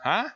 Huh?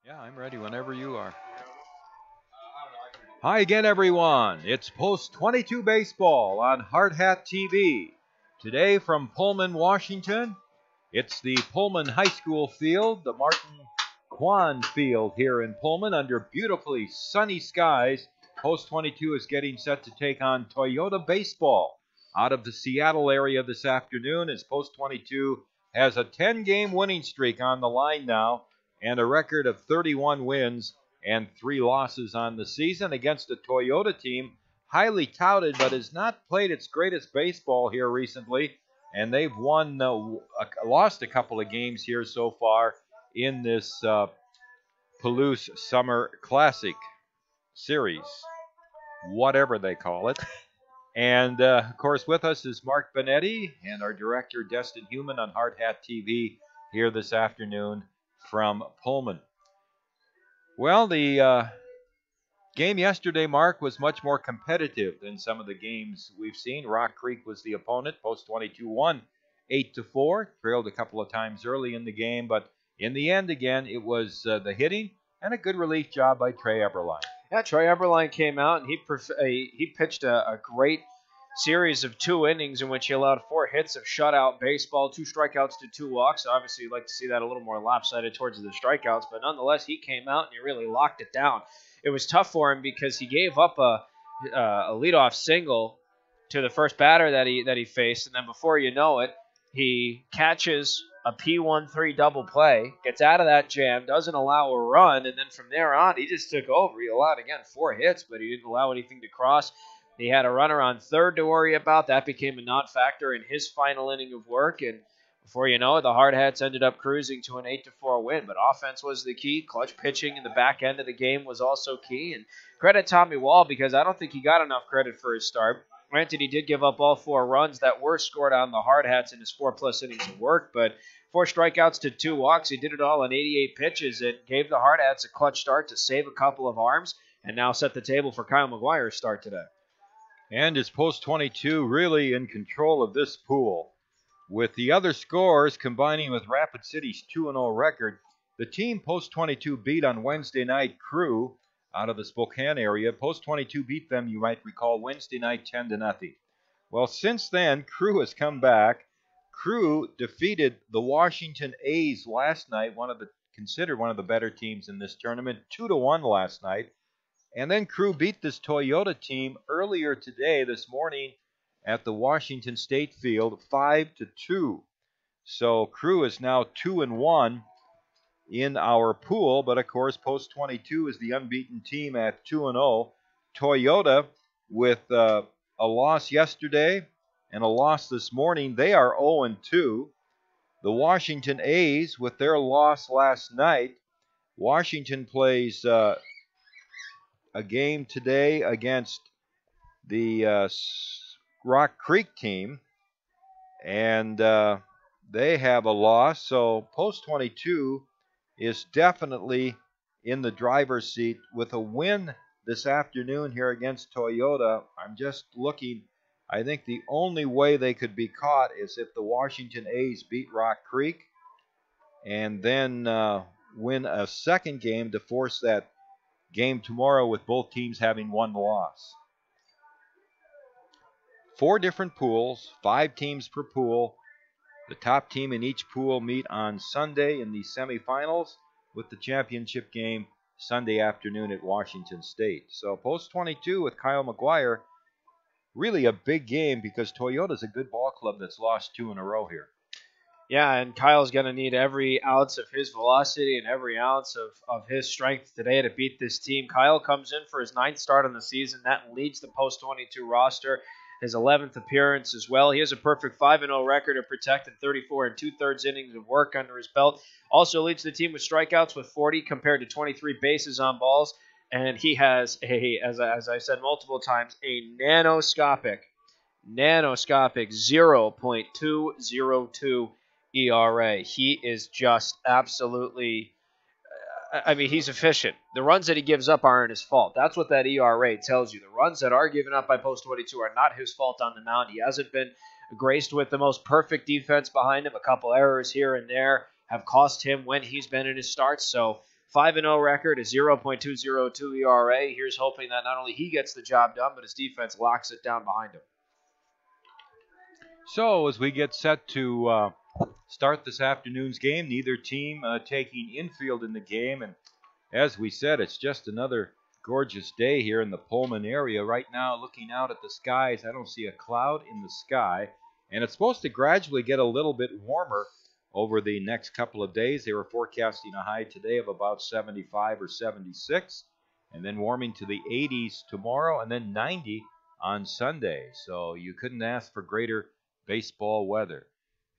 Yeah, I'm ready whenever you are. Hi again, everyone. It's Post 22 Baseball on Hardhat-TV. Today from Pullman, Washington, it's the Pullman High School field, the Martin Kwan Field here in Pullman under beautifully sunny skies. Post 22 is getting set to take on Toyota Baseball out of the Seattle area this afternoon as Post 22 has a 10-game winning streak on the line now and a record of 31 wins and 3 losses on the season against a Toyota team highly touted but has not played its greatest baseball here recently, and they've lost a couple of games here so far in this Palouse Summer Classic Series, whatever they call it. And of course, with us is Mark Benetti and our director Destin Human on Hard Hat TV here this afternoon from Pullman. Well, the game yesterday, Mark, was much more competitive than some of the games we've seen. Rock Creek was the opponent. Post 22 won 8-4, trailed a couple of times early in the game, but in the end, again, it was the hitting and a good relief job by Trey Eberline. Yeah, Trey Eberline came out and he pitched a great series of 2 innings in which he allowed 4 hits of shutout baseball, 2 strikeouts to 2 walks. Obviously, you'd like to see that a little more lopsided towards the strikeouts, but nonetheless, he came out and he really locked it down. It was tough for him because he gave up a leadoff single to the first batter that he faced, and then before you know it, he catches a P13 double play, gets out of that jam, doesn't allow a run, and then from there on, he just took over. He allowed, again, 4 hits, but he didn't allow anything to cross. He had a runner on third to worry about. That became a non-factor in his final inning of work, and before you know it, the Hard Hats ended up cruising to an 8-4 win. But offense was the key. Clutch pitching in the back end of the game was also key. And credit Tommy Wall because I don't think he got enough credit for his start. Granted, he did give up all 4 runs that were scored on the Hard Hats in his 4+ innings of work, but 4 strikeouts to 2 walks. He did it all in 88 pitches and gave the Hard Hats a clutch start to save a couple of arms and now set the table for Kyle McGuire's start today. And is Post 22 really in control of this pool? With the other scores combining with Rapid City's 2-0 record, the team Post 22 beat on Wednesday night, Crew, out of the Spokane area. Post 22 beat them, you might recall, Wednesday night 10-0. Well, since then, Crew has come back. Crew defeated the Washington A's last night, considered one of the better teams in this tournament, 2-1 last night. And then Crew beat this Toyota team earlier today, this morning, at the Washington State Field, 5-2. So Crew is now 2-1 in our pool, but of course, Post 22 is the unbeaten team at 2-0. Toyota, with a loss yesterday and a loss this morning, they are 0-2. The Washington A's, with their loss last night, Washington plays a game today against the Rock Creek team, and they have a loss. So Post 22 is definitely in the driver's seat with a win this afternoon here against Toyota. I'm just looking. I think the only way they could be caught is if the Washington A's beat Rock Creek and then win a second game to force that game tomorrow with both teams having 1 loss. 4 different pools, 5 teams per pool. The top team in each pool meet on Sunday in the semifinals, with the championship game Sunday afternoon at Washington State. So post 22 with Kyle McGuire, really a big game because Toyota's a good ball club that's lost 2 in a row here. Yeah, and Kyle's going to need every ounce of his velocity and every ounce of his strength today to beat this team. Kyle comes in for his 9th start on the season. That leads the post-22 roster. His 11th appearance as well. He has a perfect 5-0 record of protected 34 and 2/3 innings of work under his belt. Also leads the team with strikeouts with 40 compared to 23 bases on balls. And he has, as I said multiple times, a nanoscopic 0.202 ERA. He is just absolutely, he's efficient. The runs that he gives up aren't his fault. That's what that ERA tells you. The runs that are given up by post 22 are not his fault on the mound. He hasn't been graced with the most perfect defense behind him. A couple errors here and there have cost him when he's been in his starts. So 5-0 record, a 0.202 ERA. Here's hoping that not only he gets the job done, but his defense locks it down behind him. So as we get set to start this afternoon's game, neither team taking infield in the game. And as we said, it's just another gorgeous day here in the Pullman area. Right now, looking out at the skies, I don't see a cloud in the sky. And it's supposed to gradually get a little bit warmer over the next couple of days. They were forecasting a high today of about 75 or 76, and then warming to the 80s tomorrow, and then 90 on Sunday. So you couldn't ask for greater baseball weather.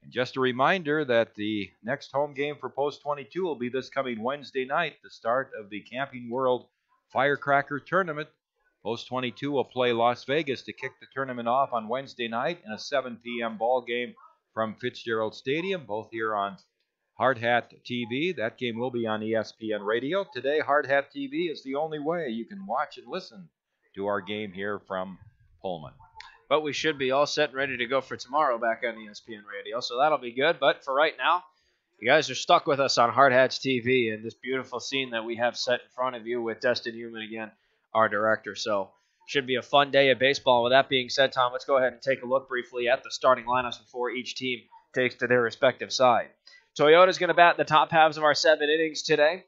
And just a reminder that the next home game for Post 22 will be this coming Wednesday night, the start of the Camping World Firecracker Tournament. Post 22 will play Las Vegas to kick the tournament off on Wednesday night in a 7 p.m. ball game from Fitzgerald Stadium, both here on Hardhats-TV. That game will be on ESPN Radio. Today, Hardhats-TV is the only way you can watch and listen to our game here from Pullman. But we should be all set and ready to go for tomorrow back on ESPN Radio, so that'll be good. But for right now, you guys are stuck with us on Hardhats-TV and this beautiful scene that we have set in front of you with Destin Heumann again, our director. So should be a fun day of baseball. With that being said, Tom, let's go ahead and take a look briefly at the starting lineups before each team takes to their respective side. Toyota's going to bat in the top halves of our 7 innings today,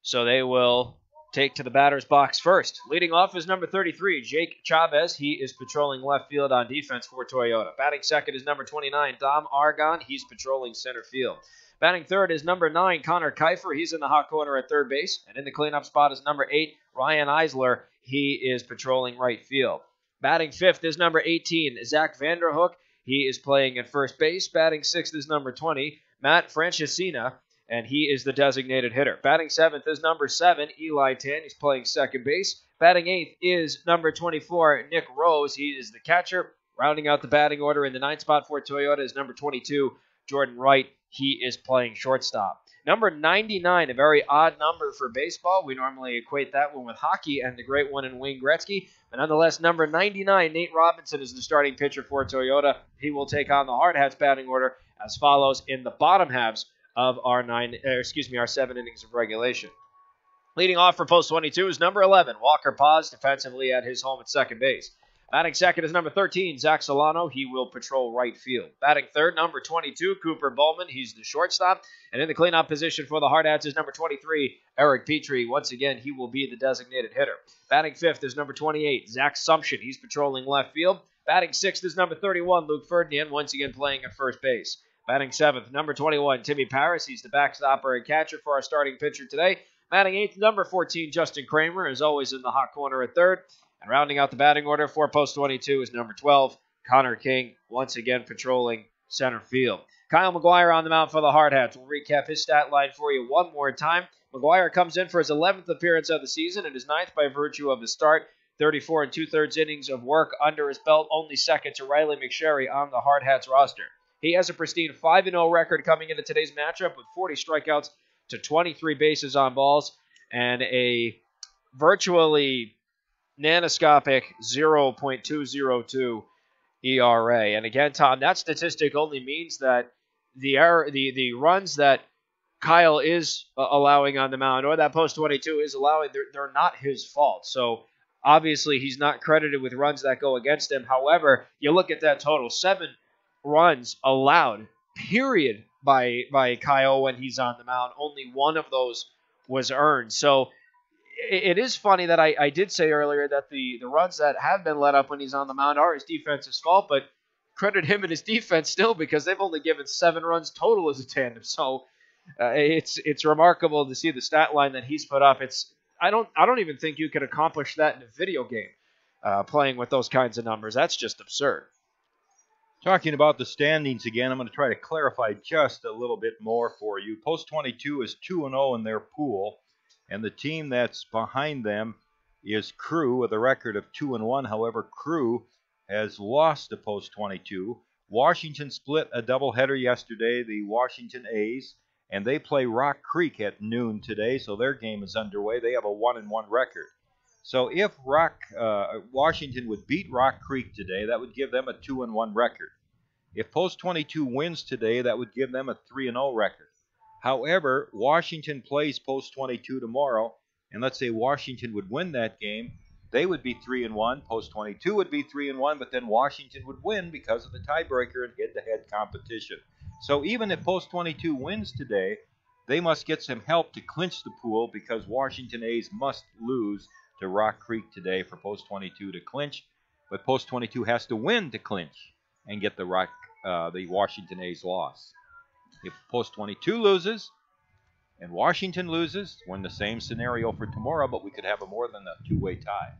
so they will take to the batter's box first. Leading off is number 33, Jake Chavez. He is patrolling left field on defense for Toyota. Batting second is number 29, Dom Argon. He's patrolling center field. Batting third is number 9, Connor Kiefer. He's in the hot corner at third base. And in the cleanup spot is number 8, Ryan Eisler. He is patrolling right field. Batting fifth is number 18, Zach Vanderhook. He is playing at first base. Batting sixth is number 20, Matt Francescina, and he is the designated hitter. Batting seventh is number 7, Eli Tan. He's playing second base. Batting eighth is number 24, Nick Rose. He is the catcher. Rounding out the batting order in the 9th spot for Toyota is number 22, Jordan Wright. He is playing shortstop. Number 99, a very odd number for baseball. We normally equate that one with hockey and the great one in Wayne Gretzky. But nonetheless, number 99, Nate Robinson, is the starting pitcher for Toyota. He will take on the Hardhats batting order as follows in the bottom halves of our 7 innings of regulation. Leading off for Post 22 is number 11, Walker Paz, defensively at his home at second base. Batting second is number 13, Zach Solano. He will patrol right field. Batting third, number 22, Cooper Bowman. He's the shortstop. And in the cleanup position for the Hardhats is number 23, Eric Petrie. Once again, he will be the designated hitter. Batting fifth is number 28, Zach Sumption. He's patrolling left field. Batting sixth is number 31, Luke Ferdinand, once again playing at first base. Batting seventh, number 21, Timmy Paris. He's the backstopper and catcher for our starting pitcher today. Batting eighth, number 14, Justin Kramer, is always in the hot corner at third. And rounding out the batting order for Post 22 is number 12, Connor King, once again patrolling center field. Kyle McGuire on the mound for the Hardhats. We'll recap his stat line for you one more time. McGuire comes in for his 11th appearance of the season and his 9th by virtue of his start. 34 and 2/3 innings of work under his belt, only second to Riley McSherry on the Hardhats roster. He has a pristine 5-0 record coming into today's matchup with 40 strikeouts to 23 bases on balls and a virtually nanoscopic 0.202 ERA. And again, Tom, that statistic only means that the runs that Kyle is allowing on the mound, or that Post 22 is allowing, they're not his fault. So obviously he's not credited with runs that go against him. However, you look at that total, 7 runs allowed, period, by Kyle when he's on the mound. Only one of those was earned. So it is funny that I did say earlier that the runs that have been let up when he's on the mound are his defense's fault, but credit him and his defense still because they've only given 7 runs total as a tandem. So it's remarkable to see the stat line that he's put up. I don't even think you could accomplish that in a video game, playing with those kinds of numbers. That's just absurd. Talking about the standings again, I'm going to try to clarify just a little bit more for you. Post 22 is 2-0 in their pool, and the team that's behind them is Crew with a record of 2-1. However, Crew has lost to Post 22. Washington split a doubleheader yesterday, the Washington A's, and they play Rock Creek at noon today, so their game is underway. They have a 1-1 record. So if Washington would beat Rock Creek today, that would give them a 2-1 record. If Post 22 wins today, that would give them a 3-0 record. However, Washington plays Post 22 tomorrow, and let's say Washington would win that game, they would be 3-1. Post 22 would be 3-1, but then Washington would win because of the tiebreaker and head-to-head competition. So even if Post 22 wins today, they must get some help to clinch the pool because Washington A's must lose to Rock Creek today for Post 22 to clinch, but Post 22 has to win to clinch and get the Washington A's loss. If Post 22 loses and Washington loses, we're in the same scenario for tomorrow, but we could have a more than a two-way tie.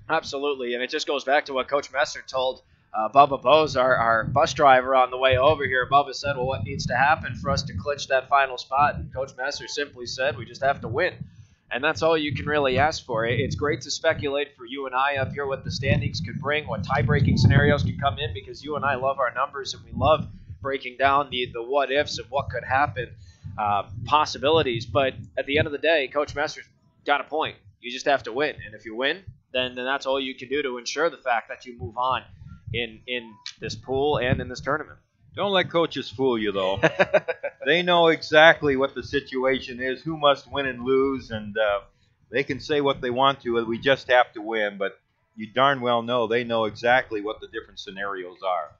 Absolutely, and it just goes back to what Coach Messer told Bubba Bose, our bus driver, on the way over here. Bubba said, well, what needs to happen for us to clinch that final spot? And Coach Messer simply said, we just have to win. And that's all you can really ask for. It's great to speculate for you and I up here what the standings could bring, what tie-breaking scenarios could come in, because you and I love our numbers and we love breaking down the what-ifs of what could happen, possibilities. But at the end of the day, Coach Messer's got a point. You just have to win. And if you win, then that's all you can do to ensure the fact that you move on in this pool and in this tournament. Don't let coaches fool you, though. They know exactly what the situation is, who must win and lose, and they can say what they want to. We just have to win, but you darn well know they know exactly what the different scenarios are.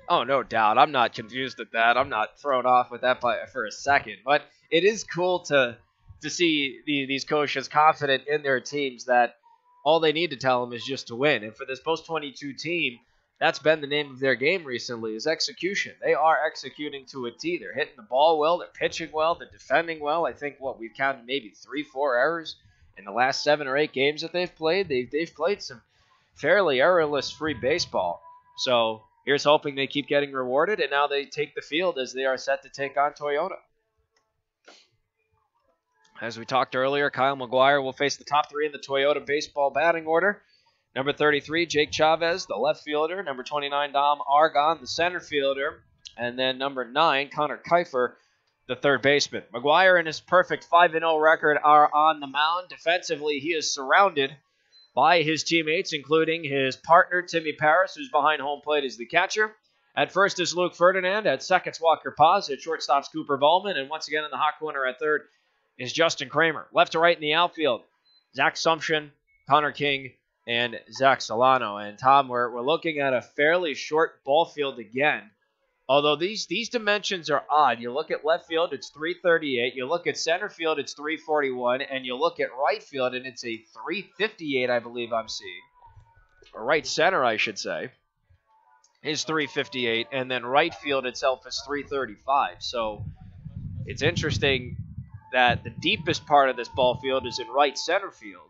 Oh, no doubt. I'm not confused at that. I'm not thrown off with that for a second. But it is cool to see these coaches confident in their teams that all they need to tell them is just to win. And for this Post-22 team, that's been the name of their game recently, is execution. They are executing to a T. They're hitting the ball well. They're pitching well. They're defending well. I think, we've counted maybe 3-4 errors in the last 7 or 8 games that they've played. They've played some fairly errorless free baseball. So here's hoping they keep getting rewarded, and now they take the field as they are set to take on Toyota. As we talked earlier, Kyle McGuire will face the top 3 in the Toyota baseball batting order. Number 33, Jake Chavez, the left fielder. Number 29, Dom Argon, the center fielder. And then number 9, Connor Kiefer, the third baseman. McGuire and his perfect 5-0 record are on the mound. Defensively, he is surrounded by his teammates, including his partner, Timmy Paris, who's behind home plate as the catcher. At first is Luke Ferdinand. At second's Walker Paz. At shortstop's Cooper Bowman. And once again in the hot corner at third is Justin Kramer. Left to right in the outfield, Zach Sumption, Connor King, and Zach Solano. And Tom, we're looking at a fairly short ball field again. Although these dimensions are odd. You look at left field, it's 338. You look at center field, it's 341. And you look at right field, and it's a 358, I believe I'm seeing. Or right center, I should say, is 358. And then right field itself is 335. So it's interesting that the deepest part of this ball field is in right center field.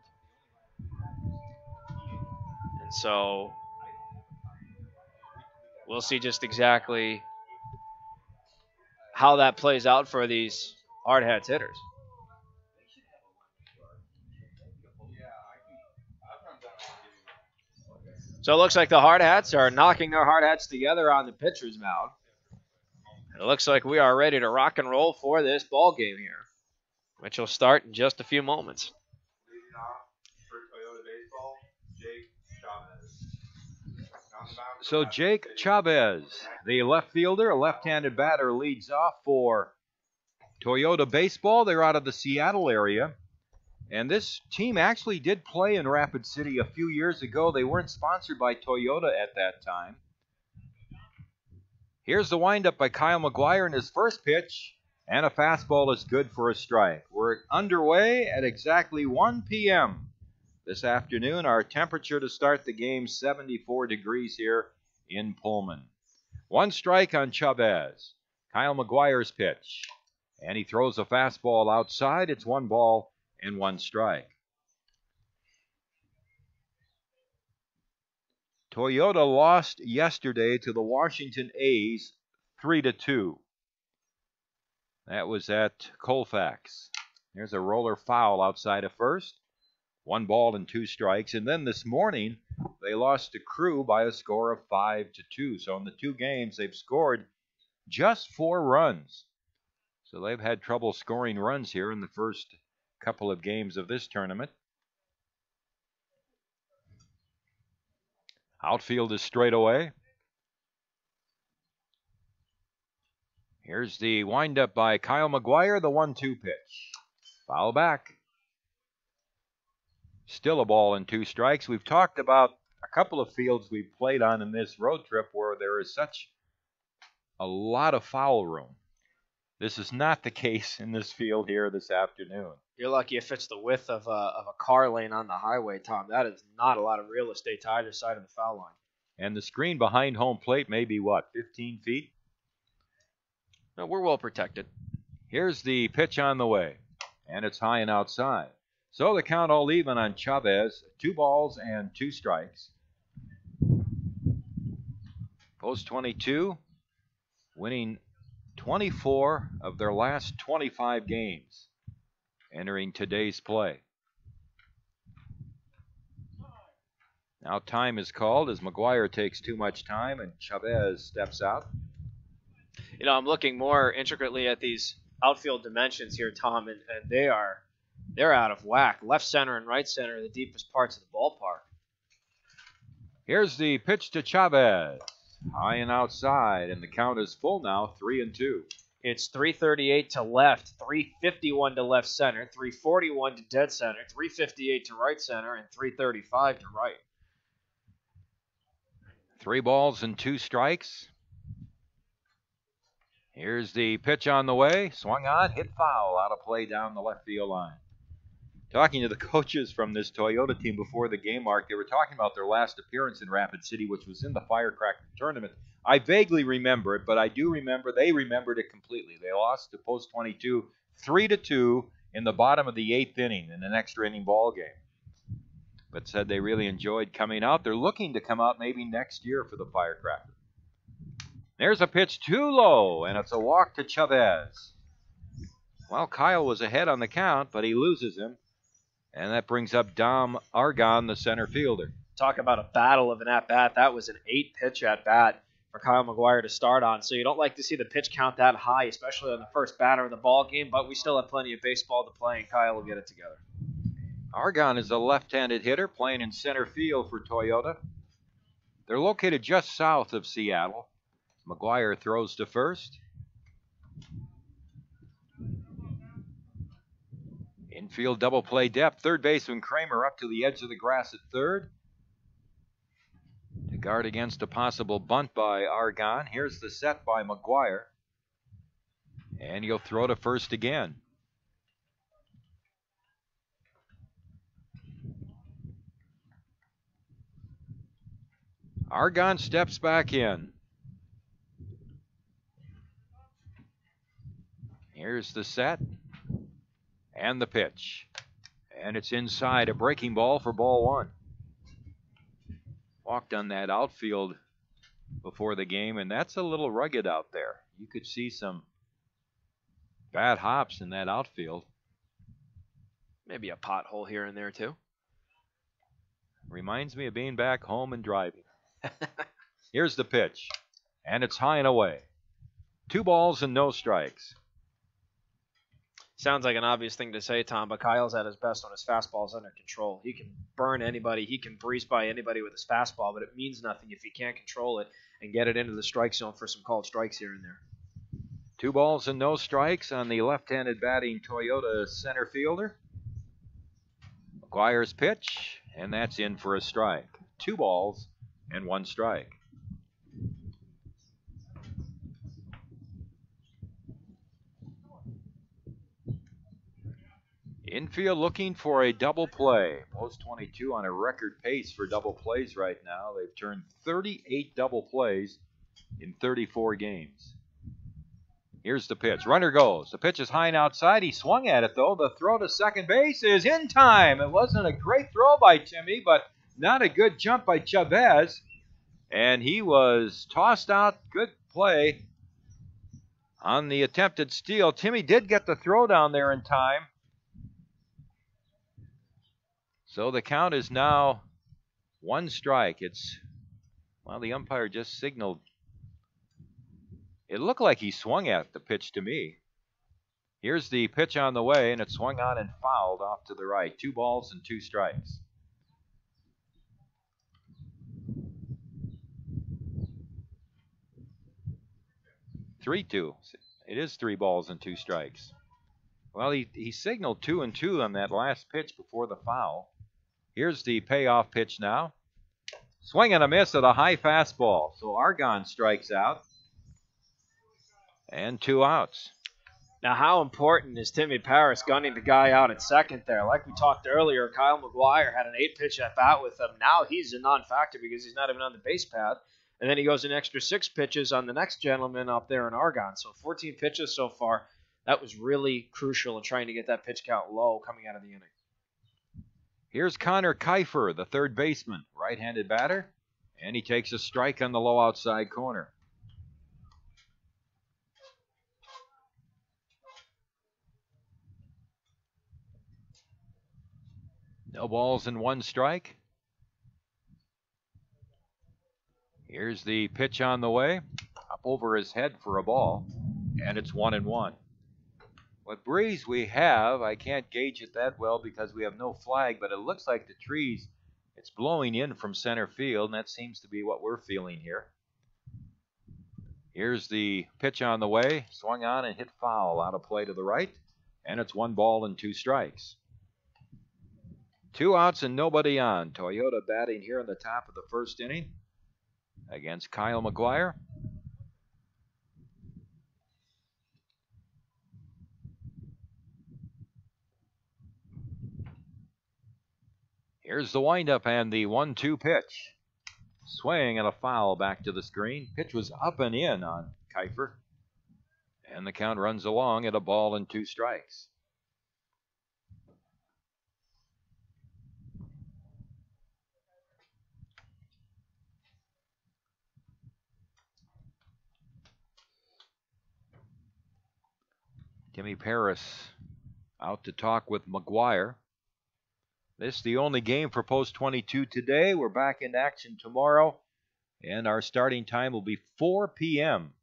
And so we'll see just exactly how that plays out for these Hardhats hitters. So it looks like the Hardhats are knocking their Hardhats together on the pitcher's mound. It looks like we are ready to rock and roll for this ball game here, which will start in just a few moments. Leading off for Toyota Baseball, Jake Chavez. So Jake Chavez, the left fielder, a left-handed batter, leads off for Toyota Baseball. They're out of the Seattle area. And this team actually did play in Rapid City a few years ago. They weren't sponsored by Toyota at that time. Here's the windup by Kyle McGuire in his first pitch. And a fastball is good for a strike. We're We're underway at exactly 1 p.m. this afternoon. Our temperature to start the game, 74 degrees here in Pullman. One strike on Chavez. Kyle McGuire's pitch. And he throws a fastball outside. It's 1 ball and 1 strike. Toyota lost yesterday to the Washington A's 3-2. That was at Colfax. There's a roller foul outside of first. 1 ball and 2 strikes. And then this morning, they lost to Crew by a score of 5-2. So in the 2 games, they've scored just 4 runs. So they've had trouble scoring runs here in the first couple of games of this tournament. Outfield is straight away. Here's the windup by Kyle McGuire, the 1-2 pitch. Foul back. Still a ball and 2 strikes. We've talked about a couple of fields we've played on in this road trip where there is such a lot of foul room. This is not the case in this field here this afternoon. You're lucky if it's the width of a car lane on the highway, Tom. That is not a lot of real estate to either side of the foul line. And the screen behind home plate may be, 15 feet? No, we're well protected. Here's the pitch on the way, and it's high and outside. So the count all even on Chavez, 2 balls and 2 strikes. Post 22, winning 24 of their last 25 games, entering today's play. Now time is called as McGuire takes too much time and Chavez steps out. You know, I'm looking more intricately at these outfield dimensions here, Tom, and they're out of whack. Left center and right center are the deepest parts of the ballpark. Here's the pitch to Chavez. High and outside, and the count is full now, 3-2. It's 338 to left, 351 to left center, 341 to dead center, 358 to right center, and 335 to right. 3 balls and 2 strikes. Here's the pitch on the way. Swung on, hit foul, out of play down the left field line. Talking to the coaches from this Toyota team before the game, Mark, they were talking about their last appearance in Rapid City, which was in the Firecracker tournament. I vaguely remember it, but I do remember they remembered it completely. They lost to Post 22 3-2 in the bottom of the 8th inning in an extra inning ball game. But said they really enjoyed coming out. They're looking to come out maybe next year for the Firecracker. There's a pitch too low, and it's a walk to Chavez. Well, Kyle was ahead on the count, but he loses him. And that brings up Dom Argon, the center fielder. Talk about a battle of an at-bat. That was an 8-pitch at-bat for Kyle McGuire to start on. So you don't like to see the pitch count that high, especially on the first batter of the ball game, but we still have plenty of baseball to play, and Kyle will get it together. Argon is a left-handed hitter playing in center field for Toyota. They're located just south of Seattle. McGuire throws to first. Infield double play depth. Third baseman Kramer up to the edge of the grass at third to guard against a possible bunt by Argon. Here's the set by McGuire. And he'll throw to first again. Argon steps back in. Here's the set and the pitch. And it's inside, a breaking ball for ball 1. Walked on that outfield before the game, and that's a little rugged out there. You could see some bad hops in that outfield. Maybe a pothole here and there, too. Reminds me of being back home and driving. Here's the pitch, and it's high and away. 2 balls and no strikes. Sounds like an obvious thing to say, Tom, but Kyle's at his best when his fastball's under control. He can burn anybody. He can breeze by anybody with his fastball, but it means nothing if he can't control it and get it into the strike zone for some called strikes here and there. 2 balls and no strikes on the left-handed batting Toyota center fielder. McGuire's pitch, and that's in for a strike. 2 balls and 1 strike. Infield looking for a double play. Post 22 on a record pace for double plays right now. They've turned 38 double plays in 34 games. Here's the pitch. Runner goes. The pitch is high and outside. He swung at it, though. The throw to second base is in time. It wasn't a great throw by Timmy, but not a good jump by Chavez. And he was tossed out. Good play on the attempted steal. Timmy did get the throw down there in time. So the count is now 1 strike. Well, the umpire just signaled. It looked like he swung at the pitch to me. Here's the pitch on the way, and it swung on and fouled off to the right. 2 balls and 2 strikes. 3-2. It is 3 balls and 2 strikes. Well, he signaled 2-2 on that last pitch before the foul. Here's the payoff pitch now. Swing and a miss at a high fastball. So Argon strikes out. And 2 outs. Now, how important is Timmy Paris gunning the guy out at second there? Like we talked earlier, Kyle McGuire had an 8-pitch at-bat with him. Now he's a non-factor because he's not even on the base path. And then he goes an extra 6 pitches on the next gentleman up there in Argon. So 14 pitches so far. That was really crucial in trying to get that pitch count low coming out of the inning. Here's Connor Kiefer, the third baseman, right-handed batter. And he takes a strike on the low outside corner. No balls and 1 strike. Here's the pitch on the way. Up over his head for a ball. And it's 1-1. What breeze we have, I can't gauge it that well because we have no flag, but it looks like the trees, it's blowing in from center field, and that seems to be what we're feeling here. Here's the pitch on the way. Swung on and hit foul out of play to the right. And it's 1 ball and 2 strikes. 2 outs and nobody on. Toyota batting here in the top of the first inning against Kyle McGuire. Here's the windup and the 1-2 pitch. Swing and a foul back to the screen. Pitch was up and in on Kiefer. And the count runs along at 1 ball and 2 strikes. Timmy Paris out to talk with McGuire. This is the only game for Post 22 today. We're back in action tomorrow, and our starting time will be 4 p.m.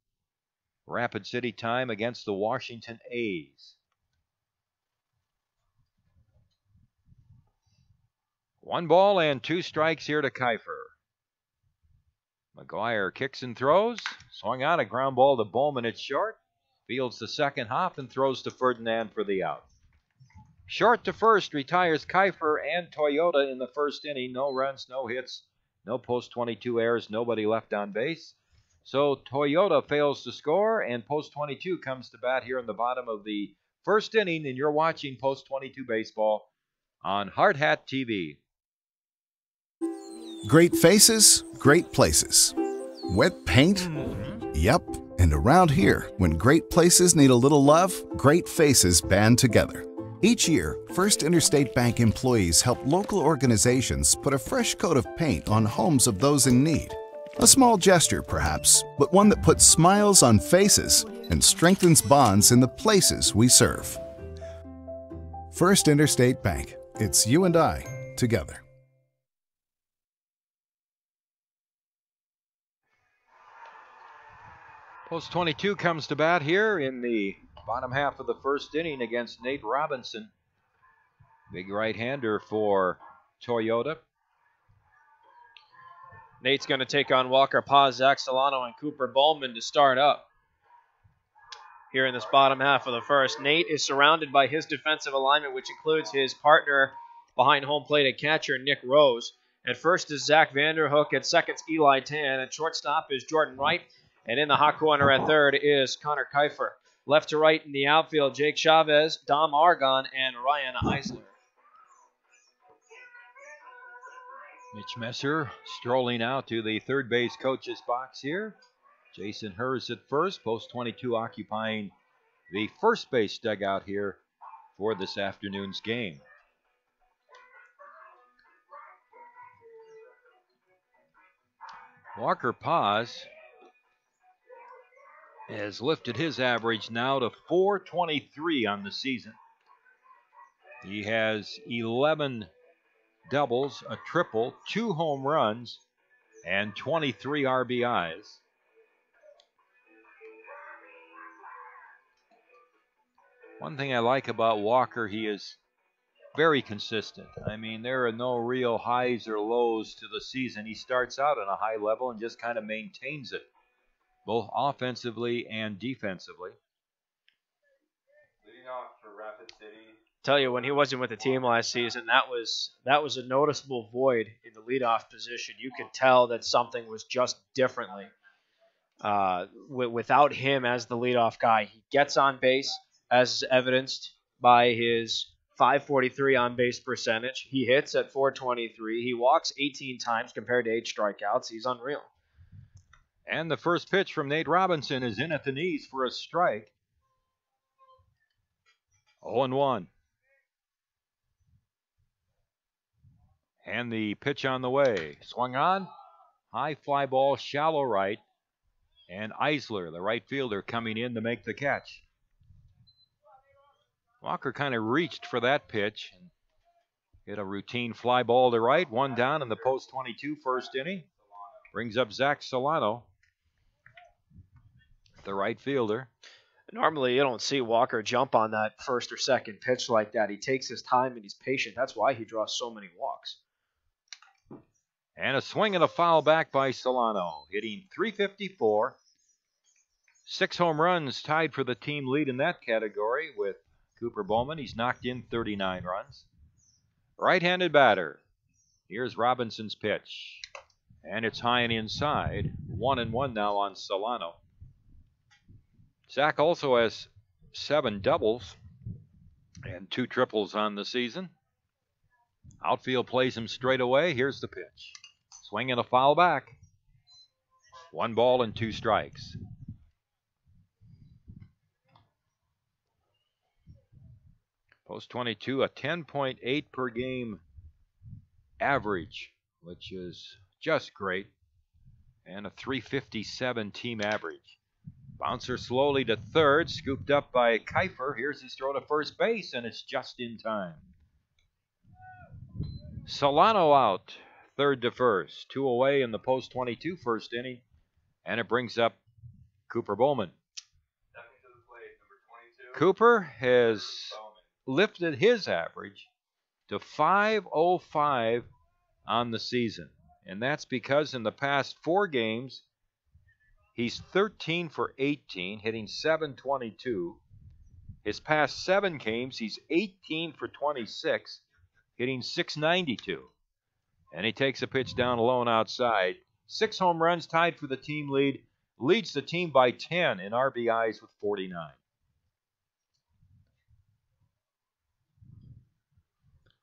Rapid City time against the Washington A's. 1 ball and 2 strikes here to Kiefer. McGuire kicks and throws. Swung on a ground ball to Bowman at short. Fields the second hop and throws to Ferdinand for the out. Short to first retires Kiefer and Toyota in the first inning. No runs, no hits, no Post 22 errors, nobody left on base. So Toyota fails to score, and Post 22 comes to bat here in the bottom of the first inning, and you're watching Post 22 baseball on Hardhats-TV. Great faces, great places. Wet paint? Yep. And around here, when great places need a little love, great faces band together. Each year, First Interstate Bank employees help local organizations put a fresh coat of paint on homes of those in need. A small gesture, perhaps, but one that puts smiles on faces and strengthens bonds in the places we serve. First Interstate Bank. It's you and I together. Post 22 comes to bat here in the bottom half of the first inning against Nate Robinson. Big right-hander for Toyota. Nate's going to take on Walker Paz, Zach Solano, and Cooper Bowman to start up. Here in this bottom half of the first, Nate is surrounded by his defensive alignment, which includes his partner behind home plate at catcher, Nick Rose. At first is Zach Vanderhook. At second, Eli Tan. At shortstop is Jordan Wright. And in the hot corner at third is Connor Kiefer. Left to right in the outfield, Jake Chavez, Dom Argon, and Ryan Eisler. Mitch Messer strolling out to the third base coach's box here. Jason Hurst at first, post 22 occupying the first base dugout here for this afternoon's game. Walker Paz has lifted his average now to .423 on the season. He has 11 doubles, a triple, 2 home runs, and 23 RBIs. One thing I like about Walker, he is very consistent. I mean, there are no real highs or lows to the season. He starts out on a high level and just kind of maintains it, both offensively and defensively. Leading off for Rapid City. Tell you, when he wasn't with the team last season, that was a noticeable void in the leadoff position. You could tell that something was just differently without him as the leadoff guy. He gets on base, as evidenced by his .543 on base percentage. He hits at .423. He walks 18 times compared to 8 strikeouts. He's unreal. And the first pitch from Nate Robinson is in at the knees for a strike. 0-1. And the pitch on the way. Swung on. High fly ball, shallow right. And Eisler, the right fielder, coming in to make the catch. Walker kind of reached for that pitch and hit a routine fly ball to right. One down in the post 22 first inning. Brings up Zach Solano, the right fielder. Normally, you don't see Walker jump on that first or second pitch like that. He takes his time and he's patient. That's why he draws so many walks. And a swing and a foul back by Solano, hitting .354. 6 home runs, tied for the team lead in that category with Cooper Bowman. He's knocked in 39 runs. Right-handed batter. Here's Robinson's pitch. And it's high and inside. 1-1 now on Solano. Zach also has 7 doubles and 2 triples on the season. Outfield plays him straight away. Here's the pitch. Swing and a foul back. 1 ball and 2 strikes. Post 22, a 10.8 per game average, which is just great, and a .357 team average. Bouncer slowly to third, scooped up by Kiefer. Here's his throw to first base, and it's just in time. Solano out, third to first. 2 away in the post 22 first inning, and it brings up Cooper Bowman. Stepping to the plate, number 22. Cooper has Bowman. lifted his average to .505 on the season. And that's because in the past 4 games, he's 13 for 18, hitting .722. His past 7 games, he's 18 for 26, hitting .692. And he takes a pitch down low and outside. 6 home runs, tied for the team lead. Leads the team by 10 in RBIs with 49.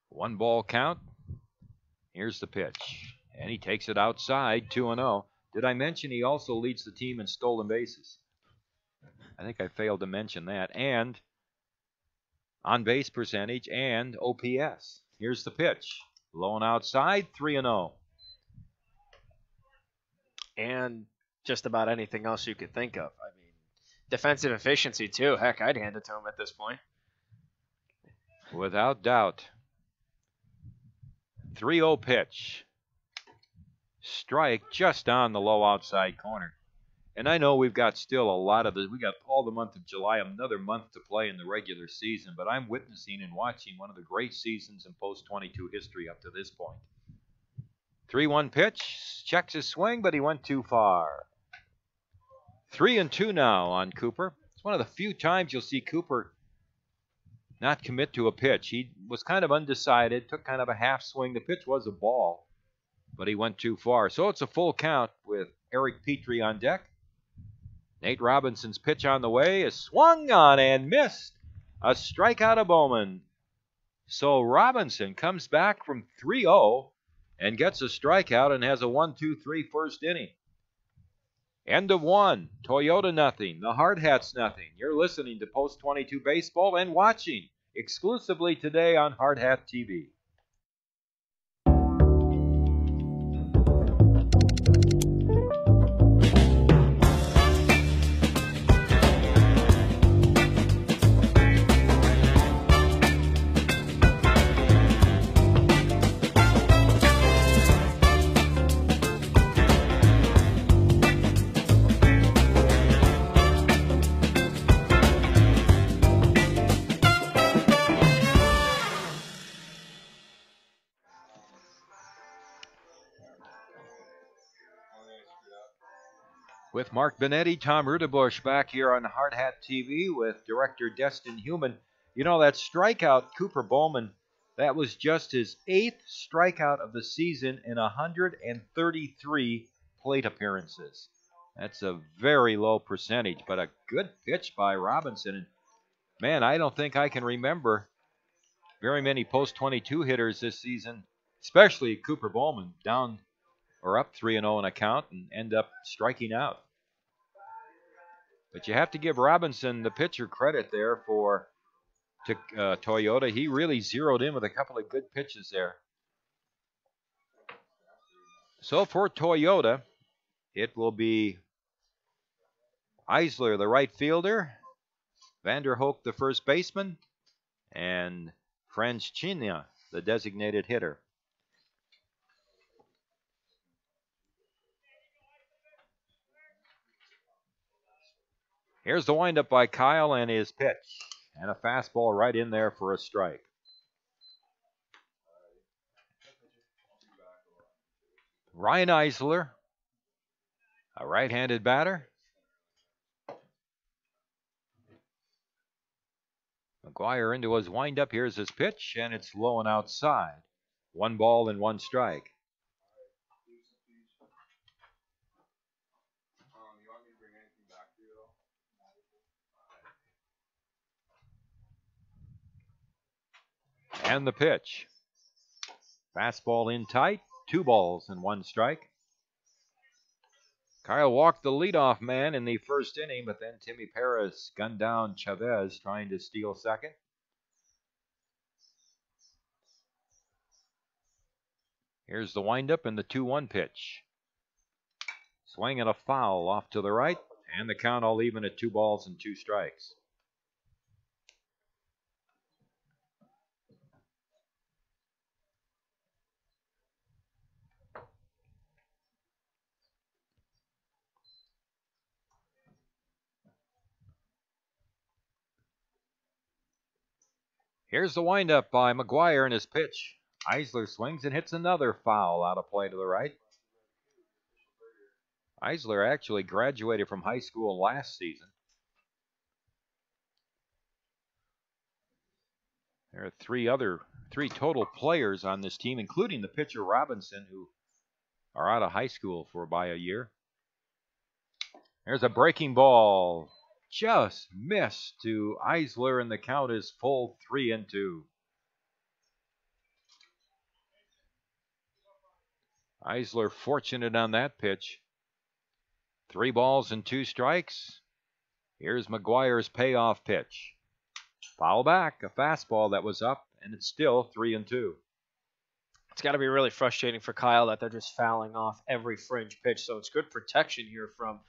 One ball count. Here's the pitch. And he takes it outside, 2-0. Did I mention he also leads the team in stolen bases? I think I failed to mention that. And on base percentage and OPS. Here's the pitch. Low and outside, 3-0. And just about anything else you could think of. I mean, defensive efficiency, too. Heck, I'd hand it to him at this point. Without doubt. 3-0 pitch. Strike just on the low outside corner. And I know we've got still a lot of we got all the month of July, another month to play in the regular season, but I'm witnessing and watching one of the great seasons in post-22 history up to this point. 3-1 pitch, checks his swing, but he went too far. 3-2 now on Cooper. It's one of the few times you'll see Cooper not commit to a pitch. He was kind of undecided, took kind of a half swing. The pitch was a ball, but he went too far. So it's a full count with Eric Petrie on deck. Nate Robinson's pitch on the way is swung on and missed. A strikeout of Bowman. So Robinson comes back from 3-0 and gets a strikeout and has a 1-2-3 first inning. End of one. Toyota nothing. The Hardhats nothing. You're listening to Post 22 Baseball and watching exclusively today on Hardhats-TV. With Mark Benetti, Tom Rudebush back here on Hardhats-TV with director Destin Heumann. You know, that strikeout, Cooper Bowman, that was just his 8th strikeout of the season in 133 plate appearances. That's a very low percentage, but a good pitch by Robinson. And man, I don't think I can remember very many post-22 hitters this season, especially Cooper Bowman, down or up 3-0 in a count and end up striking out. But you have to give Robinson, the pitcher, credit there for Toyota. He really zeroed in with a couple of good pitches there. So for Toyota, it will be Eisler, the right fielder, Vanderhoek, the first baseman, and Franchina, the designated hitter. Here's the windup by Kyle and his pitch. And a fastball right in there for a strike. Ryan Eisler, a right-handed batter. McGuire into his windup. Here's his pitch, and it's low and outside. 1 ball and 1 strike. And the pitch. Fastball in tight. 2 balls and 1 strike. Kyle walked the leadoff man in the first inning, but then Timmy Perez gunned down Chavez trying to steal second. Here's the windup and the 2-1 pitch. Swing and a foul off to the right, and the count all even at 2 balls and 2 strikes. Here's the windup by McGuire and his pitch. Eisler swings and hits another foul out of play to the right. Eisler actually graduated from high school last season. There are three total players on this team, including the pitcher Robinson, who are out of high school by a year. There's a breaking ball. Just missed to Eisler, and the count is full 3-2. Eisler fortunate on that pitch. 3 balls and 2 strikes. Here's McGuire's payoff pitch. Foul back, a fastball that was up, and it's still 3-2. It's got to be really frustrating for Kyle that they're just fouling off every fringe pitch. So it's good protection here from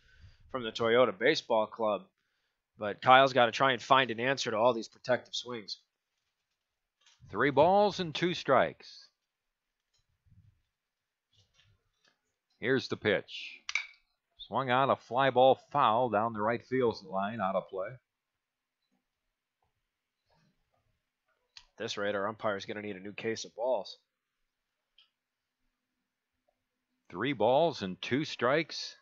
the Toyota Baseball Club. But Kyle's got to try and find an answer to all these protective swings. 3 balls and 2 strikes. Here's the pitch. Swung on a fly ball foul down the right field line, out of play. At this rate, our umpire's going to need a new case of balls. 3 balls and 2 strikes.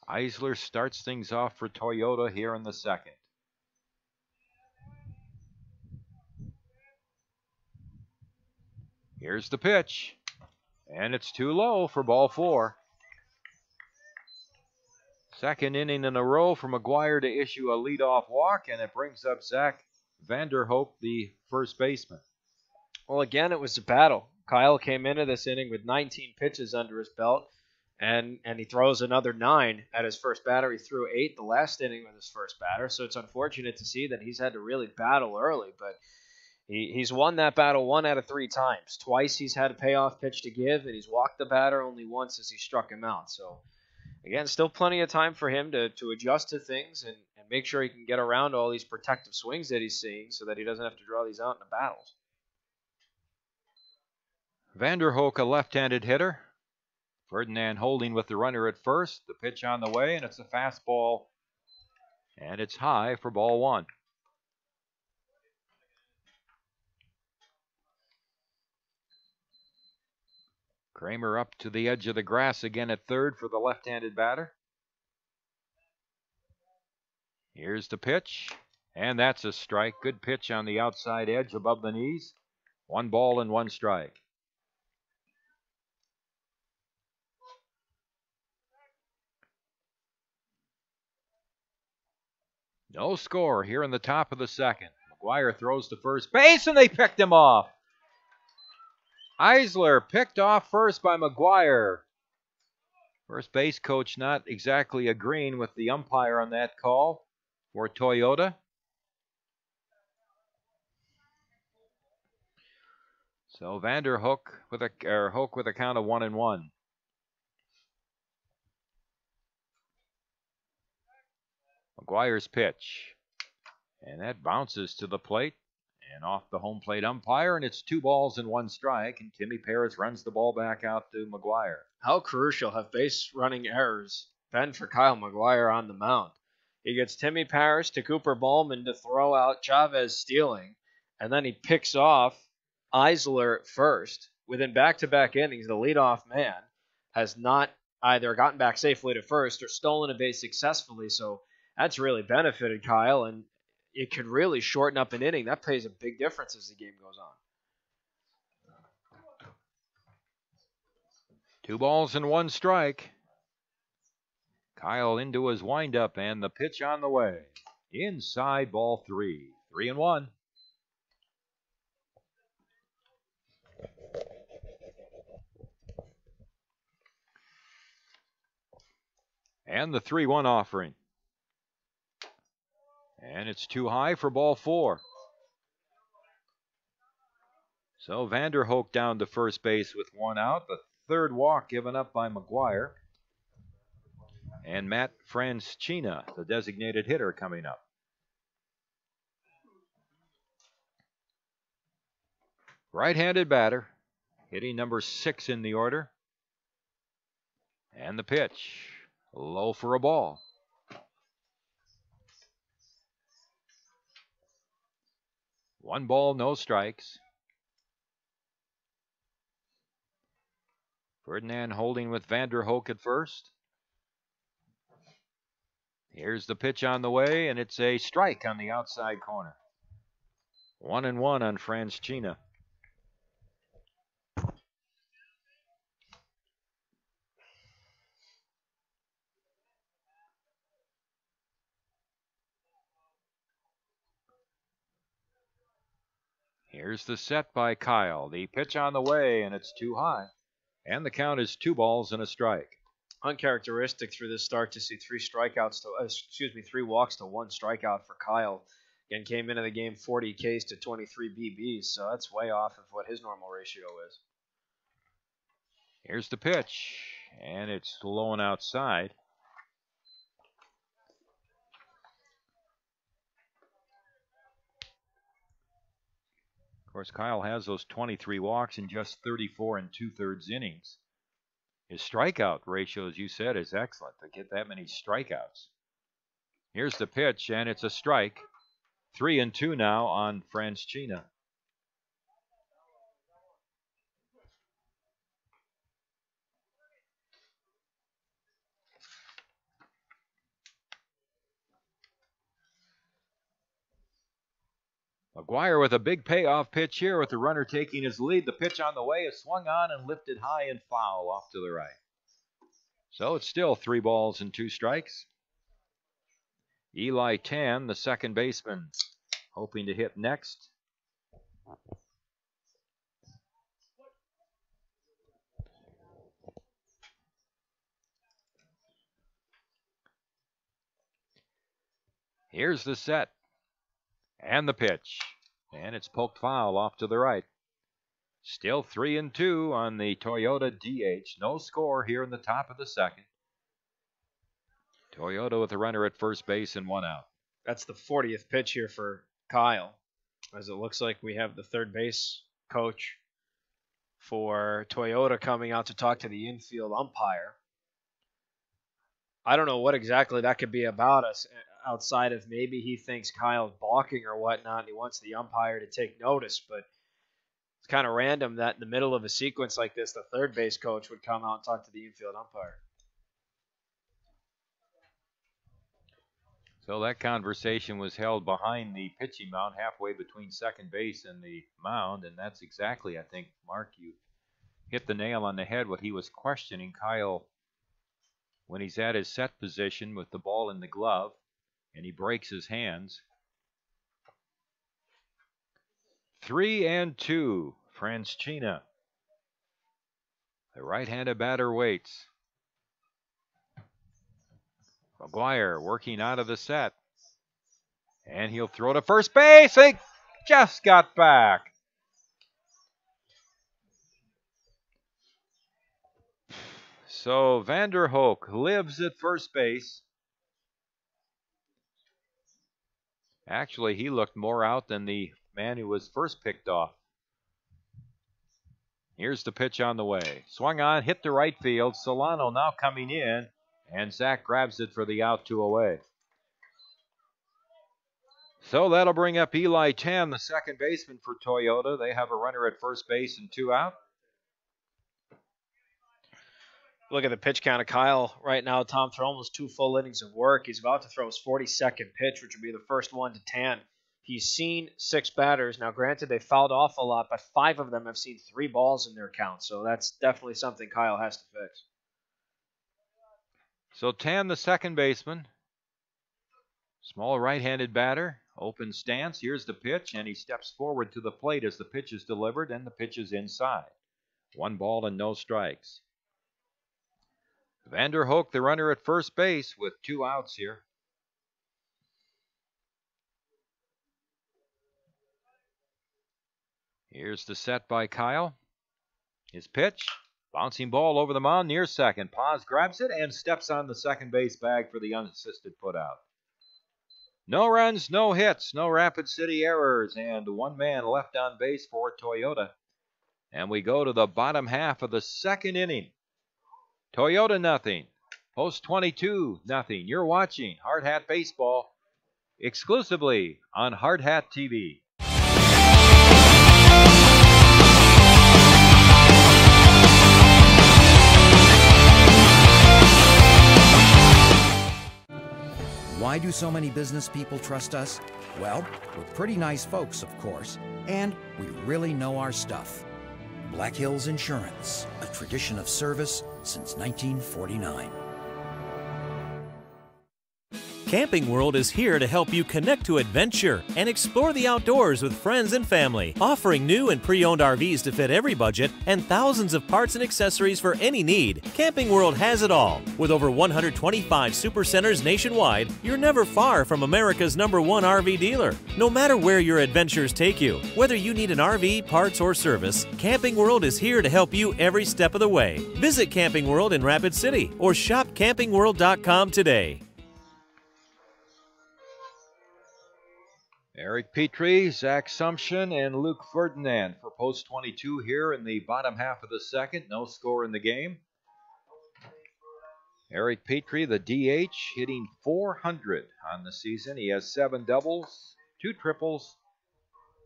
Eisler starts things off for Toyota here in the second. Here's the pitch. And it's too low for ball 4. Second inning in a row for McGuire to issue a leadoff walk, and it brings up Zach Vanderhoek, the first baseman. Well, again, it was a battle. Kyle came into this inning with 19 pitches under his belt, and he throws another 9 at his first batter. He threw 8 the last inning with his first batter, so it's unfortunate to see that he's had to really battle early, but he's won that battle 1 out of 3 times. Twice he's had a payoff pitch to give, and he's walked the batter only once as he struck him out. So, again, still plenty of time for him to adjust to things and make sure he can get around all these protective swings that he's seeing so that he doesn't have to draw these out in the battles. Vanderhoek, a left-handed hitter. Ferdinand holding with the runner at first. The pitch on the way, and it's a fastball. And it's high for ball 1. Kramer up to the edge of the grass again at third for the left-handed batter. Here's the pitch, and that's a strike. Good pitch on the outside edge above the knees. 1 ball and 1 strike. No score here in the top of the second. McGuire throws to first base, and they picked him off. Eisler picked off first by McGuire. First base coach not exactly agreeing with the umpire on that call for Toyota. So Vanderhoek with a count of 1-1. McGuire's pitch, and that bounces to the plate and off the home plate umpire, and it's 2 balls and 1 strike, and Timmy Paris runs the ball back out to McGuire. How crucial have base running errors been for Kyle McGuire on the mound? He gets Timmy Paris to Cooper Bowman to throw out Chavez stealing, and then he picks off Eisler first. Within back-to-back innings, the leadoff man has not either gotten back safely to first or stolen a base successfully, so that's really benefited Kyle, and it could really shorten up an inning. That plays a big difference as the game goes on. 2 balls and 1 strike. Kyle into his windup, and the pitch on the way. Inside, ball 3. 3-1. And the 3-1 offering. And it's too high for ball 4. So Vanderhoek down to first base with 1 out. The 3rd walk given up by McGuire. And Matt Franschina, the designated hitter, coming up. Right-handed batter, hitting number 6 in the order. And the pitch, low for a ball. One ball, no strikes. Ferdinand holding with Vanderhoek at first. Here's the pitch on the way, and it's a strike on the outside corner. 1-1 on Franschina. Here's the set by Kyle. The pitch on the way, and it's too high. And the count is 2 balls and a strike. Uncharacteristic through this start to see 3 walks to 1 strikeout for Kyle. Again, came into the game 40 Ks to 23 BBs, so that's way off of what his normal ratio is. Here's the pitch, and it's low and outside. Of course, Kyle has those 23 walks in just 34 2/3 innings. His strikeout ratio, as you said, is excellent to get that many strikeouts. Here's the pitch, and it's a strike. 3-2 now on Franschina. McGuire with a big payoff pitch here with the runner taking his lead. The pitch on the way is swung on and lifted high and foul off to the right. So it's still 3 balls and 2 strikes. Eli Tan, the second baseman, hoping to hit next. Here's the set. And the pitch. And it's poked foul off to the right. Still 3-2 on the Toyota DH. No score here in the top of the second. Toyota with a runner at first base and 1 out. That's the 40th pitch here for Kyle, as it looks like we have the third base coach for Toyota coming out to talk to the infield umpire. I don't know what exactly that could be about us, outside of maybe he thinks Kyle's balking or whatnot, and he wants the umpire to take notice, but it's kind of random that in the middle of a sequence like this, the third base coach would come out and talk to the infield umpire. So that conversation was held behind the pitching mound, halfway between second base and the mound, and that's exactly, I think, Mark, you hit the nail on the head, what he was questioning Kyle when he's at his set position with the ball in the glove, and he breaks his hands. 3-2, Franchina. The right-handed batter waits. McGuire working out of the set. And he'll throw to first base. He just got back. So Vanderhoek lives at first base. Actually, he looked more out than the man who was first picked off. Here's the pitch on the way. Swung on, hit to right field. Solano now coming in, and Zach grabs it for the out, 2 away. So that'll bring up Eli Tan, the second baseman for Toyota. They have a runner at first base and 2 out. Look at the pitch count of Kyle right now. Tom throw almost 2 full innings of work. He's about to throw his 42nd pitch, which will be the first one to Tan. He's seen 6 batters. Now, granted, they fouled off a lot, but 5 of them have seen 3 balls in their count. So that's definitely something Kyle has to fix. So Tan, the second baseman. Small right-handed batter. Open stance. Here's the pitch, and he steps forward to the plate as the pitch is delivered, and the pitch is inside. 1 ball and no strikes. Vanderhoek, the runner at first base, with 2 outs here. Here's the set by Kyle. His pitch. Bouncing ball over the mound near second. Paz grabs it and steps on the second base bag for the unassisted putout. No runs, no hits, no Rapid City errors, and 1 man left on base for Toyota. And we go to the bottom half of the second inning. Toyota nothing. Post 22 nothing. You're watching Hard Hat Baseball exclusively on Hardhat-TV. Why do so many business people trust us? Well, we're pretty nice folks, of course, and we really know our stuff. Black Hills Insurance, a tradition of service since 1949. Camping World is here to help you connect to adventure and explore the outdoors with friends and family, offering new and pre-owned RVs to fit every budget and thousands of parts and accessories for any need. Camping World has it all. With over 125 supercenters nationwide, you're never far from America's #1 RV dealer. No matter where your adventures take you, whether you need an RV, parts, or service, Camping World is here to help you every step of the way. Visit Camping World in Rapid City or shop campingworld.com today. Eric Petrie, Zach Sumption, and Luke Ferdinand for post 22 here in the bottom half of the second. No score in the game. Eric Petrie, the DH, hitting .400 on the season. He has 7 doubles, 2 triples,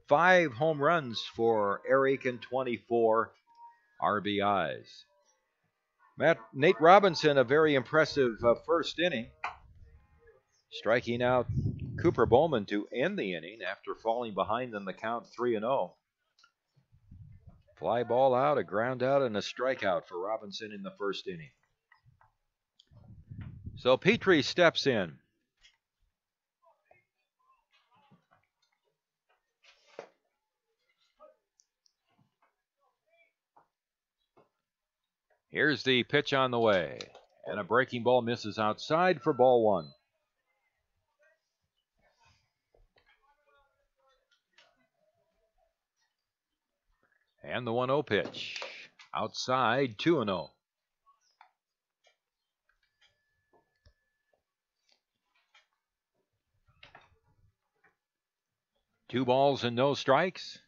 5 home runs for Eric, and 24 RBIs. Nate Robinson, a very impressive first inning, striking out Cooper Bowman to end the inning after falling behind in the count 3-0. Fly ball out, a ground out, and a strikeout for Robinson in the first inning. So Petrie steps in. Here's the pitch on the way. And a breaking ball misses outside for ball one. And the 1-0 pitch. Outside, 2-0. Two balls and no strikes.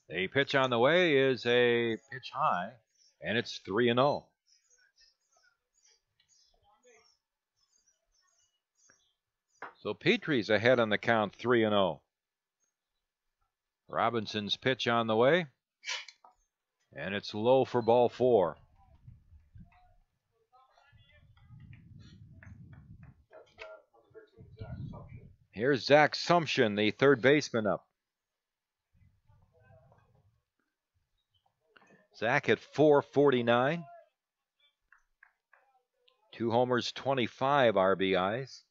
The pitch on the way is a pitch high, and it's 3-0. So Petrie's ahead on the count, 3-0. Robinson's pitch on the way, and it's low for ball four. Here's Zach Sumption, the third baseman, up. Zach at .449. 2 homers, 25 RBIs.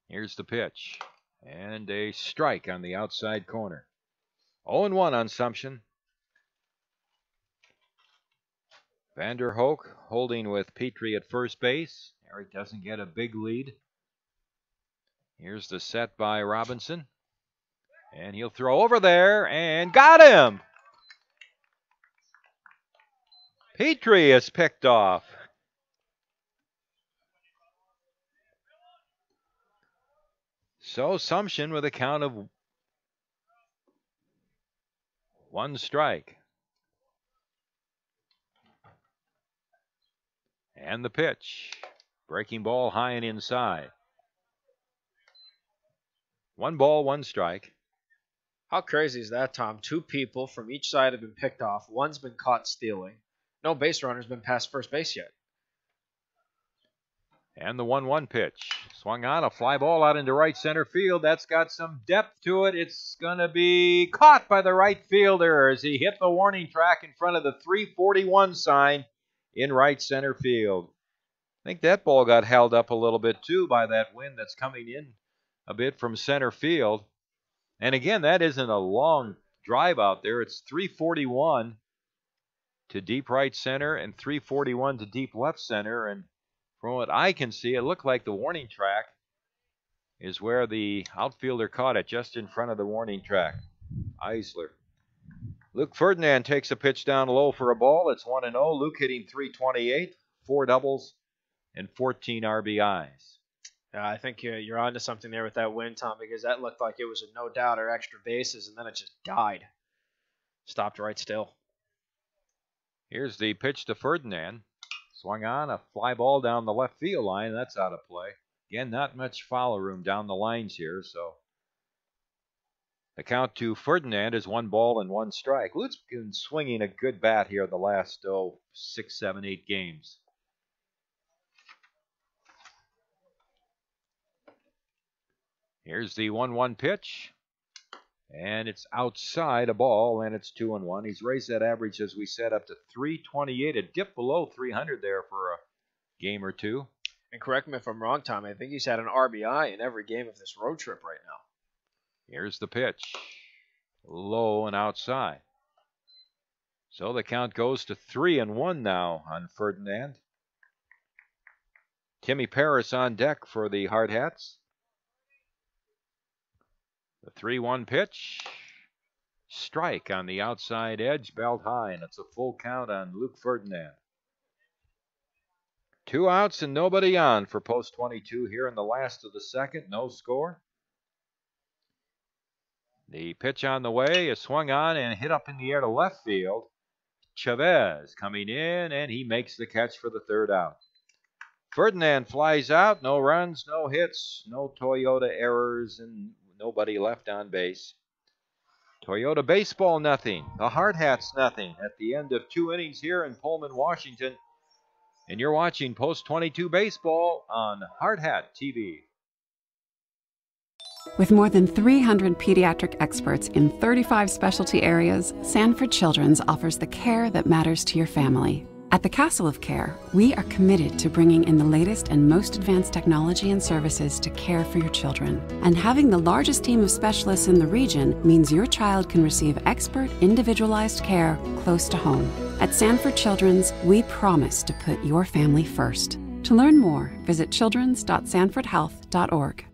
Here's the pitch. And a strike on the outside corner. 0-1 on Sumption. Vanderhoek holding with Petrie at first base. Eric doesn't get a big lead. Here's the set by Robinson. And he'll throw over there and got him! Petrie is picked off. So Sumption with a count of 1 strike. And the pitch. Breaking ball high and inside. 1 ball, 1 strike. How crazy is that, Tom? 2 people from each side have been picked off. One's been caught stealing. No base runner's been past first base yet. And the 1-1 pitch. Swung on, a fly ball out into right center field. That's got some depth to it. It's going to be caught by the right fielder as he hit the warning track in front of the 341 sign in right center field. I think that ball got held up a little bit too by that wind that's coming in a bit from center field. And again, that isn't a long drive out there. It's 341 to deep right center and 341 to deep left center. And from what I can see, it looked like the warning track is where the outfielder caught it, just in front of the warning track. Eisler. Luke Ferdinand takes a pitch down low for a ball. It's 1-0. Luke hitting .328, 4 doubles, and 14 RBIs. I think you're onto something there with that win, Tom, because that looked like it was a no-doubter, extra bases, and then it just died. Stopped right still. Here's the pitch to Ferdinand. Swung on, a fly ball down the left field line. That's out of play. Again, not much foul room down the lines here, so the count to Ferdinand is 1 ball and 1 strike. Luke's been swinging a good bat here the last 6, 7, 8 games. Here's the 1-1 pitch. And it's outside a ball, and it's 2-1. He's raised that average, as we said, up to 328. It dipped below 300 there for a game or two. And correct me if I'm wrong, Tom, I think he's had an RBI in every game of this road trip right now. Here's the pitch. Low and outside. So the count goes to 3-1 now on Ferdinand. Timmy Paris on deck for the Hardhats. The 3-1 pitch. Strike on the outside edge, belt high, and it's a full count on Luke Ferdinand. 2 outs and nobody on for post 22 here in the last of the second. No score. The pitch on the way is swung on and hit up in the air to left field. Chavez coming in, and he makes the catch for the 3rd out. Ferdinand flies out. No runs, no hits, no Toyota errors, and nobody left on base. Toyota baseball, nothing. The Hardhats, nothing. At the end of 2 innings here in Pullman, Washington. And you're watching Post 22 Baseball on Hardhat-TV. With more than 300 pediatric experts in 35 specialty areas, Sanford Children's offers the care that matters to your family. At the Castle of Care, we are committed to bringing in the latest and most advanced technology and services to care for your children. And having the largest team of specialists in the region means your child can receive expert, individualized care close to home. At Sanford Children's, we promise to put your family first. To learn more, visit childrens.sanfordhealth.org.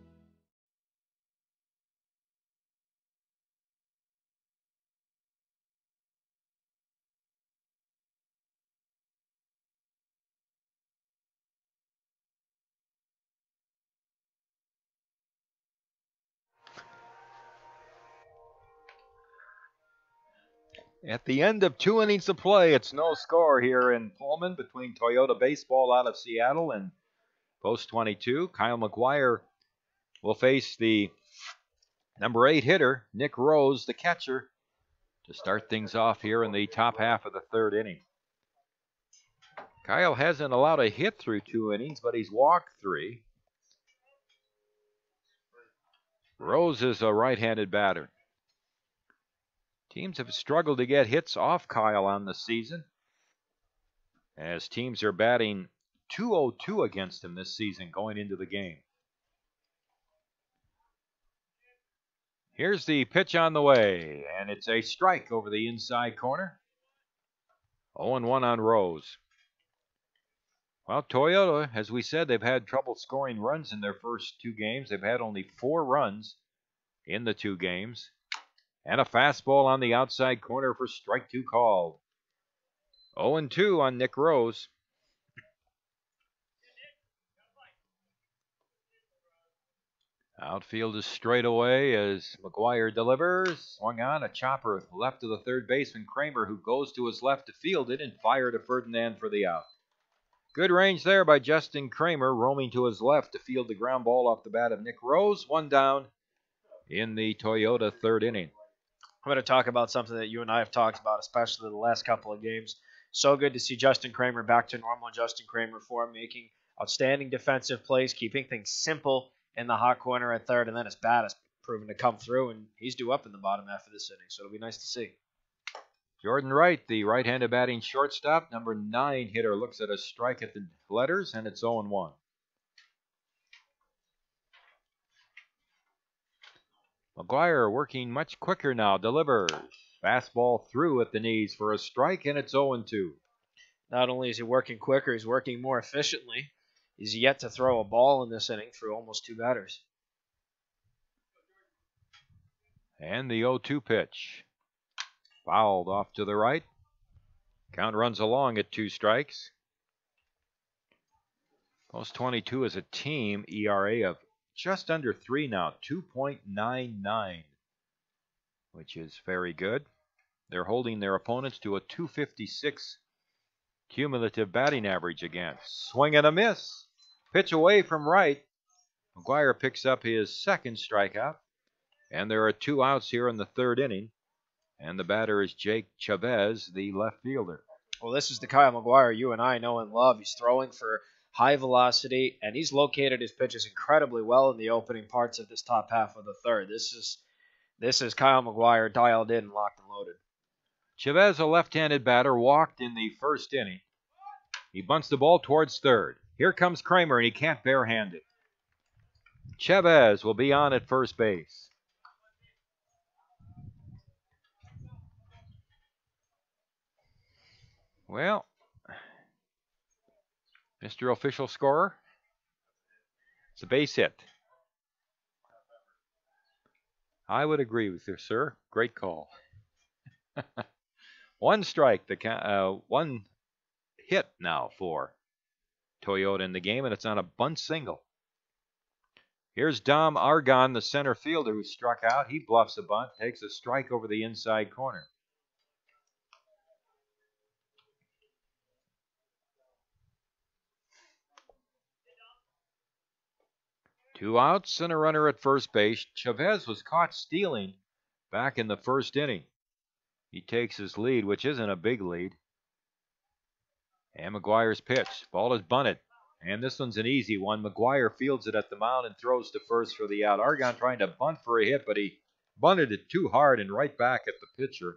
At the end of 2 innings of play, it's no score here in Pullman between Toyota Baseball out of Seattle and Post 22. Kyle McGuire will face the number 8 hitter, Nick Rose, the catcher, to start things off here in the top half of the third inning. Kyle hasn't allowed a hit through 2 innings, but he's walked 3. Rose is a right-handed batter. Teams have struggled to get hits off Kyle on the season, as teams are batting .202 against him this season going into the game. Here's the pitch on the way, and it's a strike over the inside corner. 0-1 on Rose. Well, Toyota, as we said, they've had trouble scoring runs in their first 2 games. They've had only 4 runs in the 2 games. And a fastball on the outside corner for strike 2 called. 0-2 on Nick Rose. Outfield is straight away as McGuire delivers. Swung on, a chopper left to the third baseman Kramer, who goes to his left to field it and fire to Ferdinand for the out. Good range there by Justin Kramer, roaming to his left to field the ground ball off the bat of Nick Rose. 1 down in the Toyota third inning. I'm going to talk about something that you and I have talked about, especially the last couple of games. So good to see Justin Kramer back to normal Justin Kramer form, making outstanding defensive plays, keeping things simple in the hot corner at third, and then his bat has proven to come through, and he's due up in the bottom half of this inning, so it'll be nice to see. Jordan Wright, the right-handed batting shortstop, number 9 hitter, looks at a strike at the letters, and it's 0-1. McGuire working much quicker now, delivers. Fastball through at the knees for a strike, and it's 0-2. Not only is he working quicker, he's working more efficiently. He's yet to throw a ball in this inning through almost 2 batters. And the 0-2 pitch. Fouled off to the right. Count runs along at 2 strikes. Post 22 is a team ERA of just under 3 now, 2.99, which is very good. They're holding their opponents to a .256 cumulative batting average against. Swing and a miss. Pitch away from right. McGuire picks up his 2nd strikeout, and there are 2 outs here in the third inning, and the batter is Jake Chavez, the left fielder. Well, this is the Kyle McGuire you and I know and love. He's throwing for high velocity, and he's located his pitches incredibly well in the opening parts of this top half of the third. This is Kyle McGuire dialed in, locked and loaded. Chavez, a left-handed batter, walked in the first inning. He bunts the ball towards third. Here comes Kramer, and he can't barehand it. Chavez will be on at first base. Well, Mr. Official Scorer, it's a base hit. I would agree with you, sir. Great call. 1 strike, 1 hit now for Toyota in the game, and it's on a bunt single. Here's Dom Argon, the center fielder, who struck out. He bluffs a bunt, takes a strike over the inside corner. Two outs and a runner at first base. Chavez was caught stealing back in the first inning. He takes his lead, which isn't a big lead. And McGuire's pitch. Ball is bunted. And this one's an easy one. McGuire fields it at the mound and throws to first for the out. Argon trying to bunt for a hit, but he bunted it too hard and right back at the pitcher.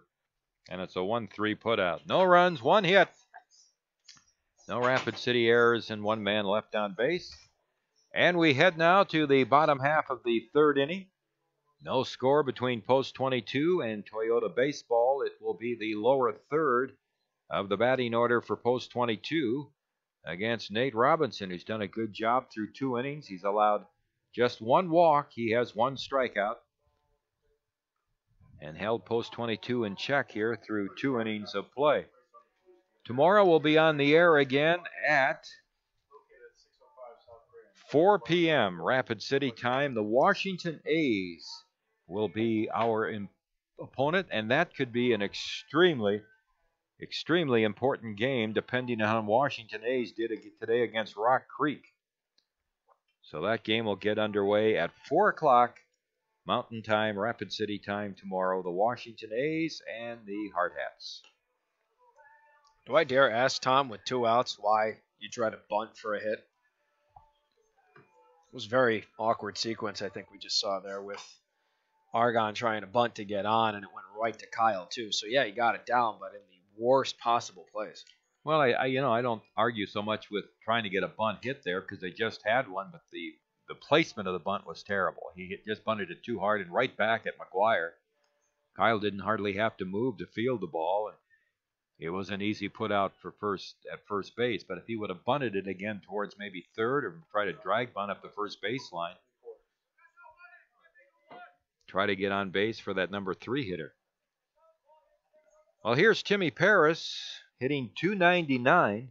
And it's a 1-3 putout. No runs, 1 hit. No Rapid City errors and 1 man left on base. And we head now to the bottom half of the 3rd inning. No score between Post 22 and Toyota Baseball. It will be the lower third of the batting order for Post 22 against Nate Robinson, who's done a good job through 2 innings. He's allowed just 1 walk. He has 1 strikeout and held Post 22 in check here through 2 innings of play. Tomorrow we'll be on the air again at 4 p.m. Rapid City time. The Washington A's will be our opponent, and that could be an extremely important game depending on how Washington A's did today against Rock Creek. So that game will get underway at 4 o'clock Mountain Time, Rapid City time tomorrow. The Washington A's and the Hardhats. Do I dare ask Tom with 2 outs why you try to bunt for a hit? It was a very awkward sequence I think we just saw there with Argon trying to bunt to get on, and it went right to Kyle too. So yeah, he got it down, but in the worst possible place. Well, I don't argue so much with trying to get a bunt hit there because they just had one, but the placement of the bunt was terrible. He just bunted it too hard and right back at McGuire. Kyle didn't hardly have to move to field the ball, and it was an easy put out for first base. But if he would have bunted it again towards maybe third or try to drag bunt up the first baseline, try to get on base for that number 3 hitter. Well, here's Timmy Paris hitting .299.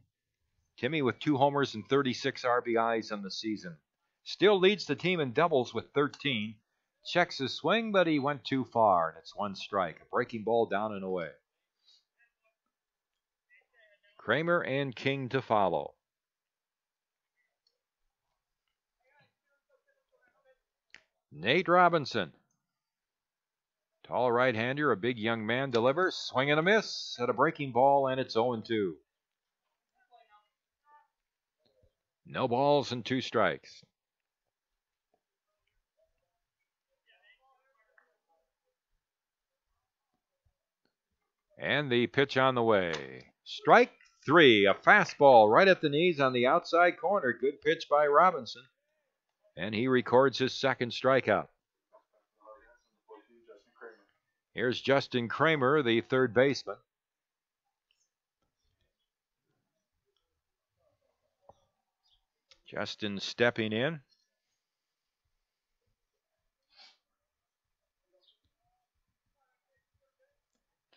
Timmy with 2 homers and 36 RBIs on the season. Still leads the team in doubles with 13. Checks his swing, but he went too far, and it's 1 strike. A breaking ball down and away. Kramer and King to follow. Nate Robinson. Tall right-hander, a big young man, delivers. Swing and a miss at a breaking ball, and it's 0-2. No balls and 2 strikes. And the pitch on the way. Strike 3, a fastball right at the knees on the outside corner. Good pitch by Robinson. And he records his 2nd strikeout. Here's Justin Kramer, the 3rd baseman. Justin stepping in.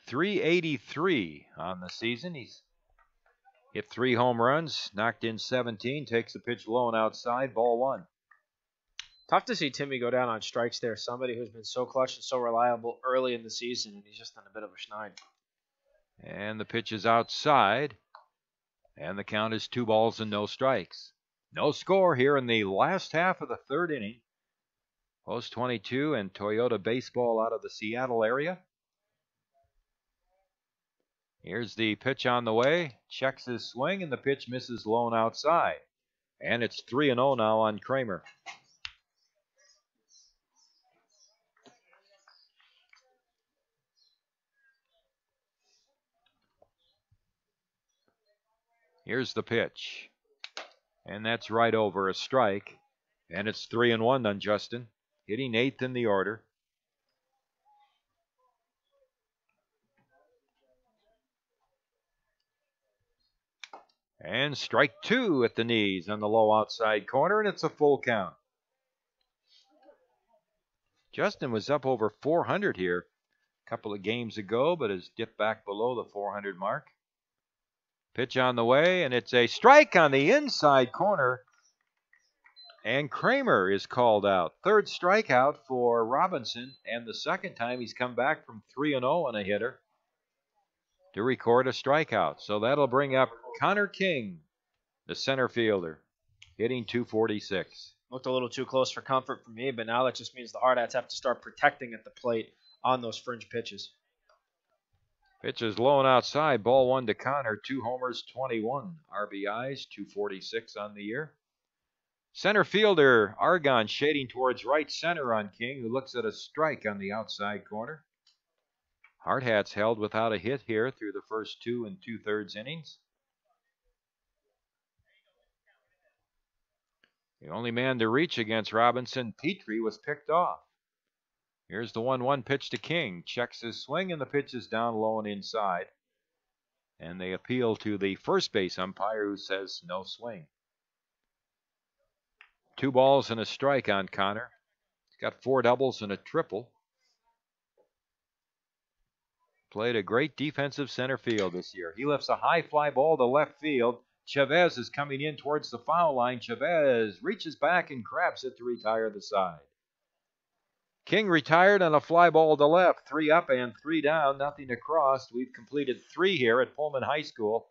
.383 on the season. He's hit 3 home runs, knocked in 17, takes the pitch low and outside, ball 1. Tough to see Timmy go down on strikes there. Somebody who's been so clutch and so reliable early in the season, and he's just on a bit of a schneid. And the pitch is outside, and the count is 2 balls and no strikes. No score here in the last half of the 3rd inning. Post 22 and Toyota Baseball out of the Seattle area. Here's the pitch on the way. Checks his swing, and the pitch misses low and outside. And it's 3-0 now on Kramer. Here's the pitch. And that's right over a strike. And it's 3-1 on Justin. Hitting 8th in the order. And strike 2 at the knees on the low outside corner, and it's a full count. Justin was up over 400 here a couple of games ago, but has dipped back below the 400 mark. Pitch on the way, and it's a strike on the inside corner. And Kramer is called out. 3rd strikeout for Robinson, and the 2nd time he's come back from 3-0 on a hitter to record a strikeout. So that'll bring up Connor King, the center fielder, hitting .246. Looked a little too close for comfort for me, but now that just means the Hardhats have to start protecting at the plate on those fringe pitches. Pitch is low and outside. Ball 1 to Connor. 2 homers, 21 RBIs, .246 on the year. Center fielder Argon shading towards right center on King, who looks at a strike on the outside corner. Hardhats held without a hit here through the first 2 2/3 innings. The only man to reach against Robinson, Petrie, was picked off. Here's the 1-1 pitch to King. Checks his swing, and the pitch is down low and inside. And they appeal to the first base umpire, who says no swing. 2 balls and a strike on Connor. He's got 4 doubles and a triple. Played a great defensive center field this year. He lifts a high fly ball to left field. Chavez is coming in towards the foul line. Chavez reaches back and grabs it to retire the side. King retired on a fly ball to left. 3 up and 3 down, nothing across. We've completed 3 here at Pullman High School.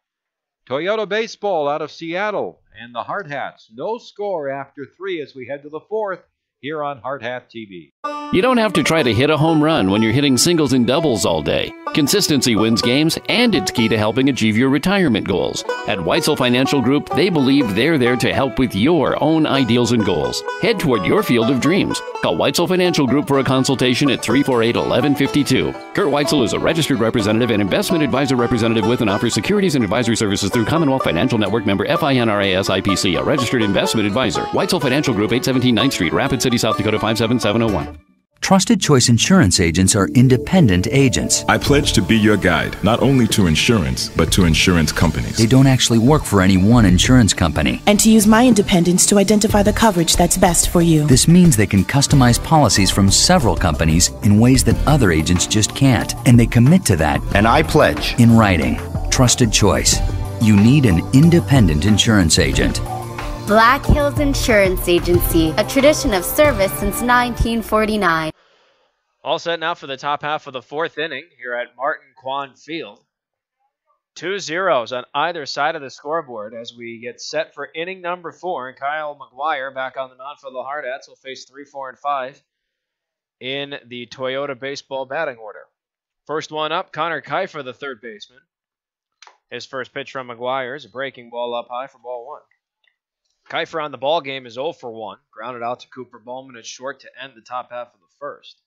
Toyota baseball out of Seattle and the Hardhats. No score after 3 as we head to the 4th here on Hardhats-TV. You don't have to try to hit a home run when you're hitting singles and doubles all day. Consistency wins games, and it's key to helping achieve your retirement goals. At Weitzel Financial Group, they believe they're there to help with your own ideals and goals. Head toward your field of dreams. Call Weitzel Financial Group for a consultation at 348-1152. Kurt Weitzel is a registered representative and investment advisor representative with and offers securities and advisory services through Commonwealth Financial Network, member FINRAS IPC, a registered investment advisor. Weitzel Financial Group, 817 9th Street, Rapid City, South Dakota, 57701. Trusted Choice Insurance agents are independent agents. I pledge to be your guide, not only to insurance, but to insurance companies. They don't actually work for any one insurance company. And to use my independence to identify the coverage that's best for you. This means they can customize policies from several companies in ways that other agents just can't. And they commit to that. And I pledge. In writing. Trusted Choice. You need an independent insurance agent. Black Hills Insurance Agency, a tradition of service since 1949. All set now for the top half of the 4th inning here at Martin Kwan Field. 2 zeros on either side of the scoreboard as we get set for inning number 4. And Kyle McGuire back on the mound for the Hardhats will face 3, 4, and 5 in the Toyota baseball batting order. First one up, Connor Kiefer, the third baseman. His first pitch from McGuire is a breaking ball up high for ball 1. Kiefer on the ball game is 0 for 1. Grounded out to Cooper Bowman at short to end the top half of the first.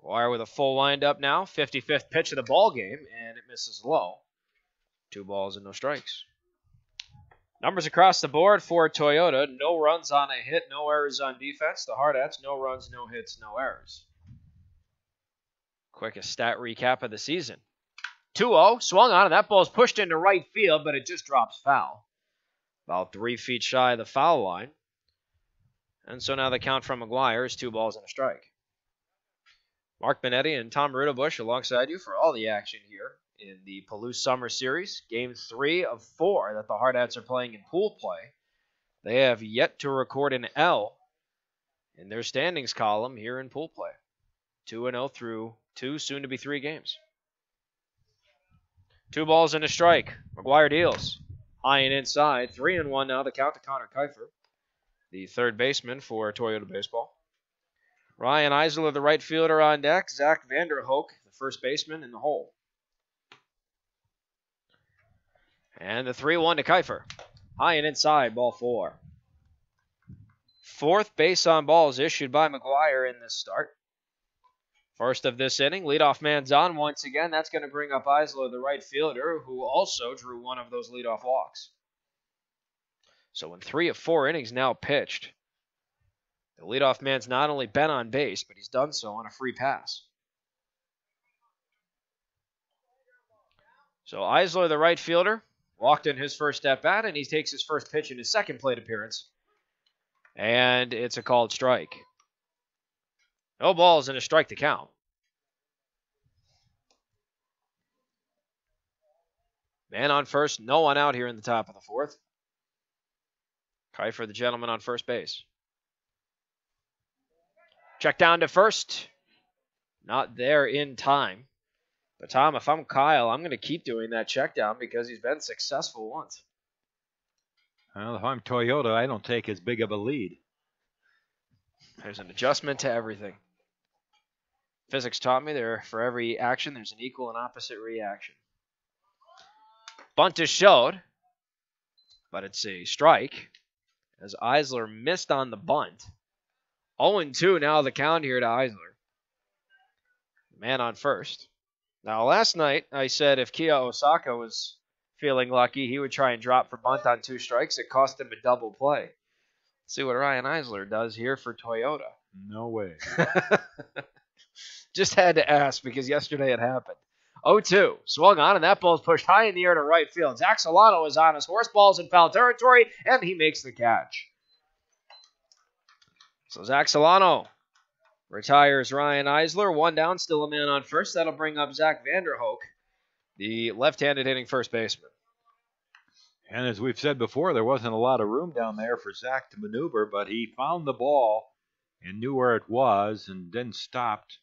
McGuire with a full windup now. 55th pitch of the ball game, and it misses low. 2 balls and no strikes. Numbers across the board for Toyota. No runs on a hit, no errors on defense. The Hardhats, no runs, no hits, no errors. Quickest stat recap of the season. 2-0, swung on, and that ball's pushed into right field, but it just drops foul. About 3 feet shy of the foul line. And so now the count from McGuire is 2 balls and a strike. Mark Benetti and Tom Rudabush alongside you for all the action here in the Palouse Summer Series. Game 3 of 4 that the Hardhats are playing in pool play. They have yet to record an L in their standings column here in pool play. 2-0 through 2, soon to be 3 games. 2 balls and a strike. McGuire deals. High and inside. 3-1 now the count to Connor Kiefer, the third baseman for Toyota Baseball. Ryan Eisler, the right fielder, on deck. Zach Vanderhoek, the first baseman, in the hole. And the 3-1 to Kiefer. High and inside, ball 4. 4th base on balls issued by McGuire in this start. First of this inning, leadoff man's on once again. That's going to bring up Eisler, the right fielder, who also drew one of those leadoff walks. So in 3 of 4 innings now pitched, the leadoff man's not only been on base, but he's done so on a free pass. So Eisler, the right fielder, walked in his first at-bat, and he takes his first pitch in his second plate appearance. And it's a called strike. No balls and a strike to count. Man on first, no one out here in the top of the 4th. Kiefer, the gentleman on first base. Check down to first. Not there in time. But Tom, if I'm Kyle, I'm going to keep doing that check down because he's been successful once. Well, if I'm Toyota, I don't take as big of a lead. There's an adjustment to everything. Physics taught me there for every action, there's an equal and opposite reaction. Bunt is showed, but it's a strike as Eisler missed on the bunt. 0-2 now the count here to Eisler. Man on first. Now last night I said if Kia Osaka was feeling lucky he would try and drop for bunt on 2 strikes. It cost him a double play. Let's see what Ryan Eisler does here for Toyota. No way. Just had to ask because yesterday it happened. 0-2. Swung on, and that ball's pushed high in the air to right field. Zach Solano is on his horse. Ball's in foul territory, and he makes the catch. So Zach Solano retires Ryan Eisler. 1 down, still a man on first. That'll bring up Zach Vanderhoek, the left-handed hitting first baseman. And as we've said before, there wasn't a lot of room down there for Zach to maneuver, but he found the ball and knew where it was and then stopped.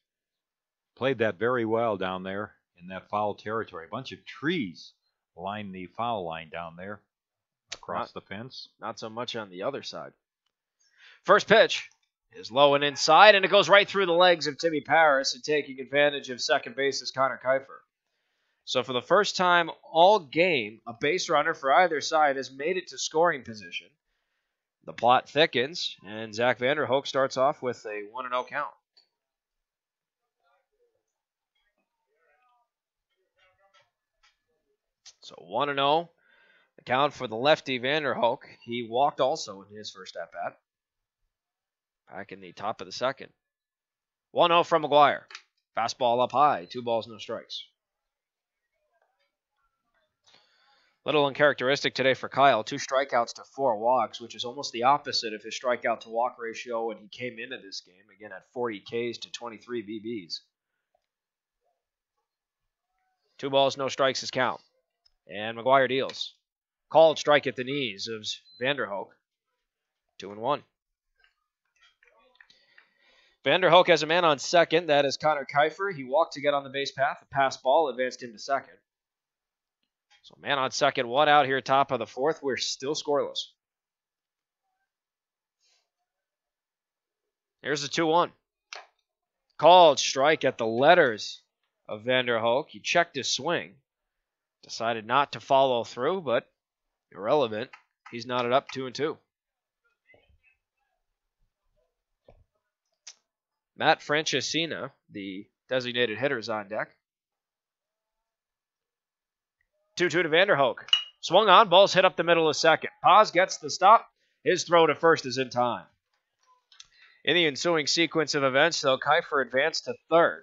Played that very well down there in that foul territory. A bunch of trees line the foul line down there across the fence. Not so much on the other side. First pitch is low and inside, and it goes right through the legs of Timmy Paris, and taking advantage of second base's Connor Kiefer. So for the first time all game, a base runner for either side has made it to scoring position. The plot thickens, and Zach Vanderhoek starts off with a 1-0 count. So 1-0, the count for the lefty Vanderhoek. He walked also in his first at-bat. Back in the top of the second. 1-0 from McGuire. Fastball up high, 2 balls, no strikes. Little uncharacteristic today for Kyle. 2 strikeouts to 4 walks, which is almost the opposite of his strikeout to walk ratio when he came into this game. Again, at 40 Ks to 23 BBs. 2 balls, no strikes is count. And McGuire deals. Called strike at the knees of Vanderhoek. 2-1. Vanderhoek has a man on second. That is Connor Kiefer. He walked to get on the base path. A pass ball advanced him to second. So man on second, 1 out here, top of the 4th. We're still scoreless. Here's the 2-1. Called strike at the letters of Vanderhoek. He checked his swing. Decided not to follow through, but irrelevant. He's knotted up 2-2. Matt Francescina, the designated hitter, is on deck. 2-2 to Vanderhoek. Swung on, ball's hit up the middle of second. Paz gets the stop. His throw to first is in time. In the ensuing sequence of events, though, Kiefer advanced to third.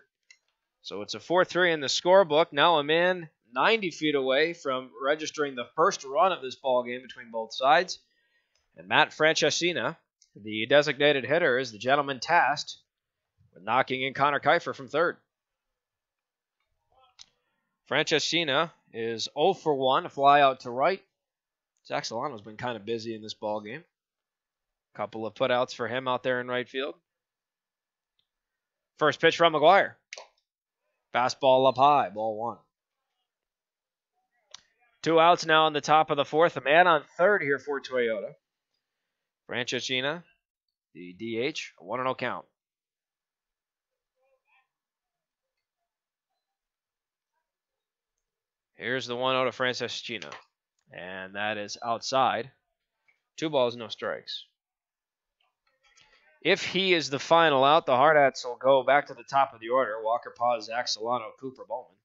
So it's a 4-3 in the scorebook. Now a man 90 feet away from registering the first run of this ball game between both sides. And Matt Francescina, the designated hitter, is the gentleman tasked with knocking in Connor Kiefer from third. Francescina is 0 for 1, a fly out to right. Zach Solano's been kind of busy in this ball game. Couple of putouts for him out there in right field. First pitch from McGuire. Fastball up high, ball 1. 2 outs now in the top of the 4th. A man on third here for Toyota. Francescina, the DH, a 1-0 count. Here's the 1-0 to Francescina. And that is outside. 2 balls, no strikes. If he is the final out, the Hardhats will go back to the top of the order. Walker Paz, Zach Solano, Cooper Bowman.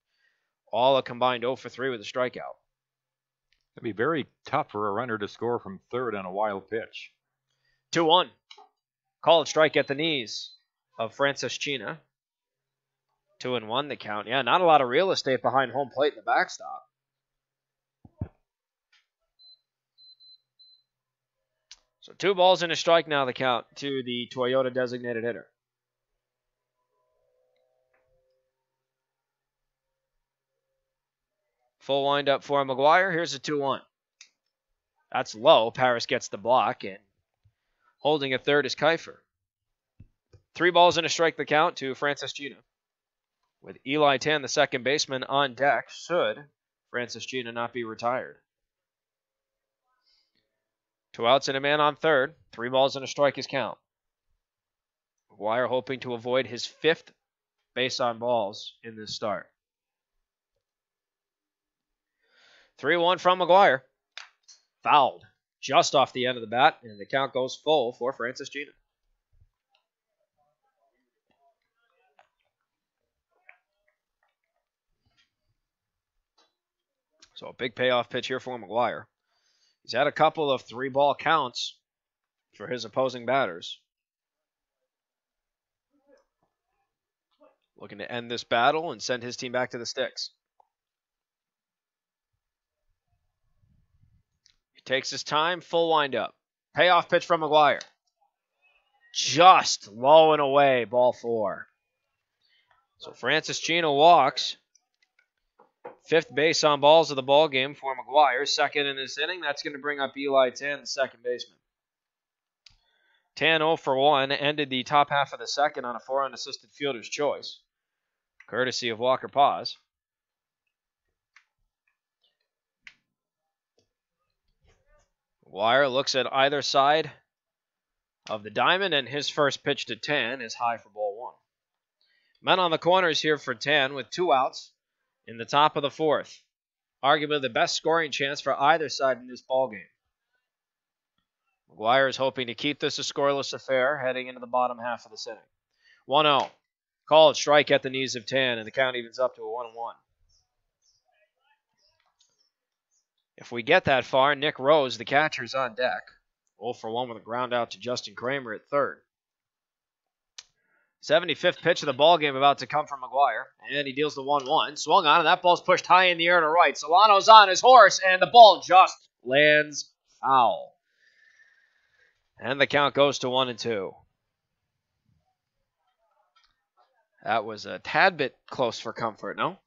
All a combined 0 for 3 with a strikeout. It'd be very tough for a runner to score from third on a wild pitch. 2-1. Called strike at the knees of Francescina. 2-1 the count. Yeah, not a lot of real estate behind home plate in the backstop. So 2 balls and a strike now the count to the Toyota designated hitter. Full windup for McGuire. Here's a 2-1. That's low. Paris gets the block, and holding at third is Kiefer. 3 balls and a strike the count to Francescina. With Eli Tan, the second baseman, on deck, should Francescina not be retired. 2 outs and a man on third. 3 balls and a strike is count. McGuire hoping to avoid his 5th base on balls in this start. 3-1 from McGuire. Fouled just off the end of the bat, and the count goes full for Francescina. So a big payoff pitch here for McGuire. He's had a couple of 3-ball counts for his opposing batters. Looking to end this battle and send his team back to the sticks. He takes his time, full windup. Payoff pitch from McGuire. Just low and away, ball 4. So Francis Chino walks. 5th base on balls of the ball game for McGuire. 2nd in this inning. That's going to bring up Eli Tan, the second baseman. Tan 0 for 1 ended the top half of the second on a 4 unassisted fielder's choice, courtesy of Walker Paz. McGuire looks at either side of the diamond, and his first pitch to Tan is high for ball 1. Men on the corners here for Tan with 2 outs in the top of the 4th. Arguably the best scoring chance for either side in this ballgame. McGuire is hoping to keep this a scoreless affair heading into the bottom half of this inning. 1-0. Called strike at the knees of Tan, and the count evens up to a 1-1. If we get that far, Nick Rose, the catcher, is on deck. 0 for 1 with a ground out to Justin Kramer at third. 75th pitch of the ballgame about to come from McGuire, and he deals the 1-1. Swung on, and that ball's pushed high in the air to right. Solano's on his horse, and the ball just lands foul. And the count goes to 1-2. That was a tad bit close for comfort, no?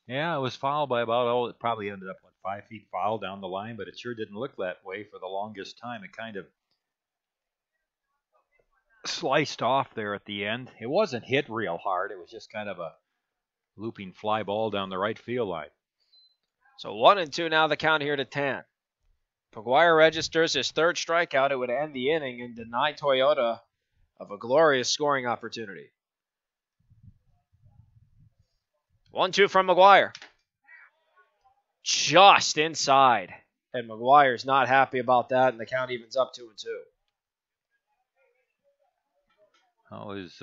Yeah, it was fouled by about, it probably ended up, 5 feet foul down the line, but it sure didn't look that way for the longest time. It kind of sliced off there at the end. It wasn't hit real hard. It was just kind of a looping fly ball down the right field line. So 1-2 now the count here to Tan. McGuire registers his 3rd strikeout. It would end the inning and deny Toyota of a glorious scoring opportunity. 1-2 from McGuire. Just inside. And McGuire's not happy about that, and the count evens up 2-2. How is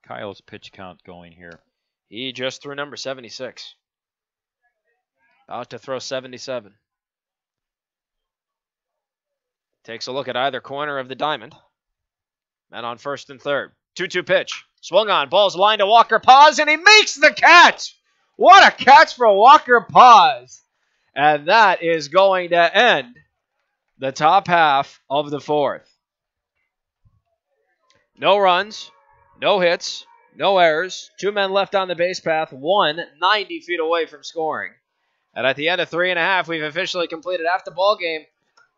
Kyle's pitch count going here? He just threw number 76. About to throw 77. Takes a look at either corner of the diamond. Men on first and third. 2-2 pitch. Swung on. Ball's lined to Walker Paz, and he makes the catch. What a catch for Walker Paz. And that is going to end the top half of the 4th. No runs, no hits, no errors. 2 men left on the base path, 1 90 feet away from scoring. And at the end of 3.5, we've officially completed half the ball game,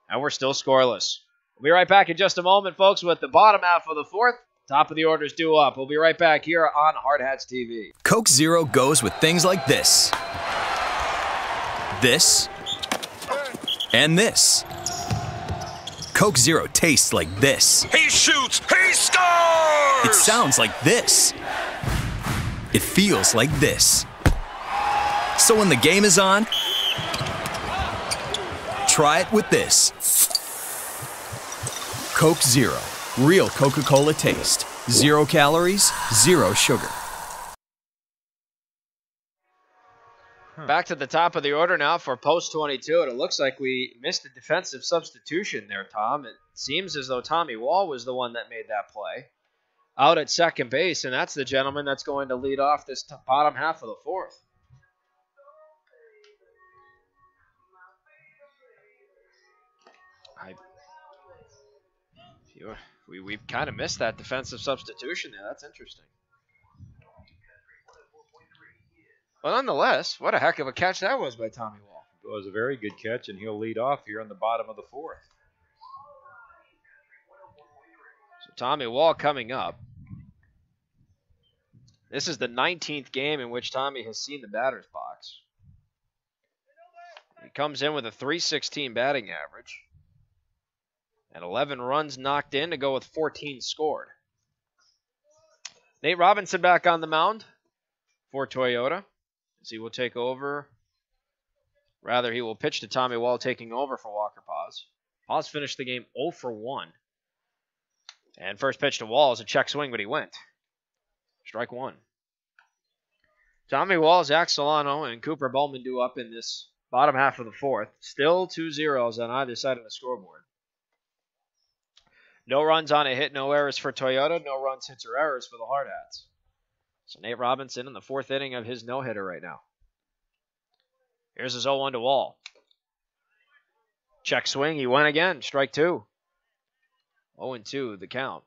and we're still scoreless. We'll be right back in just a moment, folks, with the bottom half of the 4th. Top of the order's due up. We'll be right back here on Hardhats-TV. Coke Zero goes with things like this. This. And this. Coke Zero tastes like this. He shoots! He scores! It sounds like this. It feels like this. So when the game is on, try it with this. Coke Zero. Real Coca-Cola taste. 0 calories, 0 sugar. Back to the top of the order now for post 22, and it looks like we missed a defensive substitution there, Tom. It seems as though Tommy Wall was the one that made that play out at second base, and that's the gentleman that's going to lead off this bottom half of the 4th. We kind of missed that defensive substitution there. That's interesting. But nonetheless, what a heck of a catch that was by Tommy Wall. It was a very good catch, and he'll lead off here on the bottom of the 4th. So Tommy Wall coming up. This is the 19th game in which Tommy has seen the batter's box. He comes in with a .316 batting average. And 11 runs knocked in to go with 14 scored. Nate Robinson back on the mound for Toyota, as he will take over. Rather, he will pitch to Tommy Wall, taking over for Walker Paz. Paz finished the game 0 for 1. And first pitch to Wall is a check swing, but he went. Strike 1. Tommy Wall, Zach Solano, and Cooper Bowman due up in this Bottom half of the fourth. Still 2-0s on either side of the scoreboard. No runs on a hit, no errors for Toyota. No runs, hits, or errors for the Hardhats. So Nate Robinson in the fourth inning of his no-hitter right now. Here's his 0-1 to Wall. Check swing. He went again. Strike 2. 0-2 the count.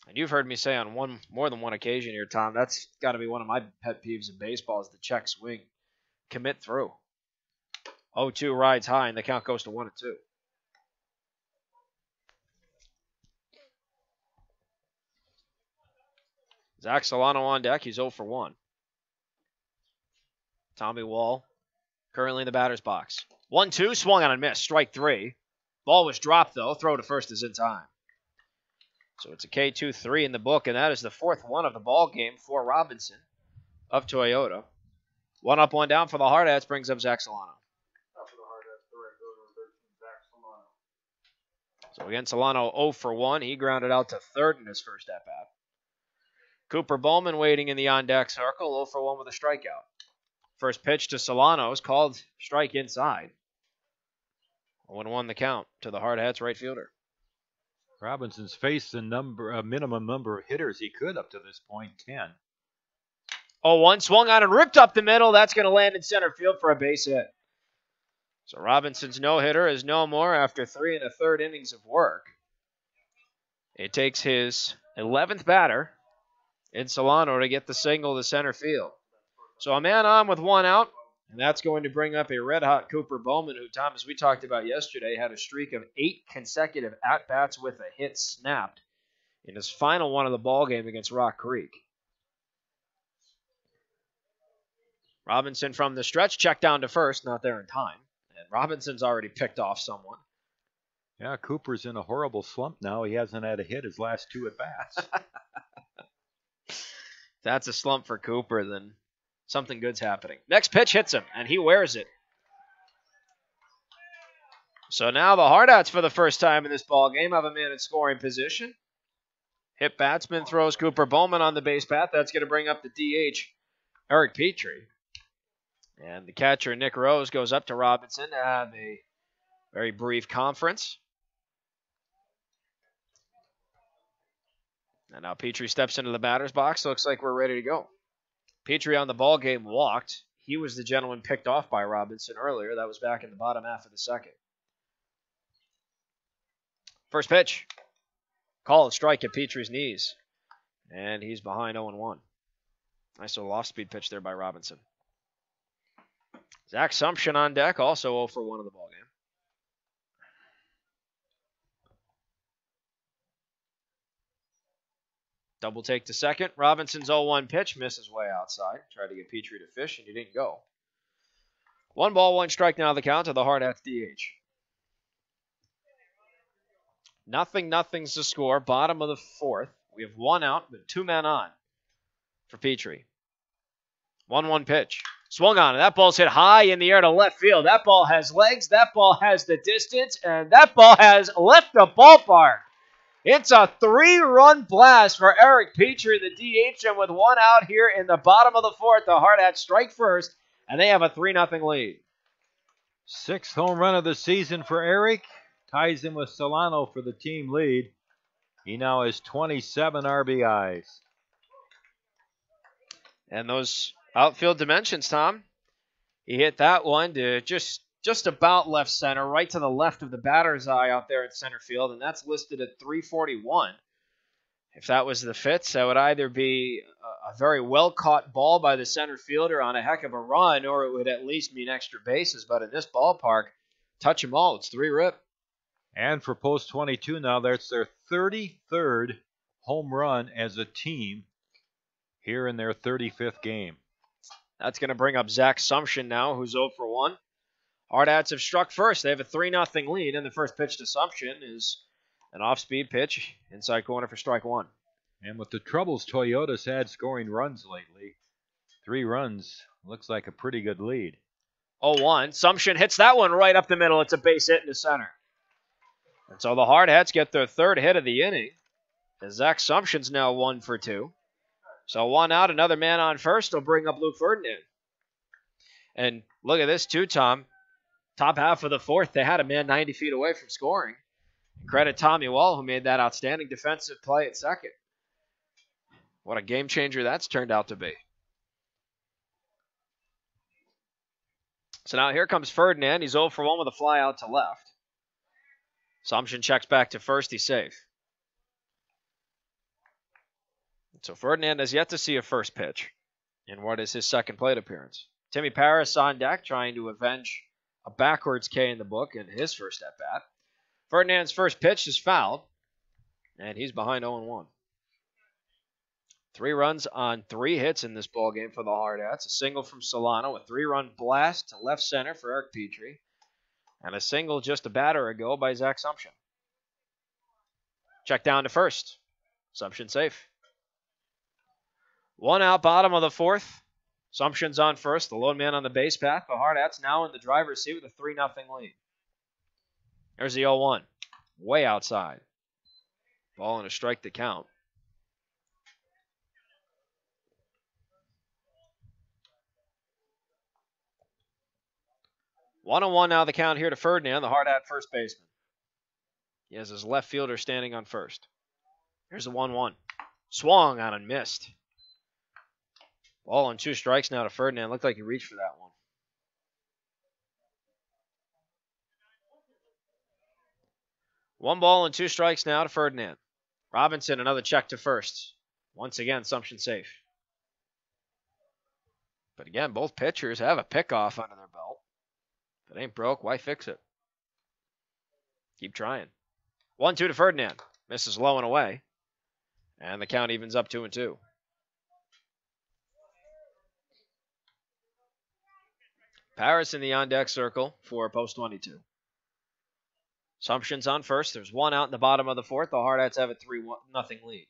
And you've heard me say on more than one occasion here, Tom, that's got to be one of my pet peeves in baseball is the check swing. Commit through. 0-2 rides high, and the count goes to 1-2. Zach Solano on deck. He's 0 for 1. Tommy Wall currently in the batter's box. 1-2, swung on and missed. Strike 3. Ball was dropped, though. Throw to first is in time. So it's a K2-3 in the book, and that is the fourth one of the ball game for Robinson of Toyota. 1 up, 1 down for the Hardhats brings up Zach Solano. So again, Solano 0 for 1. He grounded out to third in his first at-bat. Cooper Bowman waiting in the on-deck circle, 0 for 1 with a strikeout. First pitch to Solano is called strike inside. 1-1 the count to the Hardhats right fielder. Robinson's faced a minimum number of hitters he could up to this point, 10. 0-1, swung on and ripped up the middle. That's going to land in center field for a base hit. So Robinson's no-hitter is no more after 3 1/3 innings of work. It takes his 11th batter in Solano to get the single to center field. So a man on with 1 out, and that's going to bring up a red-hot Cooper Bowman, who, Tom, as we talked about yesterday, had a streak of 8 consecutive at-bats with a hit snapped in his final one of the ball game against Rock Creek. Robinson from the stretch, checked down to first, not there in time. And Robinson's already picked off someone. Yeah, Cooper's in a horrible slump now. He hasn't had a hit his last 2 at-bats. That's a slump for Cooper, then something good's happening. Next pitch hits him, and he wears it. So now the Hardhats, for the first time in this ball game, have a man in scoring position. Hit batsman throws Cooper Bowman on the base path. That's going to bring up the DH, Eric Petrie. And the catcher, Nick Rose, goes up to Robinson to have a very brief conference. And now Petrie steps into the batter's box. Looks like we're ready to go. Petrie on the ball game walked. He was the gentleman picked off by Robinson earlier. That was back in the bottom half of the second. First pitch. Call and strike at Petrie's knees. And he's behind 0-1. Nice little off-speed pitch there by Robinson. Zach Sumption on deck, also 0 for 1 of the ball game. Double take to second. Robinson's 0-1 pitch misses way outside. Tried to get Petrie to fish, and he didn't go. 1 ball, 1 strike now the count to the Hardhats DH. 0-0's the score. Bottom of the fourth. We have 1 out, but 2 men on for Petrie. 1-1 pitch. Swung on, and that ball's hit high in the air to left field. That ball has legs, that ball has the distance, and that ball has left the ballpark. It's a 3-run blast for Eric Petrie, the DH, and with 1 out here in the bottom of the fourth, the Hardhats strike first, and they have a 3-0 lead. 6th home run of the season for Eric. Ties him with Solano for the team lead. He now has 27 RBIs. And those outfield dimensions, Tom. He hit that one to just about left center, right to the left of the batter's eye out there at center field, and that's listed at 341. If that was the Fitz, that would either be a very well-caught ball by the center fielder on a heck of a run, or it would at least mean extra bases. But in this ballpark, touch them all. It's 3-rip. And for Post 22 now, that's their 33rd home run as a team here in their 35th game. That's going to bring up Zach Sumption now, who's 0 for 1. Hardhats have struck first. They have a 3-0 lead, and the first pitch to Sumption is an off-speed pitch inside corner for strike 1. And with the troubles Toyota's had scoring runs lately, 3 runs looks like a pretty good lead. 0-1. Sumption hits that one right up the middle. It's a base hit into center. And so the Hardhats get their 3rd hit of the inning. And Zach Sumption's now 1 for 2. So 1 out, another man on first will bring up Luke Ferdinand. And look at this too, Tom. Top half of the fourth, they had a man 90 feet away from scoring. Credit Tommy Wall, who made that outstanding defensive play at second. What a game changer that's turned out to be. So now here comes Ferdinand. He's 0 for 1 with a fly out to left. Assumption checks back to first. He's safe. So Ferdinand has yet to see a first pitch in what is his second plate appearance. Timmy Paris on deck trying to avenge a backwards K in the book in his first at-bat. Ferdinand's first pitch is fouled, and he's behind 0-1. 3 runs on 3 hits in this ballgame for the Hardhats. A single from Solano, a 3-run blast to left center for Eric Petrie, and a single just a batter ago by Zach Sumption. Check down to first. Sumption safe. 1 out, bottom of the fourth. Sumption's on first, the lone man on the base path. The Hardhats now in the driver's seat with a 3-0 lead. There's the 0-1. Way outside. Ball and a strike to count. One and 1 now the count here to Ferdinand, the Hardhat first baseman. He has his left fielder standing on first. Here's the 1-1. Swung on and missed. Ball and 2 strikes now to Ferdinand. Looked like he reached for that one. One ball and 2 strikes now to Ferdinand. Robinson, another check to first. Once again, Sumption safe. But again, both pitchers have a pickoff under their belt. If it ain't broke, why fix it? Keep trying. 1-2 to Ferdinand. Misses low and away. And the count evens up 2-2. Paris in the on-deck circle for post 22. Sumption's on first. There's 1 out in the bottom of the fourth. The Hardhats have a 3-0 lead.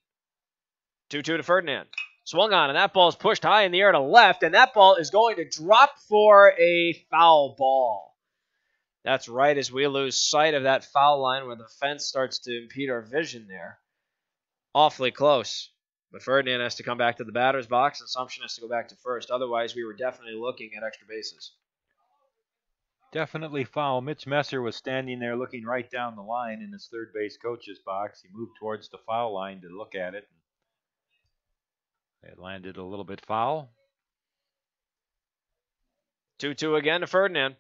2-2 to Ferdinand. Swung on, and that ball's pushed high in the air to left, and that ball is going to drop for a foul ball. That's right as we lose sight of that foul line where the fence starts to impede our vision there. Awfully close. But Ferdinand has to come back to the batter's box, and Sumption has to go back to first. Otherwise, we were definitely looking at extra bases. Definitely foul. Mitch Messer was standing there looking right down the line in his third base coach's box. He moved towards the foul line to look at it. It landed a little bit foul. 2-2 again to Ferdinand.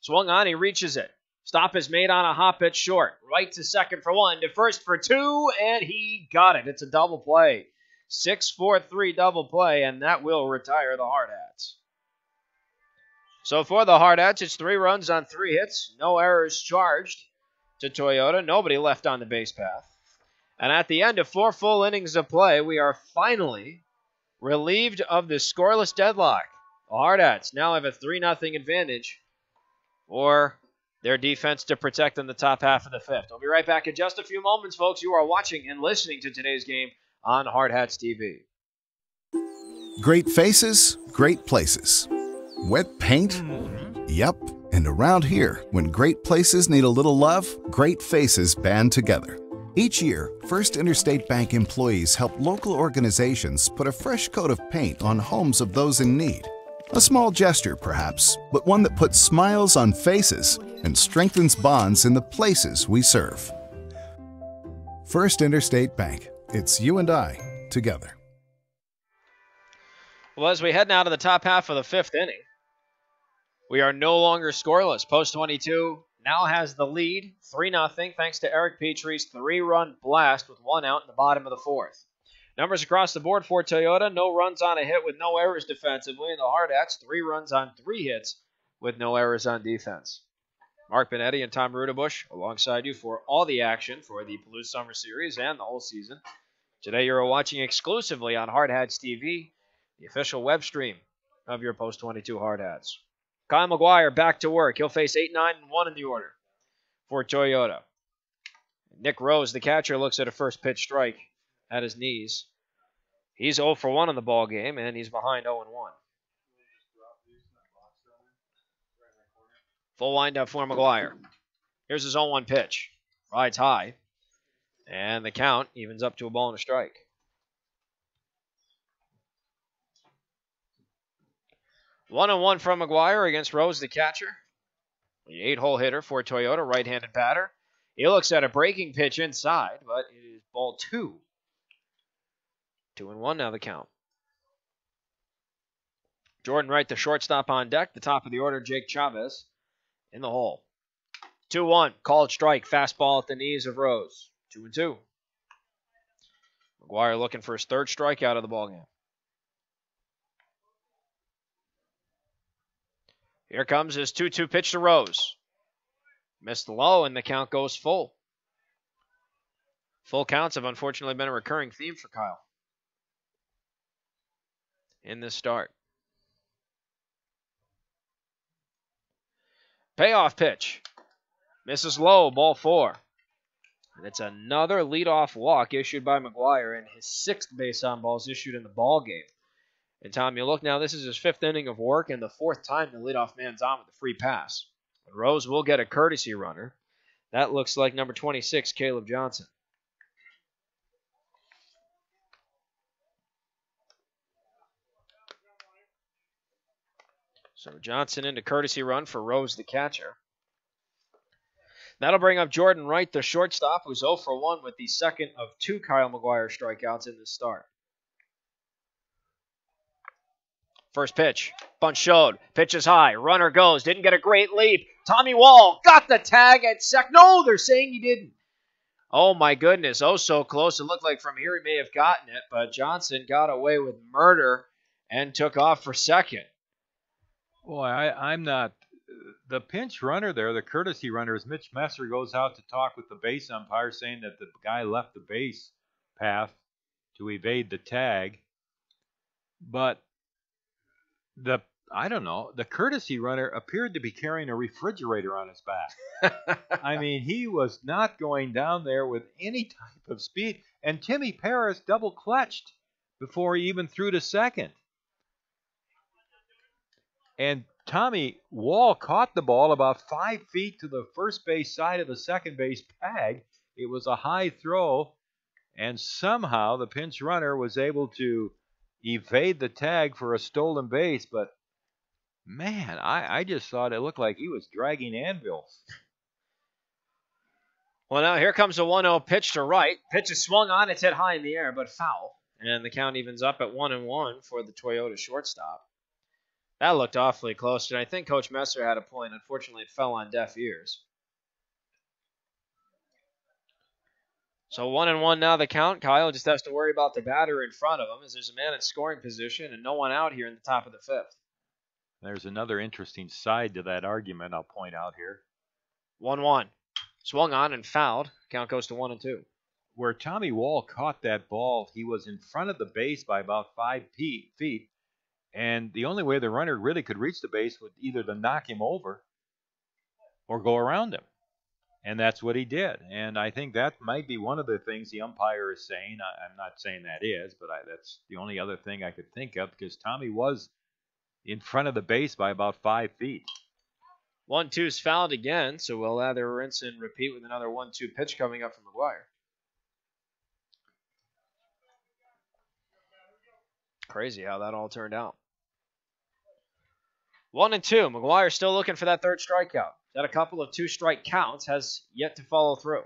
Swung on, he reaches it. Stop is made on a hop pitch short. Right to second for 1, to first for 2, and he got it. It's a double play. 6-4-3 double play, and that will retire the Hardhats. So for the Hardhats, it's 3 runs on 3 hits. No errors charged to Toyota. Nobody left on the base path. And at the end of 4 full innings of play, we are finally relieved of the scoreless deadlock. The Hardhats now have a 3-0 advantage for their defense to protect in the top half of the fifth. We'll be right back in just a few moments, folks. You are watching and listening to today's game on Hardhats-TV. Great faces, great places. Wet paint? Yep. And around here, when great places need a little love, great faces band together. Each year, First Interstate Bank employees help local organizations put a fresh coat of paint on homes of those in need. A small gesture, perhaps, but one that puts smiles on faces and strengthens bonds in the places we serve. First Interstate Bank. It's you and I together. Well, as we head now to the top half of the 5th inning, we are no longer scoreless. Post 22 now has the lead, 3-0, thanks to Eric Petrie's 3-run blast with 1 out in the bottom of the 4th. Numbers across the board for Toyota, no runs on a hit with no errors defensively, and the Hardhats, 3 runs on 3 hits with no errors on defense. Mark Benetti and Tom Rudabush alongside you for all the action for the Palouse Summer Series and the whole season. Today you're watching exclusively on Hardhats-TV, the official web stream of your Post 22 Hardhats. Kyle McGuire back to work. He'll face 8, 9, and 1 in the order for Toyota. Nick Rose, the catcher, looks at a first pitch strike at his knees. He's 0 for 1 in the ball game, and he's behind 0 and 1. Full windup for McGuire. Here's his 0-1 pitch. Rides high, and the count evens up to a ball and a strike. 1-1 from McGuire against Rose, the catcher. The 8-hole hitter for Toyota, right-handed batter. He looks at a breaking pitch inside, but it is ball 2. 2-1 now the count. Jordan Wright, the shortstop on deck. The top of the order, Jake Chavez in the hole. 2-1, called strike, fastball at the knees of Rose. 2-2. McGuire looking for his third strikeout of the ballgame. Here comes his 2-2 pitch to Rose. Missed low, and the count goes full. Full counts have unfortunately been a recurring theme for Kyle in this start. Payoff pitch. Misses low, ball 4. And it's another leadoff walk issued by McGuire, and his 6th base on balls issued in the ball game. And Tom, you look now, this is his 5th inning of work and the 4th time the leadoff man's on with a free pass. And Rose will get a courtesy runner. That looks like number 26, Caleb Johnson. So Johnson into courtesy run for Rose, the catcher. That'll bring up Jordan Wright, the shortstop, who's 0 for 1 with the second of 2 Kyle McGuire strikeouts in this start. First pitch, bunt showed, pitch is high, runner goes, didn't get a great leap. Tommy Wall got the tag at second. No, they're saying he didn't. Oh my goodness, oh so close. It looked like from here he may have gotten it, but Johnson got away with murder and took off for second. Boy, I'm not. The pinch runner there, the courtesy runner, is Mitch Messer goes out to talk with the base umpire, saying that the guy left the base path to evade the tag. But the courtesy runner appeared to be carrying a refrigerator on his back. I mean, he was not going down there with any type of speed. And Timmy Paris double clutched before he even threw to second. And Tommy Wall caught the ball about 5 feet to the first base side of the second base bag. It was a high throw, and somehow the pinch runner was able to evade the tag for a stolen base. But, man, I just thought it looked like he was dragging anvils. Well, now here comes a 1-0 pitch to Wright. Pitch is swung on. It's hit high in the air, but foul. And the count evens up at 1-1 for the Toyota shortstop. That looked awfully close, and I think Coach Messer had a point. Unfortunately, it fell on deaf ears. So 1-1 now the count. Kyle just has to worry about the batter in front of him as there's a man in scoring position and no one out here in the top of the 5th. There's another interesting side to that argument I'll point out here. 1-1. Swung on and fouled. Count goes to 1-2. Where Tommy Wall caught that ball, he was in front of the base by about 5 feet. And the only way the runner really could reach the base was either to knock him over or go around him. And that's what he did. And I think that might be one of the things the umpire is saying. I'm not saying that is, but that's the only other thing I could think of, because Tommy was in front of the base by about 5 feet. 1-2's fouled again, so we'll either rinse and repeat with another 1-2 pitch coming up from McGuire. Crazy how that all turned out. 1-2. McGuire still looking for that third strikeout. Had a couple of 2-strike counts, has yet to follow through.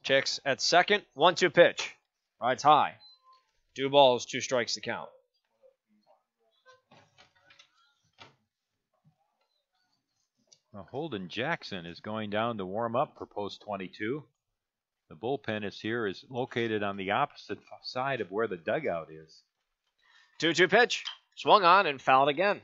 Chicks at second. 1-2 pitch. Rides high. 2 balls, 2 strikes to count. Now Holden Jackson is going down to warm up for post 22. The bullpen is located on the opposite side of where the dugout is. 2-2 pitch. Swung on and fouled again.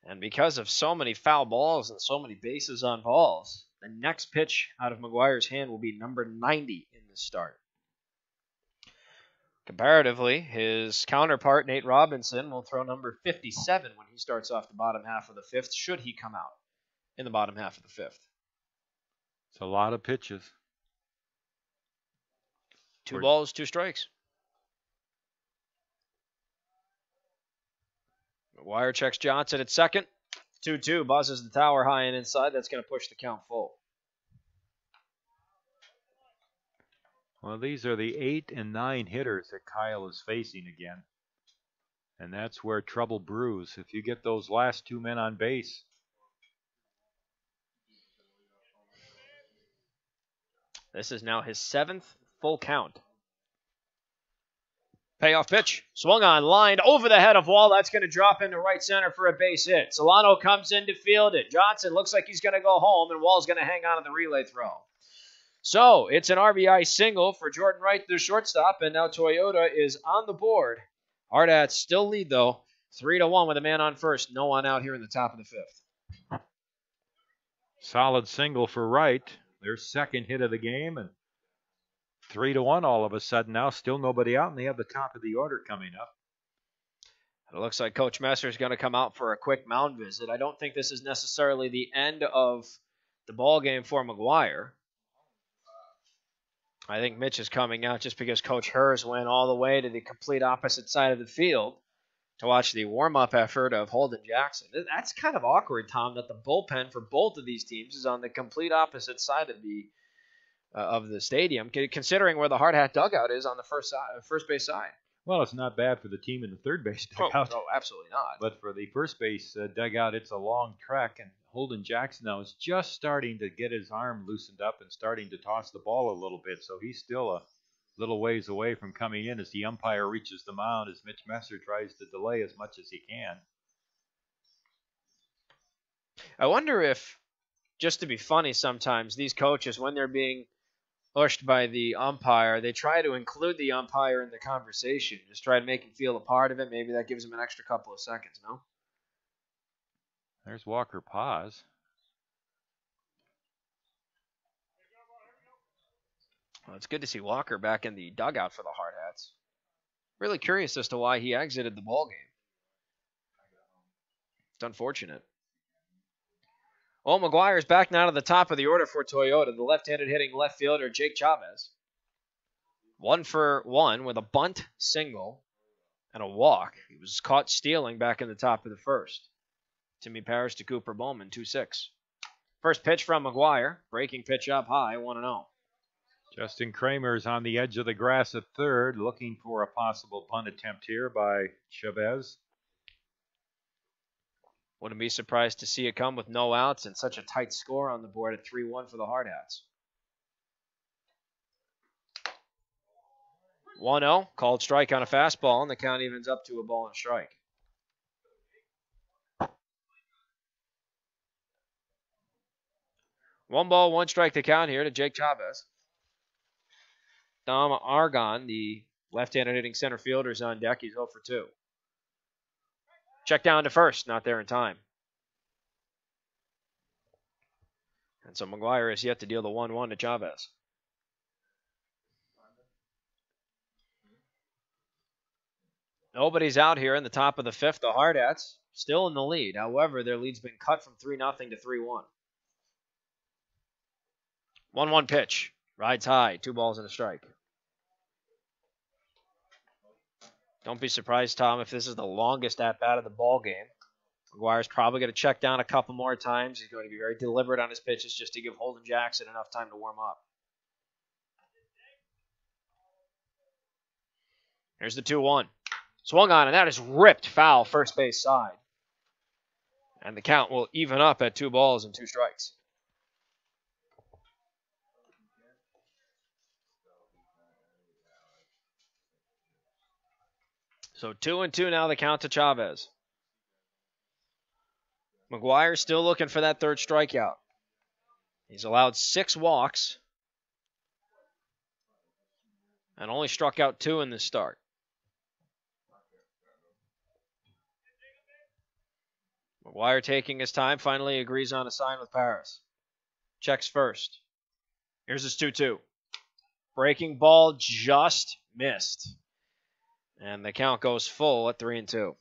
And because of so many foul balls and so many bases on balls, the next pitch out of McGuire's hand will be number 90 in the start. Comparatively, his counterpart, Nate Robinson, will throw number 57 when he starts off the bottom half of the 5th, should he come out in the bottom half of the 5th. It's a lot of pitches. 2 balls, 2 strikes. McGuire checks Johnson at second. 2-2, buzzes the tower high and inside. That's going to push the count full. Well, these are the 8 and 9 hitters that Kyle is facing again. And that's where trouble brews. If you get those last 2 men on base. This is now his 7th full count. Payoff pitch. Swung on, lined over the head of Wall. That's going to drop into right center for a base hit. Solano comes in to field it. Johnson looks like he's going to go home, and Wall's going to hang on to the relay throw. So it's an RBI single for Jordan Wright, the shortstop, and now Toyota is on the board. Hardhats still lead, though, 3-1 with a man on first. No one out here in the top of the 5th. Solid single for Wright. Their second hit of the game, and 3-1 all of a sudden now. Still nobody out, and they have the top of the order coming up. It looks like Coach Messer is going to come out for a quick mound visit. I don't think this is necessarily the end of the ball game for McGuire. I think Mitch is coming out just because Coach Hers went all the way to the complete opposite side of the field to watch the warm-up effort of Holden Jackson. That's kind of awkward, Tom, that the bullpen for both of these teams is on the complete opposite side of the stadium, considering where the Hardhat dugout is on the first base side. Well, it's not bad for the team in the third base dugout. Oh, absolutely not. But for the first base dugout, it's a long trek, and Holden Jackson now is just starting to get his arm loosened up and starting to toss the ball a little bit, so he's still a little ways away from coming in as the umpire reaches the mound as Mitch Messer tries to delay as much as he can. I wonder if, just to be funny sometimes, these coaches, when they're being pushed by the umpire, they try to include the umpire in the conversation. Just try to make him feel a part of it. Maybe that gives him an extra couple of seconds, no? There's Walker Paz. Well, it's good to see Walker back in the dugout for the Hardhats. Really curious as to why he exited the ball game. It's unfortunate. Oh, McGuire's back now to the top of the order for Toyota. The left-handed hitting left fielder, Jake Chavez. 1 for 1 with a bunt single and a walk. He was caught stealing back in the top of the first. Timmy Parrish to Cooper Bowman, 2-6. First pitch from McGuire. Breaking pitch up high, 1-0. Justin Kramer's on the edge of the grass at third, looking for a possible bunt attempt here by Chavez. Wouldn't be surprised to see it come with no outs and such a tight score on the board at 3-1 for the Hardhats. 1-0, called strike on a fastball, and the count evens up to a ball and strike. One ball, one strike to count here to Jake Chavez. Dom Argon, the left-handed hitting center fielder, is on deck. He's 0 for 2. Check down to first, not there in time. And so McGuire has yet to deal the 1-1 to Chavez. Nobody's out here in the top of the 5th. The Hardhats still in the lead. However, their lead's been cut from 3-0 to 3-1. 1-1 pitch. Rides high. 2 balls and a strike. Don't be surprised, Tom, if this is the longest at-bat of the ball game. McGuire's probably going to check down a couple more times. He's going to be very deliberate on his pitches just to give Holden Jackson enough time to warm up. Here's the 2-1. Swung on, and that is ripped foul first base side. And the count will even up at 2 balls and 2 strikes. So 2-2 now, the count to Chavez. McGuire still looking for that 3rd strikeout. He's allowed 6 walks and only struck out 2 in this start. McGuire taking his time, finally agrees on a sign with Paris. Checks first. Here's his 2-2. Breaking ball just missed. And the count goes full at 3-2.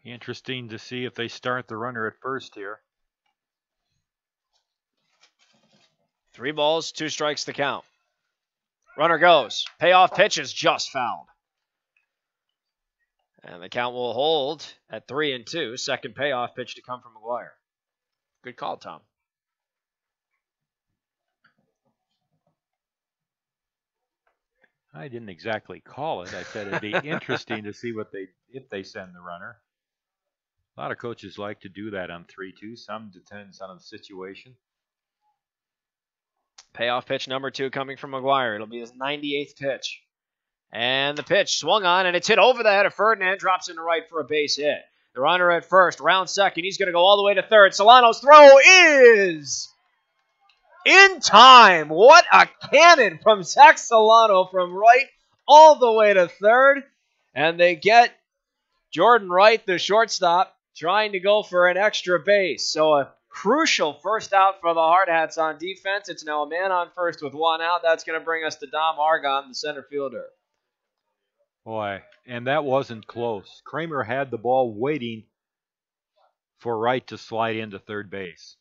Interesting to see if they start the runner at first here. 3 balls, 2 strikes to count. Runner goes. Payoff pitch is just fouled. And the count will hold at 3-2. Second payoff pitch to come from McGuire. Good call, Tom. I didn't exactly call it. I said it'd be interesting to see if they send the runner. A lot of coaches like to do that on 3-2. Some depends on the situation. Payoff pitch number 2 coming from McGuire. It'll be his 98th pitch. And the pitch swung on, and it's hit over the head of Ferdinand. Drops into right for a base hit. The runner at first, round second. He's going to go all the way to third. Solano's throw is in time. What a cannon from Zach Solano from right all the way to third. And they get Jordan Wright, the shortstop, trying to go for an extra base. So a crucial first out for the Hardhats on defense. It's now a man on first with 1 out. That's going to bring us to Dom Argon, the center fielder. Boy, and that wasn't close. Kramer had the ball waiting for Wright to slide into third base.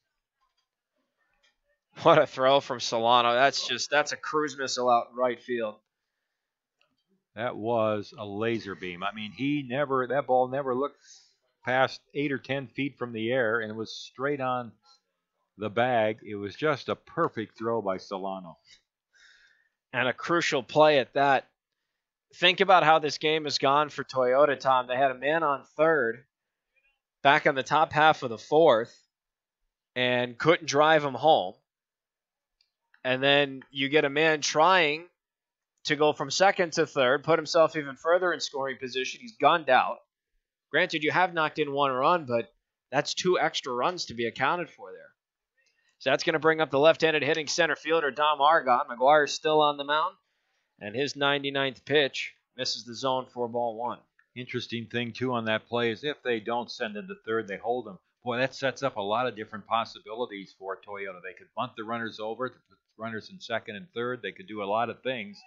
What a throw from Solano. That's a cruise missile out in right field. That was a laser beam. I mean, that ball never looked past 8 or 10 feet from the air, and it was straight on the bag. It was just a perfect throw by Solano. And a crucial play at that. Think about how this game has gone for Toyota, Tom. They had a man on third back in the top half of the fourth and couldn't drive him home. And then you get a man trying to go from second to third, put himself even further in scoring position. He's gunned out. Granted, you have knocked in 1 run, but that's 2 extra runs to be accounted for there. So that's going to bring up the left-handed hitting center fielder, Dom Argon. McGuire's still on the mound, and his 99th pitch misses the zone for ball 1. Interesting thing, too, on that play is if they don't send him to third, they hold him. Boy, that sets up a lot of different possibilities for Toyota. They could bunt the runners over, put runners in second and third. They could do a lot of things.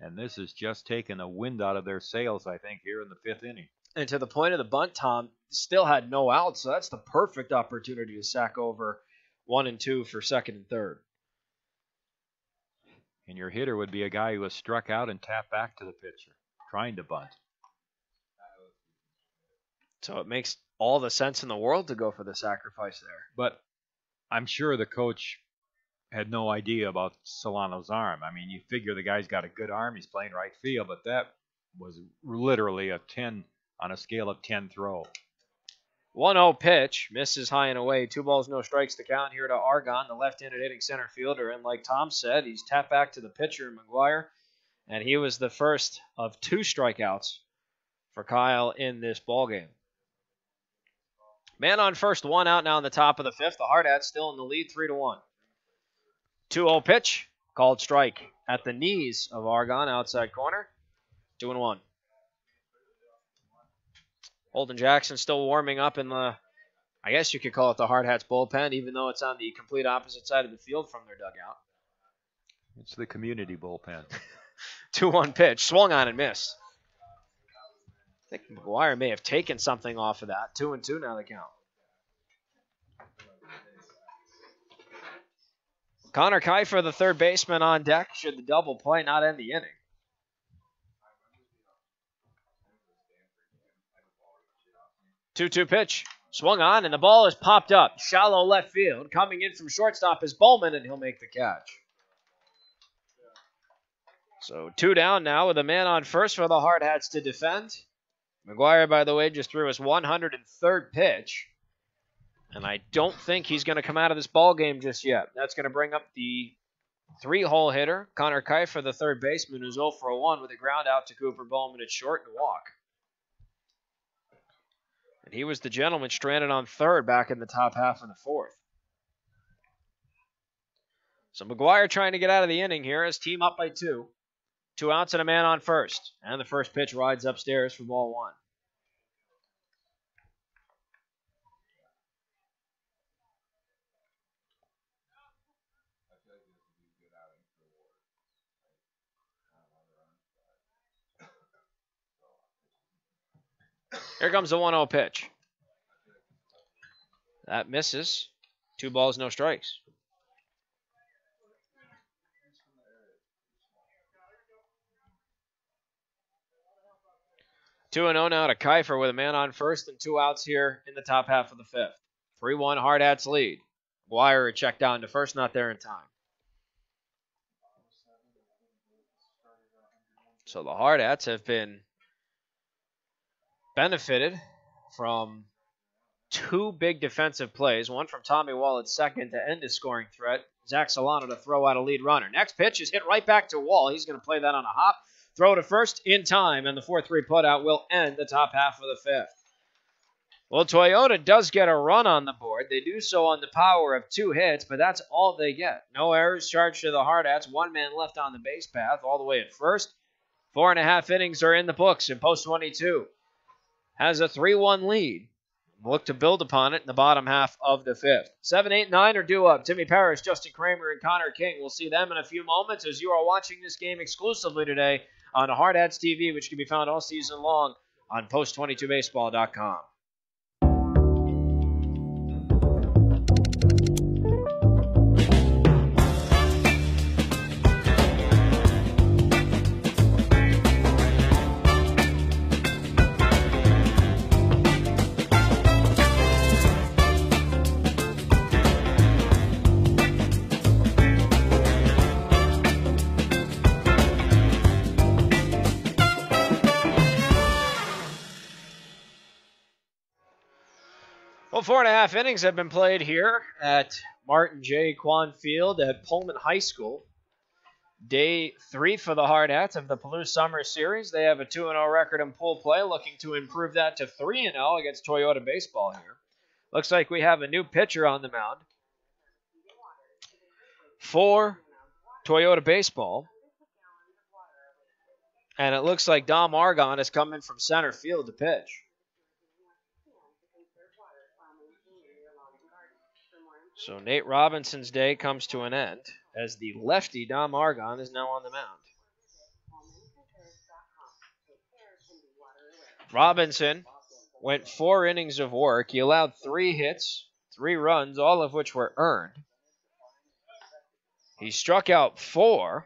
And this has just taken the wind out of their sails, I think, here in the 5th inning. And to the point of the bunt, Tom, still had no outs, so that's the perfect opportunity to sack over 1 and 2 for second and third. And your hitter would be a guy who was struck out and tapped back to the pitcher, trying to bunt. So it makes all the sense in the world to go for the sacrifice there. But I'm sure the coach had no idea about Solano's arm. I mean, you figure the guy's got a good arm. He's playing right field, but that was literally a 10 on a scale of 10 throw. 1-0 pitch. Misses high and away. 2 balls, no strikes to count here to Argon, the left-handed hitting center fielder. And like Tom said, he's tapped back to the pitcher, McGuire. And he was the first of 2 strikeouts for Kyle in this ballgame. Man on first, 1 out now in the top of the 5th. The Hardhats still in the lead, 3-1. 2-0 pitch. Called strike at the knees of Argon, outside corner. 2-1. Holden Jackson still warming up in the, I guess you could call it the Hardhats bullpen, even though it's on the complete opposite side of the field from their dugout. It's the community bullpen. 2-1 pitch. Swung on and missed. I think McGuire may have taken something off of that. 2-2 now the count. Connor Kiefer, the third baseman, on deck. Should the double play not end the inning? Two-two pitch. Swung on, and the ball is popped up. Shallow left field. Coming in from shortstop is Pullman, and he'll make the catch. So 2 down now with a man on first for the Hardhats to defend. McGuire, by the way, just threw his 103rd pitch. And I don't think he's going to come out of this ball game just yet. That's going to bring up the 3-hole hitter, Connor Kiefer, the third baseman, who's 0 for 1 with a ground out to Cooper Bowman at short and a walk. And he was the gentleman stranded on third back in the top half of the 4th. So McGuire trying to get out of the inning here. His team up by 2. 2 outs and a man on first. And the first pitch rides upstairs for ball 1. Here comes the 1-0 pitch. That misses. 2 balls, no strikes. 2-0 now to Kiefer with a man on first and 2 outs here in the top half of the 5th. 3-1 Hardhats lead. McGuire checked down to first, not there in time. So the Hardhats have been benefited from two big defensive plays, one from Tommy Wall at second to end his scoring threat. Zach Solano to throw out a lead runner. Next pitch is hit right back to Wall. He's going to play that on a hop. Throw to first in time, and the 4-3 putout will end the top half of the fifth. Well, Toyota does get a run on the board. They do so on the power of 2 hits, but that's all they get. No errors charged to the Hardhats. 1 man left on the base path all the way at first. 4.5 innings are in the books, and Post 22 has a 3-1 lead. Look to build upon it in the bottom half of the fifth. 7, 8, 9 are due up. Timmy Parrish, Justin Kramer, and Connor King. We'll see them in a few moments as you are watching this game exclusively today on Hardhats-TV, which can be found all season long on Post22Baseball.com. Well, 4.5 innings have been played here at Martin J. Kwan Field at Pullman High School. Day 3 for the Hardhats of the Palouse Summer Series. They have a 2-0 record in pool play, looking to improve that to 3-0 against Toyota Baseball here. Looks like we have a new pitcher on the mound for Toyota Baseball. And it looks like Dom Argon is coming from center field to pitch. So Nate Robinson's day comes to an end as the lefty Dom Argon is now on the mound. Robinson went 4 innings of work. He allowed 3 hits, 3 runs, all of which were earned. He struck out 4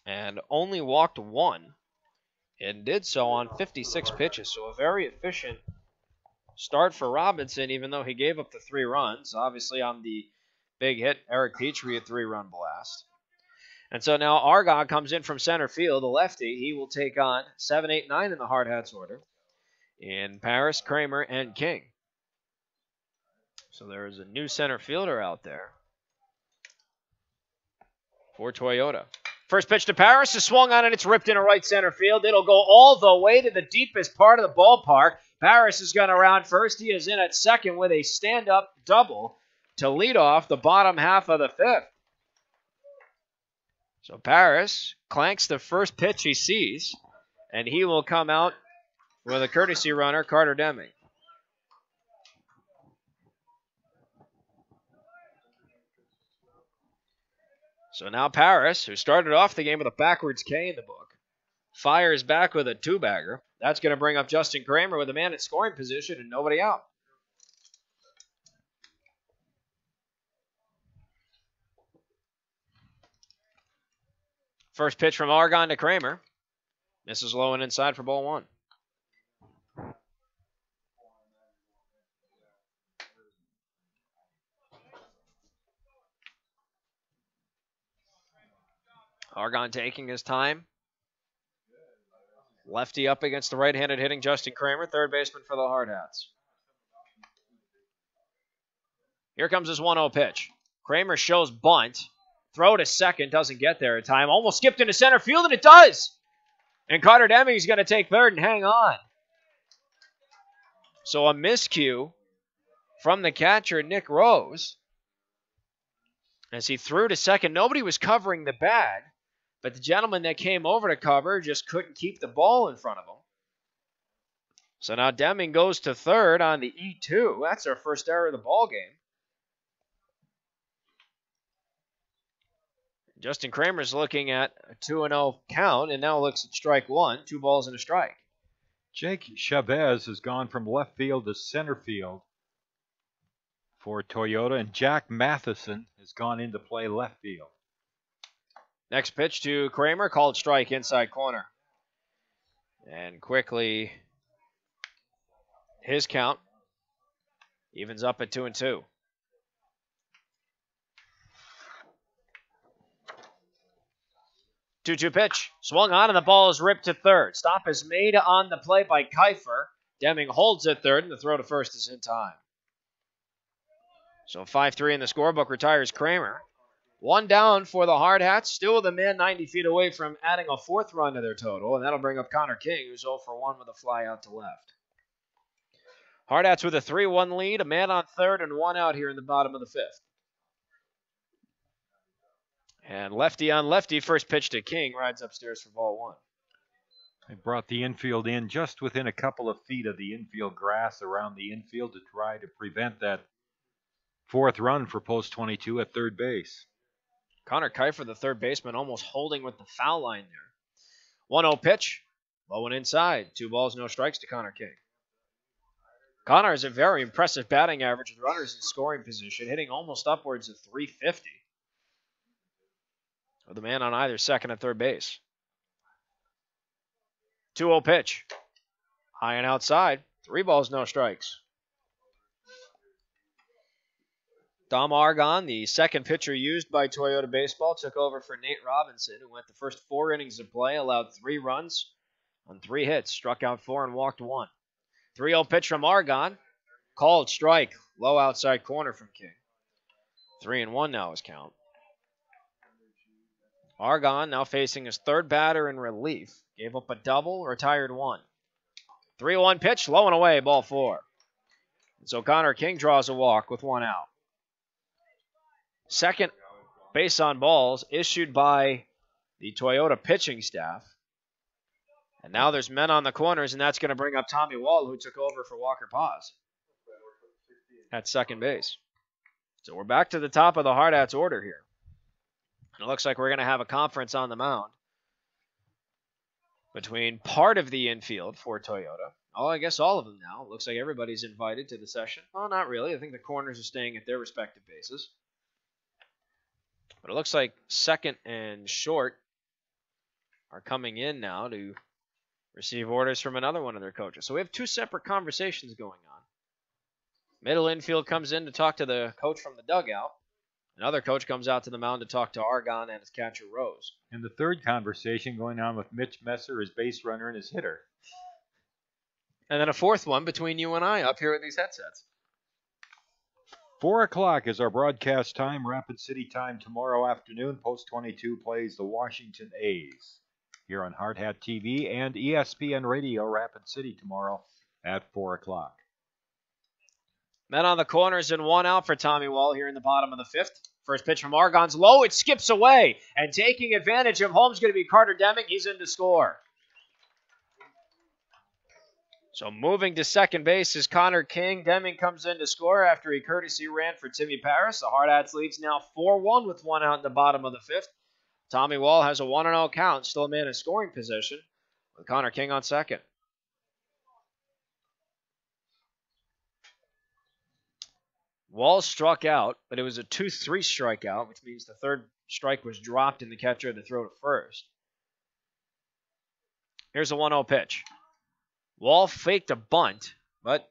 and only walked 1 and did so on 56 pitches. So a very efficient start for Robinson, even though he gave up the 3 runs. Obviously, on the big hit, Eric Petrie, a 3-run blast. And so now Argon comes in from center field, the lefty. He will take on 7, 8, 9 in the Hardhats order in Paris, Kramer, and King. So there is a new center fielder out there for Toyota. First pitch to Paris is swung on and it's ripped into right center field. It'll go all the way to the deepest part of the ballpark. Paris is going to round first. He is in at second with a stand-up double to lead off the bottom half of the fifth. So Paris clanks the first pitch he sees, and he will come out with a courtesy runner, Carter Deming. So now Paris, who started off the game with a backwards K in the book, fires back with a 2-bagger. That's going to bring up Justin Kramer with a man in scoring position and nobody out. First pitch from Argon to Kramer. Misses low and inside for ball 1. Argon taking his time. Lefty up against the right-handed hitting Justin Kramer, third baseman for the Hardhats. Here comes his 1-0 pitch. Kramer shows bunt. Throw to second, doesn't get there in time. Almost skipped into center field, and it does. And Carter Deming is going to take third and hang on. So a miscue from the catcher, Nick Rose. As he threw to second, nobody was covering the bag. But the gentleman that came over to cover just couldn't keep the ball in front of him. So now Deming goes to third on the E2. That's our first error of the ball game. Justin Kramer's looking at a 2-0 count and now looks at strike 1, 2 balls and a strike. Jake Chavez has gone from left field to center field for Toyota, and Jack Matheson has gone into play left field. Next pitch to Kramer, called strike inside corner. And quickly, his count evens up at 2-2. 2-2 pitch. Swung on, and the ball is ripped to third. Stop is made on the play by Kiefer. Deming holds at third, and the throw to first is in time. So 5-3 in the scorebook retires Kramer. One down for the Hardhats, still with a man 90 feet away from adding a fourth run to their total, and that'll bring up Connor King, who's 0 for 1 with a fly out to left. Hardhats with a 3-1 lead, a man on third, and one out here in the bottom of the fifth. And lefty on lefty, first pitch to King, rides upstairs for ball one. They brought the infield in just within a couple of feet of the infield grass around the infield to try to prevent that fourth run for post 22 at third base. Connor Kiefer, the third baseman, almost holding with the foul line there. 1-0 pitch, low and inside. 2 balls, no strikes to Connor King. Connor has a very impressive batting average with runners in scoring position, hitting almost upwards of 350. With the man on either second and third base. 2-0 pitch. High and outside. 3 balls, no strikes. Dom Argon, the second pitcher used by Toyota Baseball, took over for Nate Robinson, who went the first 4 innings of play, allowed 3 runs on 3 hits, struck out 4 and walked 1. 3-0 pitch from Argon. Called strike. Low outside corner from King. 3-1 now his count. Argon now facing his third batter in relief. Gave up a double, retired 1. 3-1 pitch, low and away, ball 4. And so Connor King draws a walk with 1 out. Second base on balls issued by the Toyota pitching staff. And now there's men on the corners, and that's going to bring up Tommy Wall, who took over for Walker Paz at second base. So we're back to the top of the Hardhats order here. And it looks like we're going to have a conference on the mound between part of the infield for Toyota. Oh, I guess all of them now. It looks like everybody's invited to the session. Well, not really. I think the corners are staying at their respective bases. But it looks like second and short are coming in now to receive orders from another one of their coaches. So we have 2 separate conversations going on. Middle infield comes in to talk to the coach from the dugout. Another coach comes out to the mound to talk to Argon and his catcher, Rose. And the third conversation going on with Mitch Messer, his base runner, and his hitter. And then a fourth one between you and I up here with these headsets. 4 o'clock is our broadcast time, Rapid City time tomorrow afternoon. Post 22 plays the Washington A's here on Hardhat-TV and ESPN Radio, Rapid City tomorrow at 4 o'clock. Men on the corners and 1 out for Tommy Wall here in the bottom of the fifth. First pitch from Argon's low. It skips away. And taking advantage of home is going to be Carter Deming. He's in to score. So moving to second base is Connor King. Deming comes in to score after he courtesy ran for Timmy Paris. The Hardhats leads now 4-1 with 1 out in the bottom of the fifth. Tommy Wall has a 1-0 count. Still a man in scoring position with Connor King on second. Wall struck out, but it was a 2-3 strikeout, which means the third strike was dropped in the catcher to throw to first. Here's a 1-0 pitch. Wall faked a bunt, but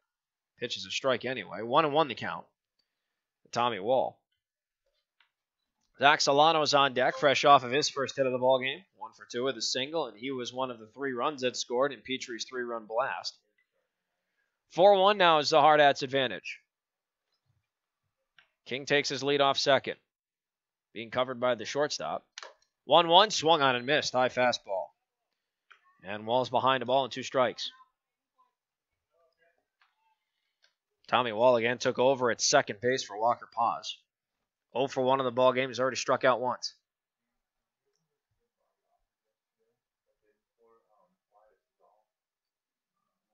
pitch is a strike anyway. 1-1 the count. Tommy Wall. Zach Solano's on deck, fresh off of his first hit of the ballgame. 1 for 2 with a single, and he was one of the 3 runs that scored in Petrie's 3-run blast. 4-1 now is the Hardhats' advantage. King takes his lead off second. Being covered by the shortstop. 1-1, swung on and missed. High fastball. And Wall's behind the ball and 2 strikes. Tommy Wall again took over at second base for Walker Paz. 0 for 1 in the ball game. He's already struck out once.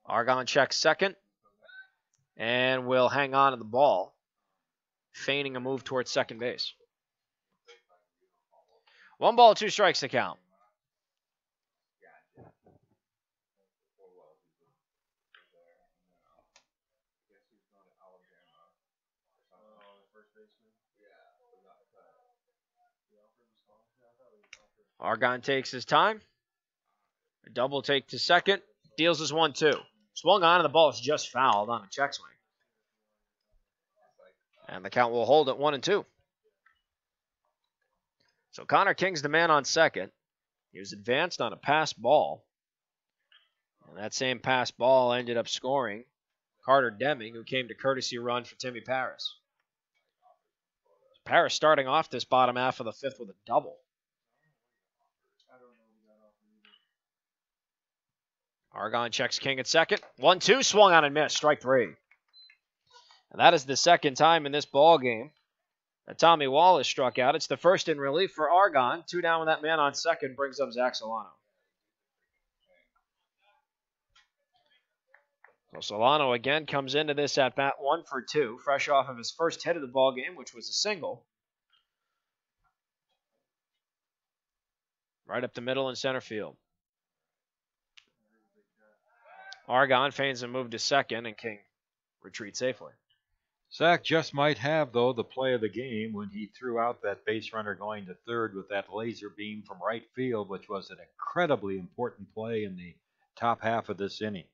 Argon checks second and will hang on to the ball, feigning a move towards second base. 1 ball, 2 strikes to count. Argon takes his time. A double take to second. Deals his 1-2. Swung on and the ball is just fouled on a check swing. And the count will hold at 1-2. So Connor King's the man on second. He was advanced on a pass ball. And that same pass ball ended up scoring Carter Deming, who came to courtesy run for Timmy Paris. Paris starting off this bottom half of the fifth with a double. Argonne checks King at second. 1-2, swung on and missed. Strike three. And that is the second time in this ball game that Tommy Wallace struck out. It's the first in relief for Argonne. 2 down with that man on second brings up Zach Solano. So Solano again comes into this at bat 1 for 2, fresh off of his first hit of the ball game, which was a single. Right up the middle in center field. Argonne feigns a move to second, and King retreats safely. Zach just might have, though, the play of the game when he threw out that base runner going to third with that laser beam from right field, which was an incredibly important play in the top half of this inning.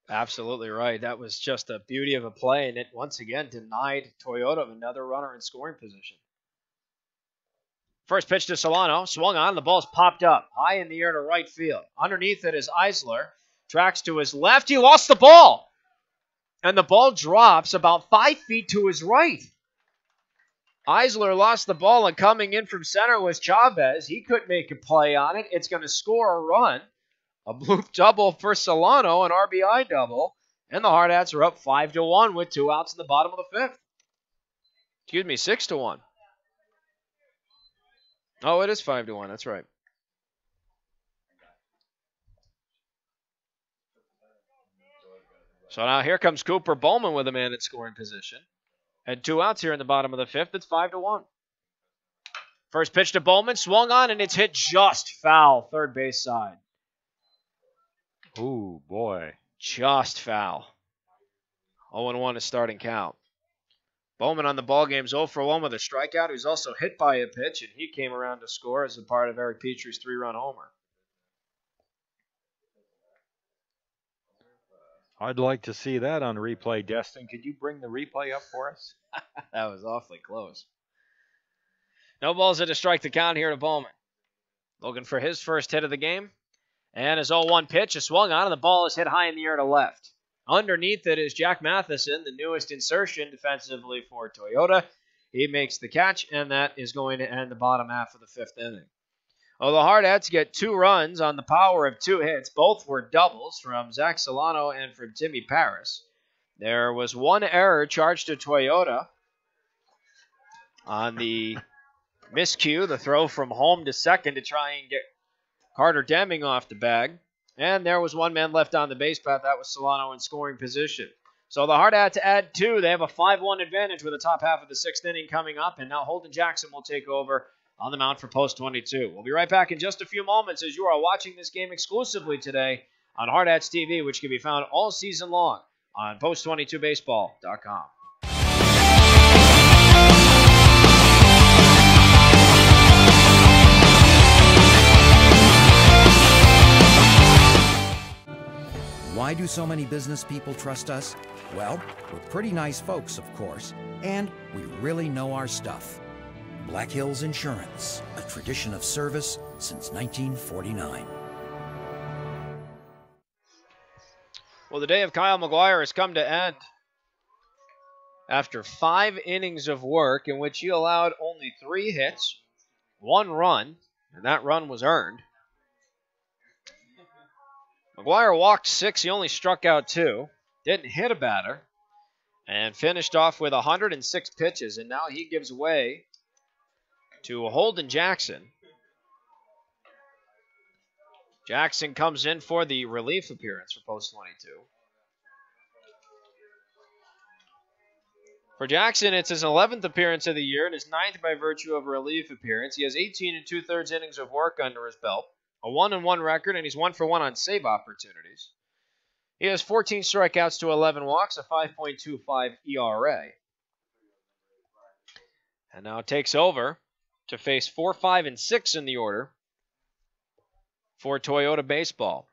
Absolutely right. That was just a beauty of a play, and it once again denied Toyota of another runner in scoring position. First pitch to Solano, swung on, the ball's popped up, high in the air to right field. Underneath it is Eisler, tracks to his left, he lost the ball, and the ball drops about 5 feet to his right. Eisler lost the ball, and coming in from center was Chavez. He couldn't make a play on it. It's going to score a run. A bloop double for Solano, an RBI double, and the Hardhats are up 5-1 with 2 outs in the bottom of the fifth. Excuse me, 6-1. Oh, it is 5-1. That's right. So now here comes Cooper Bowman with a man in scoring position. And 2 outs here in the bottom of the fifth. It's 5-1. First pitch to Bowman, swung on, and it's hit just foul, third base side. Ooh, boy. Just foul. 0-1 is starting count. Bowman on the ballgame's 0 for 1 with a strikeout. He was also hit by a pitch, and he came around to score as a part of Eric Petrie's 3-run homer. I'd like to see that on replay, Destin. Could you bring the replay up for us? That was awfully close. No balls at a strike to count here to Bowman. Looking for his first hit of the game. And his 0-1 pitch is swung on, and the ball is hit high in the air to left. Underneath it is Jack Matheson, the newest insertion defensively for Toyota. He makes the catch, and that is going to end the bottom half of the fifth inning. Well, the Hardhats get 2 runs on the power of 2 hits. Both were doubles from Zach Solano and from Timmy Paris. There was 1 error charged to Toyota on the miscue, the throw from home to second to try and get Carter Deming off the bag. And there was 1 man left on the base path. That was Solano in scoring position. So the Hardhats add 2. They have a 5-1 advantage with the top half of the 6th inning coming up. And now Holden Jackson will take over on the mound for Post 22. We'll be right back in just a few moments as you are watching this game exclusively today on Hardhats-TV, which can be found all season long on Post22Baseball.com. Why do so many business people trust us? Well, we're pretty nice folks, of course, and we really know our stuff. Black Hills Insurance, a tradition of service since 1949. Well, the day of Kyle McGuire has come to end after 5 innings of work in which he allowed only 3 hits, 1 run, and that run was earned. McGuire walked 6. He only struck out 2. Didn't hit a batter. And finished off with 106 pitches. And now he gives way to Holden Jackson. Jackson comes in for the relief appearance for Post 22. For Jackson, it's his 11th appearance of the year and his 9th by virtue of a relief appearance. He has 18 2/3 innings of work under his belt. A 1-1 record, and he's 1 for 1 on save opportunities. He has 14 strikeouts to 11 walks, a 5.25 ERA. And now takes over to face 4, 5, and 6 in the order for Toyota Baseball.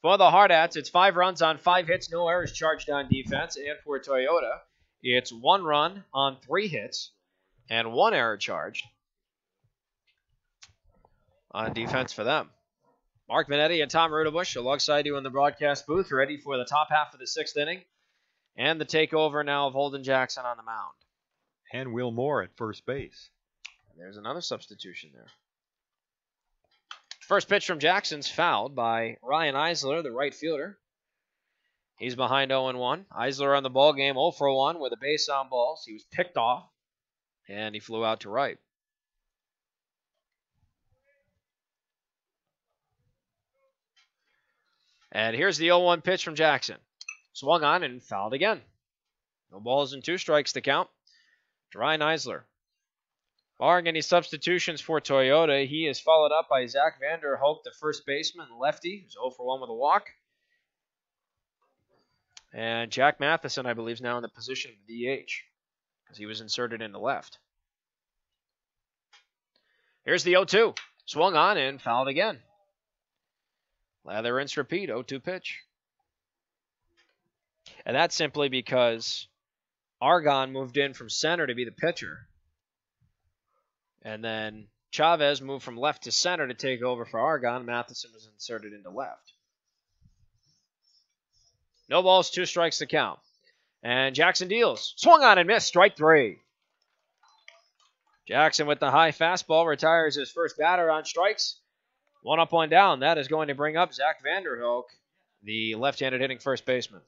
For the Hardhats, it's 5 runs on 5 hits, no errors charged on defense. And for Toyota, it's 1 run on 3 hits and 1 error charged. on defense for them. Mark Minetti and Tom Rudabush alongside you in the broadcast booth, ready for the top half of the 6th inning and the takeover now of Holden Jackson on the mound. And Will Moore at first base. And there's another substitution there. First pitch from Jackson's fouled by Ryan Eisler, the right fielder. He's behind 0-1. Eisler on the ball game 0-for-1 with a base on balls. He was picked off, and he flew out to right. And here's the 0-1 pitch from Jackson. Swung on and fouled again. No balls and 2 strikes to count to Ryan Eisler. Barring any substitutions for Toyota, he is followed up by Zach Vanderhoek, the first baseman, lefty, who's 0-for-1 with a walk. And Jack Matheson, I believe, is now in the position of DH because he was inserted into left. Here's the 0-2. Swung on and fouled again. Lather, rinse, repeat, 0-2 pitch. And that's simply because Argon moved in from center to be the pitcher. And then Chavez moved from left to center to take over for Argon. Matheson was inserted into left. No balls, 2 strikes to count. And Jackson deals. Swung on and missed. Strike 3. Jackson with the high fastball retires his first batter on strikes. 1 up, 1 down. That is going to bring up Zach Vanderhoek, the left-handed hitting first baseman.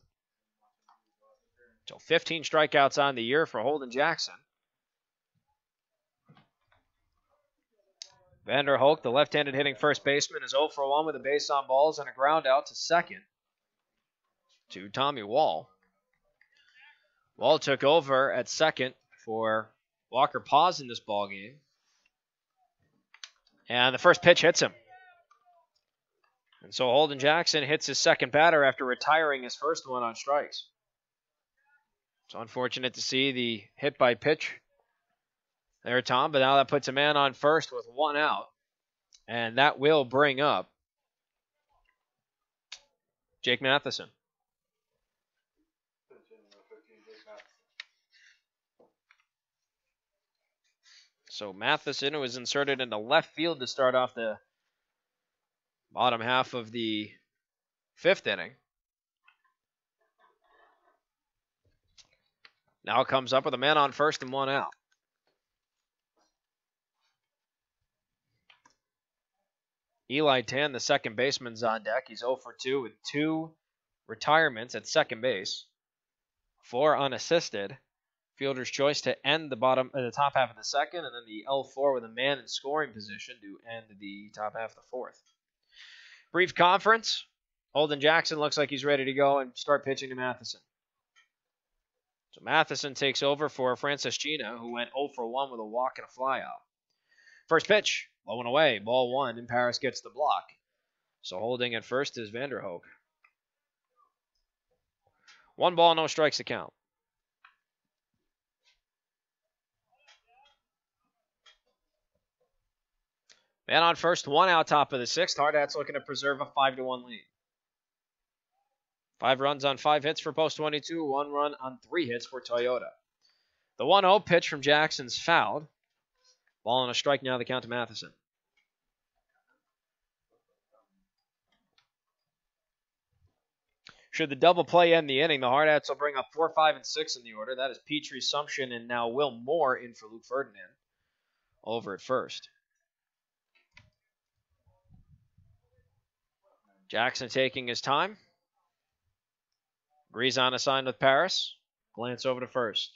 So 15 strikeouts on the year for Holden Jackson. Vanderhoek, the left-handed hitting first baseman, is 0-for-1 with a base on balls and a ground out to second to Tommy Wall. Wall took over at second for Walker Paz in this ballgame. And the first pitch hits him. And so Holden Jackson hits his second batter after retiring his first one on strikes. It's unfortunate to see the hit by pitch there, Tom, but now that puts a man on first with 1 out. And that will bring up Jake Matheson. So Matheson was inserted into left field to start off the bottom half of the 5th inning. Now comes up with a man on first and 1 out. Eli Tan, the second baseman's on deck. He's 0-for-2 with 2 retirements at second base. 4 unassisted. Fielder's choice to end the top half of the 2nd, and then the L4 with a man in scoring position to end the top half of the 4th. Brief conference. Holden Jackson looks like he's ready to go and start pitching to Matheson. So Matheson takes over for Francis Gina, who went 0-for-1 with a walk and a flyout. First pitch, low and away, ball 1, and Paris gets the block. So holding at first is Vanderhoek. 1 ball, no strikes to count. Man on first, 1 out, top of the 6th. Hardhats looking to preserve a 5-1 lead. 5 runs on 5 hits for Post 22, 1 run on 3 hits for Toyota. The 1-0 pitch from Jackson's fouled. Ball and a strike now, the count to Matheson. Should the double play end the inning, the Hardhats will bring up 4, 5, and 6 in the order. That is Petrie, Sumption, and now Will Moore in for Luke Ferdinand over at first. Jackson taking his time. Breeze on a sign with Paris. Glance over to first.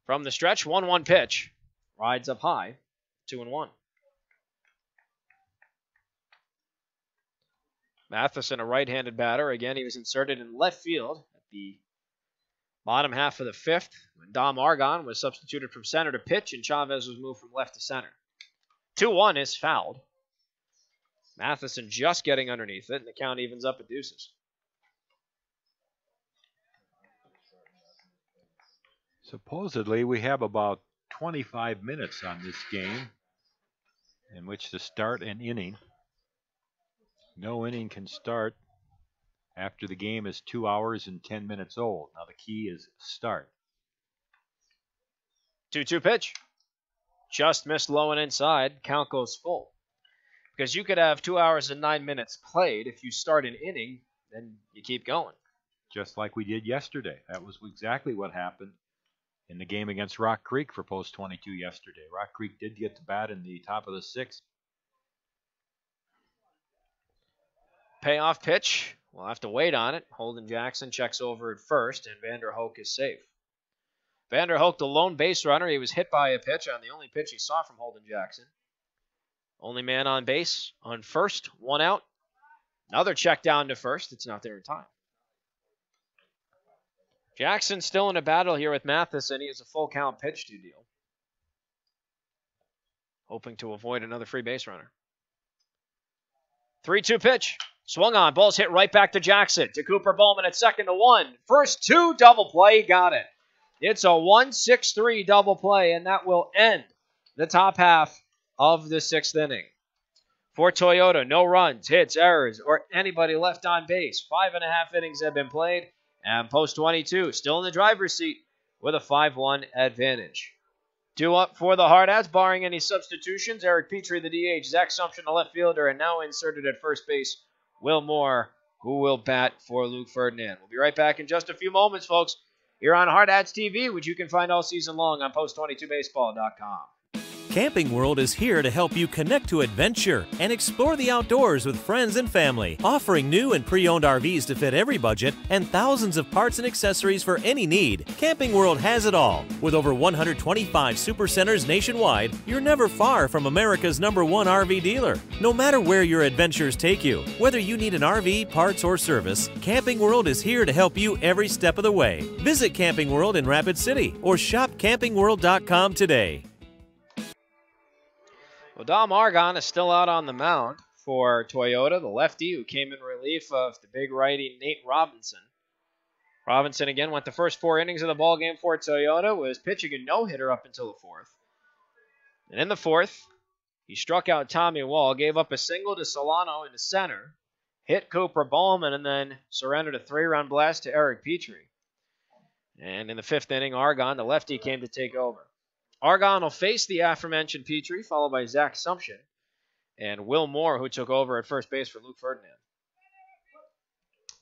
From the stretch, 1-1 pitch. Rides up high, 2-1. Matheson, a right-handed batter. Again, he was inserted in left field at the bottom half of the 5th when Dom Argon was substituted from center to pitch and Chavez was moved from left to center. 2-1 is fouled. Matheson just getting underneath it, and the count evens up at deuces. Supposedly, we have about 25 minutes on this game in which to start an inning. No inning can start after the game is 2 hours and 10 minutes old. Now the key is start. 2-2 pitch. Just missed low and inside. Count goes full. Because you could have 2 hours and 9 minutes played. If you start an inning, then you keep going. Just like we did yesterday. That was exactly what happened in the game against Rock Creek for Post 22 yesterday. Rock Creek did get the bat in the top of the sixth. Payoff pitch. We'll have to wait on it. Holden Jackson checks over at first, and Vander Hoek is safe. Vander Hoek, the lone base runner. He was hit by a pitch on the only pitch he saw from Holden Jackson. Only man on base on first, 1 out. Another check down to first. It's not there in time. Jackson still in a battle here with Matheson. He has a full count pitch to deal. Hoping to avoid another free base runner. 3-2 pitch. Swung on. Ball's hit right back to Jackson. To Cooper Bowman at 2-1. First 2 double play. Got it. It's a 1-6-3 double play, and that will end the top half of the 6th inning. For Toyota, no runs, hits, errors, or anybody left on base. 5.5 innings have been played, and Post 22 still in the driver's seat with a 5-1 advantage. 2 up for the Hardhats, barring any substitutions. Eric Petrie, the DH, Zach Sumption, the left fielder, and now inserted at first base, Will Moore, who will bat for Luke Ferdinand. We'll be right back in just a few moments, folks, here on Hardhats-TV, which you can find all season long on post22baseball.com. Camping World is here to help you connect to adventure and explore the outdoors with friends and family, offering new and pre-owned RVs to fit every budget and thousands of parts and accessories for any need. Camping World has it all. With over 125 supercenters nationwide, you're never far from America's #1 RV dealer. No matter where your adventures take you, whether you need an RV, parts, or service, Camping World is here to help you every step of the way. Visit Camping World in Rapid City or shop campingworld.com today. Well, Dom Argon is still out on the mound for Toyota, the lefty who came in relief of the big righty Nate Robinson. Robinson again went the first 4 innings of the ball game for Toyota, was pitching a no-hitter up until the 4th. And in the 4th, he struck out Tommy Wall, gave up a single to Solano into center, hit Cooper Bowman, and then surrendered a 3-run blast to Eric Petrie. And in the 5th inning, Argon, the lefty, came to take over. Argon will face the aforementioned Petrie, followed by Zach Sumption, and Will Moore, who took over at first base for Luke Ferdinand.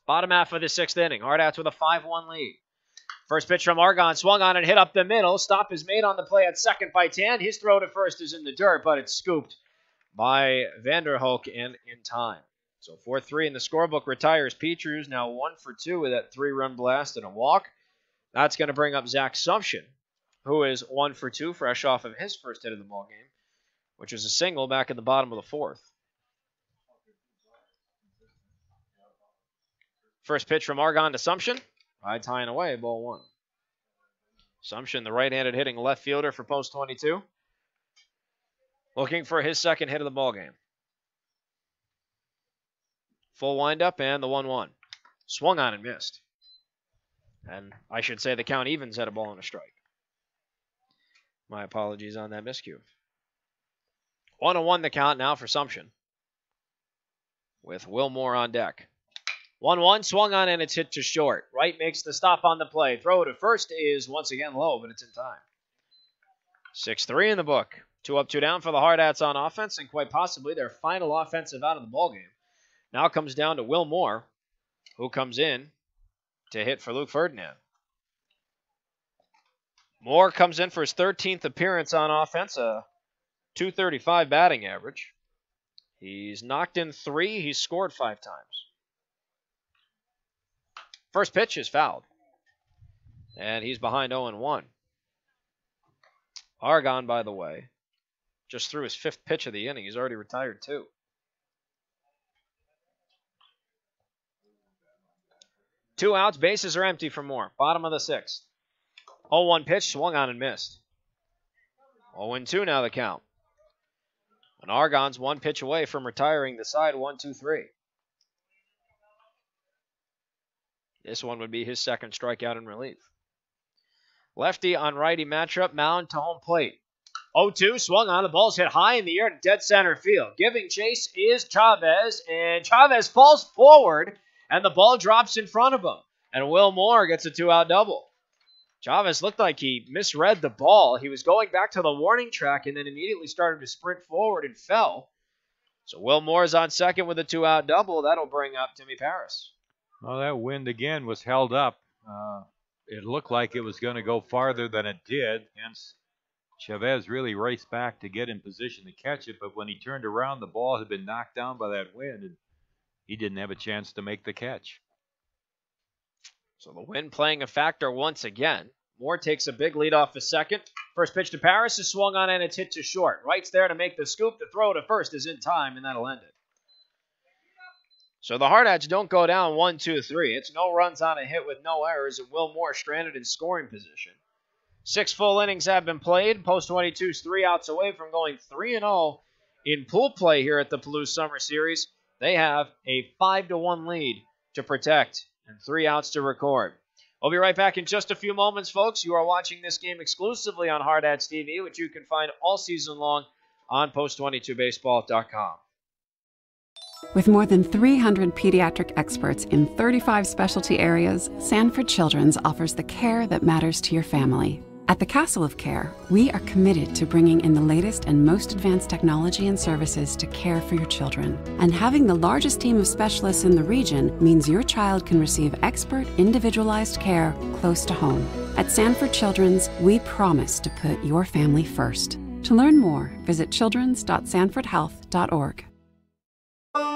Bottom half of the 6th inning, Hardhats with a 5-1 lead. First pitch from Argon, swung on and hit up the middle. Stop is made on the play at second by Tan. His throw to first is in the dirt, but it's scooped by Vander Hoek in time. So 4-3 in the scorebook retires Petrie, who's now 1 for 2 with that 3-run blast and a walk. That's going to bring up Zach Sumption, who is 1 for 2, fresh off of his first hit of the ball game, which was a single back at the bottom of the 4th. First pitch from Argon to Sumption. High tying away, ball 1. Sumption, the right-handed hitting left fielder for Post 22, looking for his second hit of the ball game. Full windup and the 1-1. Swung on and missed. And I should say the count evens at a ball and a strike. My apologies on that miscue. 1-1 the count now for Sumption, with Will Moore on deck. 1-1, swung on and it's hit to short. Wright makes the stop on the play. Throw to first is once again low, but it's in time. 6-3 in the book. 2 up, 2 down for the Hardhats on offense, and quite possibly their final offensive out of the ballgame. Now comes down to Will Moore, who comes in to hit for Luke Ferdinand. Moore comes in for his 13th appearance on offense, a .235 batting average. He's knocked in 3. He's scored 5 times. First pitch is fouled, and he's behind 0-1. Argon, by the way, just threw his 5th pitch of the inning. He's already retired 2. Two outs, bases are empty for Moore. Bottom of the 6th. 0-1 pitch, swung on and missed. 0-2 now the count. And Argon's 1 pitch away from retiring the side 1-2-3. This one would be his second strikeout in relief. Lefty on righty matchup, mound to home plate. 0-2, swung on, the ball's hit high in the air to dead center field. Giving chase is Chavez, and Chavez falls forward, and the ball drops in front of him. And Will Moore gets a 2-out double. Chavez looked like he misread the ball. He was going back to the warning track and then immediately started to sprint forward and fell. So Will Moore's on second with a 2-out double. That'll bring up Timmy Paris. Well, that wind again was held up. It looked like it was going to go farther than it did. Hence, Chavez really raced back to get in position to catch it. But when he turned around, the ball had been knocked down by that wind, and he didn't have a chance to make the catch. So the wind playing a factor once again. Moore takes a big lead off the second. First pitch to Paris is swung on and it's hit to short. Wright's there to make the scoop. The throw to first is in time, and that'll end it. So the Hardhats don't go down 1-2-3. It's no runs on a hit with no errors, and Will Moore stranded in scoring position. 6 full innings have been played. Post 22's 3 outs away from going 3-0 in pool play here at the Palouse Summer Series. They have a 5-1 lead to protect and 3 outs to record. We'll be right back in just a few moments, folks. You are watching this game exclusively on Hardhats-TV, which you can find all season long on post22baseball.com. With more than 300 pediatric experts in 35 specialty areas, Sanford Children's offers the care that matters to your family. At the Castle of Care, we are committed to bringing in the latest and most advanced technology and services to care for your children. And having the largest team of specialists in the region means your child can receive expert, individualized care close to home. At Sanford Children's, we promise to put your family first. To learn more, visit childrens.sanfordhealth.org.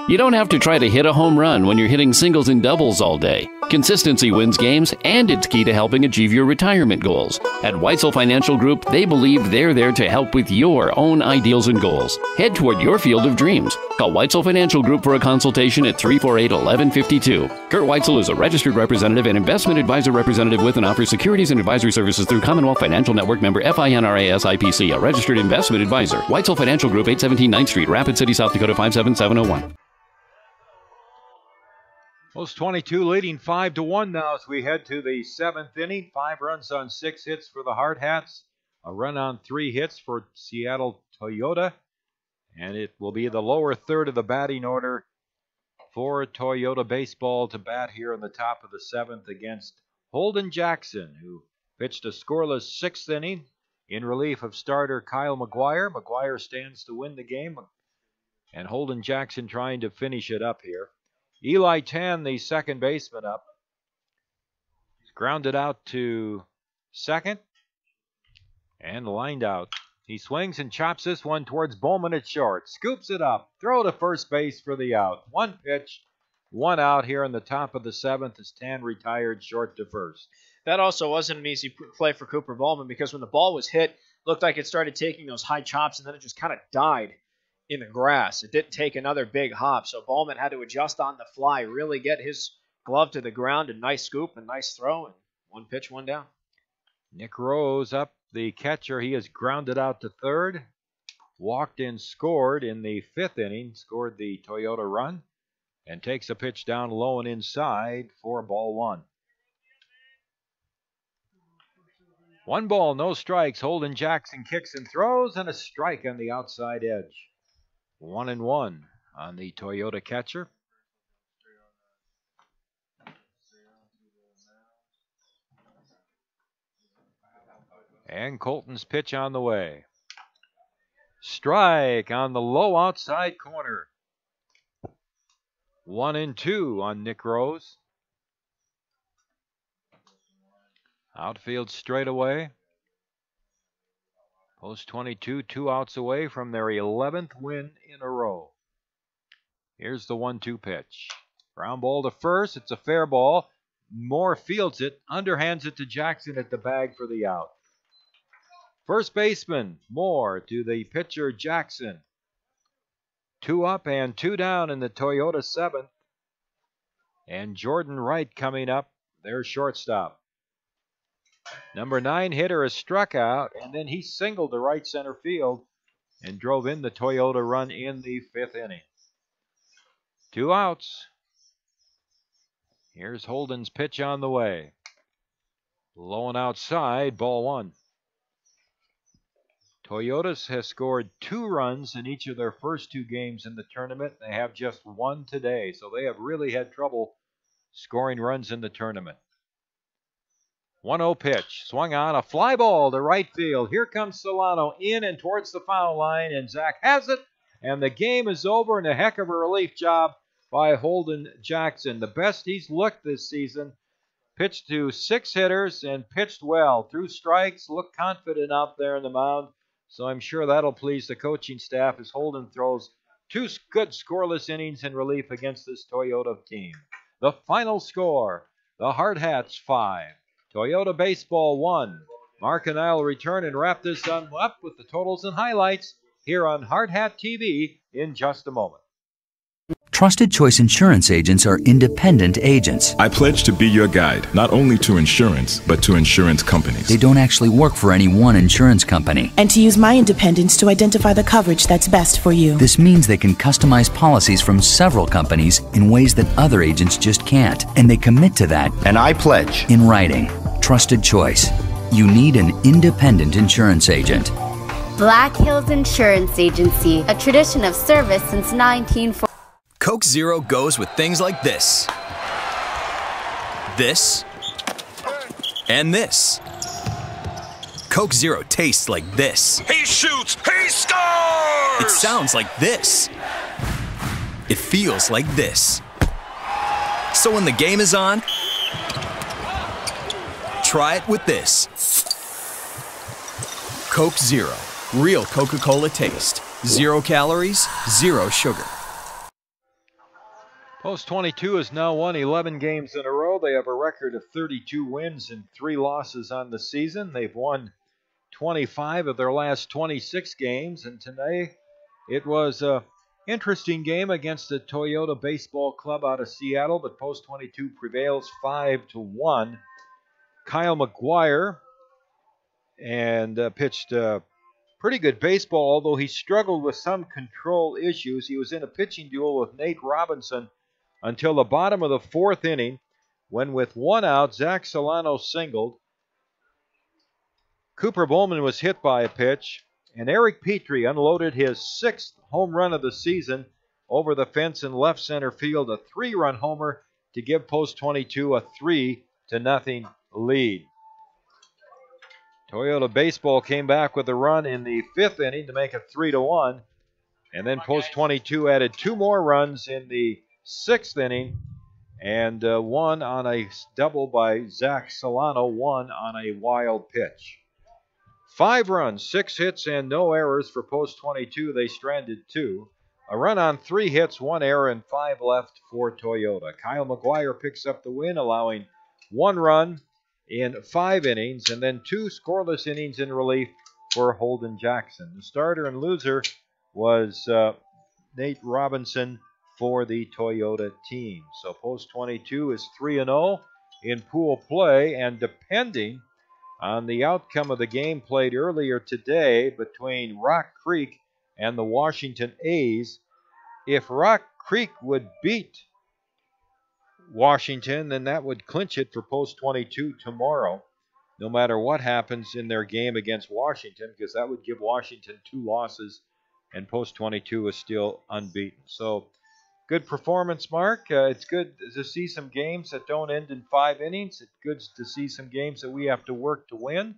You don't have to try to hit a home run when you're hitting singles and doubles all day. Consistency wins games, and it's key to helping achieve your retirement goals. At Weitzel Financial Group, they believe they're there to help with your own ideals and goals. Head toward your field of dreams. Call Weitzel Financial Group for a consultation at 348-1152. Kurt Weitzel is a registered representative and investment advisor representative with and offers securities and advisory services through Commonwealth Financial Network member FINRA SIPC, a registered investment advisor. Weitzel Financial Group, 817 9th Street, Rapid City, South Dakota, 57701. Post 22 leading 5-1 now as we head to the 7th inning. 5 runs on 6 hits for the Hardhats. A run on 3 hits for Seattle Toyota. And it will be the lower third of the batting order for Toyota baseball to bat here in the top of the 7th against Holden Jackson, who pitched a scoreless 6th inning in relief of starter Kyle McGuire. McGuire stands to win the game, and Holden Jackson trying to finish it up here. Eli Tan, the second baseman, up. He's grounded out to second and lined out. He swings and chops this one towards Bowman at short. Scoops it up. Throw to first base for the out. 1 pitch, 1 out here in the top of the 7th as Tan retired short to first. That also wasn't an easy play for Cooper Bowman because when the ball was hit, looked like it started taking those high chops and then it just kind of died in the grass. It didn't take another big hop, so Bowman had to adjust on the fly, really get his glove to the ground. A nice scoop, a nice throw, and 1 pitch, 1 down. Nick Rose up, the catcher. He is grounded out to third. Walked in, scored in the 5th inning, scored the Toyota run, and takes a pitch down low and inside for ball 1. 1 ball, no strikes. Holden Jackson kicks and throws, and a strike on the outside edge. 1-1 on the Toyota catcher. And Colton's pitch on the way. Strike on the low outside corner. 1-2 on Nick Rose. Outfield straightaway. Post 22, 2 outs away from their 11th win in a row. Here's the 1-2 pitch. Ground ball to first. It's a fair ball. Moore fields it, underhands it to Jackson at the bag for the out. First baseman, Moore, to the pitcher, Jackson. 2 up and 2 down in the Toyota 7th. And Jordan Wright coming up, their shortstop. Number 9 hitter is struck out, and then he singled to right center field and drove in the Toyota run in the 5th inning. 2 outs. Here's Holden's pitch on the way. Low and outside, ball 1. Toyotas has scored 2 runs in each of their first 2 games in the tournament. They have just 1 today, so they have really had trouble scoring runs in the tournament. 1-0 pitch. Swung on. A fly ball to right field. Here comes Solano in and towards the foul line, and Zach has it. And the game is over, and a heck of a relief job by Holden Jackson. The best he's looked this season. Pitched to 6 hitters and pitched well. Threw strikes, looked confident out there on the mound. So I'm sure that'll please the coaching staff as Holden throws 2 good scoreless innings in relief against this Toyota team. The final score, the Hardhats 5, Toyota Baseball 1. Mark and I will return and wrap this up with the totals and highlights here on Hardhat-TV in just a moment. Trusted Choice Insurance agents are independent agents. I pledge to be your guide, not only to insurance, but to insurance companies. They don't actually work for any one insurance company. And to use my independence to identify the coverage that's best for you. This means they can customize policies from several companies in ways that other agents just can't. And they commit to that. And I pledge. In writing. Trusted Choice. You need an independent insurance agent. Black Hills Insurance Agency, a tradition of service since 1940. Coke Zero goes with things like this. This. And this. Coke Zero tastes like this. He shoots, he scores! It sounds like this. It feels like this. So when the game is on, try it with this. Coke Zero. Real Coca-Cola taste. 0 calories, 0 sugar. Post 22 has now won 11 games in a row. They have a record of 32 wins and 3 losses on the season. They've won 25 of their last 26 games, and today it was an interesting game against the Toyota Baseball Club out of Seattle, but Post 22 prevails 5-1. Kyle McGuire and pitched pretty good baseball, although he struggled with some control issues. He was in a pitching duel with Nate Robinson until the bottom of the 4th inning, when with 1 out, Zach Solano singled. Cooper Bowman was hit by a pitch, and Eric Petrie unloaded his 6th home run of the season over the fence in left center field, a 3-run homer to give Post 22 a 3-0 lead. Toyota Baseball came back with a run in the 5th inning to make it 3-1, and then Post 22 added 2 more runs in the 6th inning, and 1 on a double by Zach Solano, 1 on a wild pitch. 5 runs, 6 hits, and no errors for Post 22. They stranded 2. A run on 3 hits, 1 error, and 5 left for Toyota. Kyle McGuire picks up the win, allowing 1 run in 5 innings, and then 2 scoreless innings in relief for Holden Jackson. The starter and loser was Nate Robinson for the Toyota team. So Post 22 is 3-0 in pool play, and depending on the outcome of the game played earlier today between Rock Creek and the Washington A's, if Rock Creek would beat Washington, then that would clinch it for Post 22 tomorrow, no matter what happens in their game against Washington, because that would give Washington 2 losses, and Post 22 is still unbeaten. So good performance, Mark. It's good to see some games that don't end in 5 innings. It's good to see some games that we have to work to win.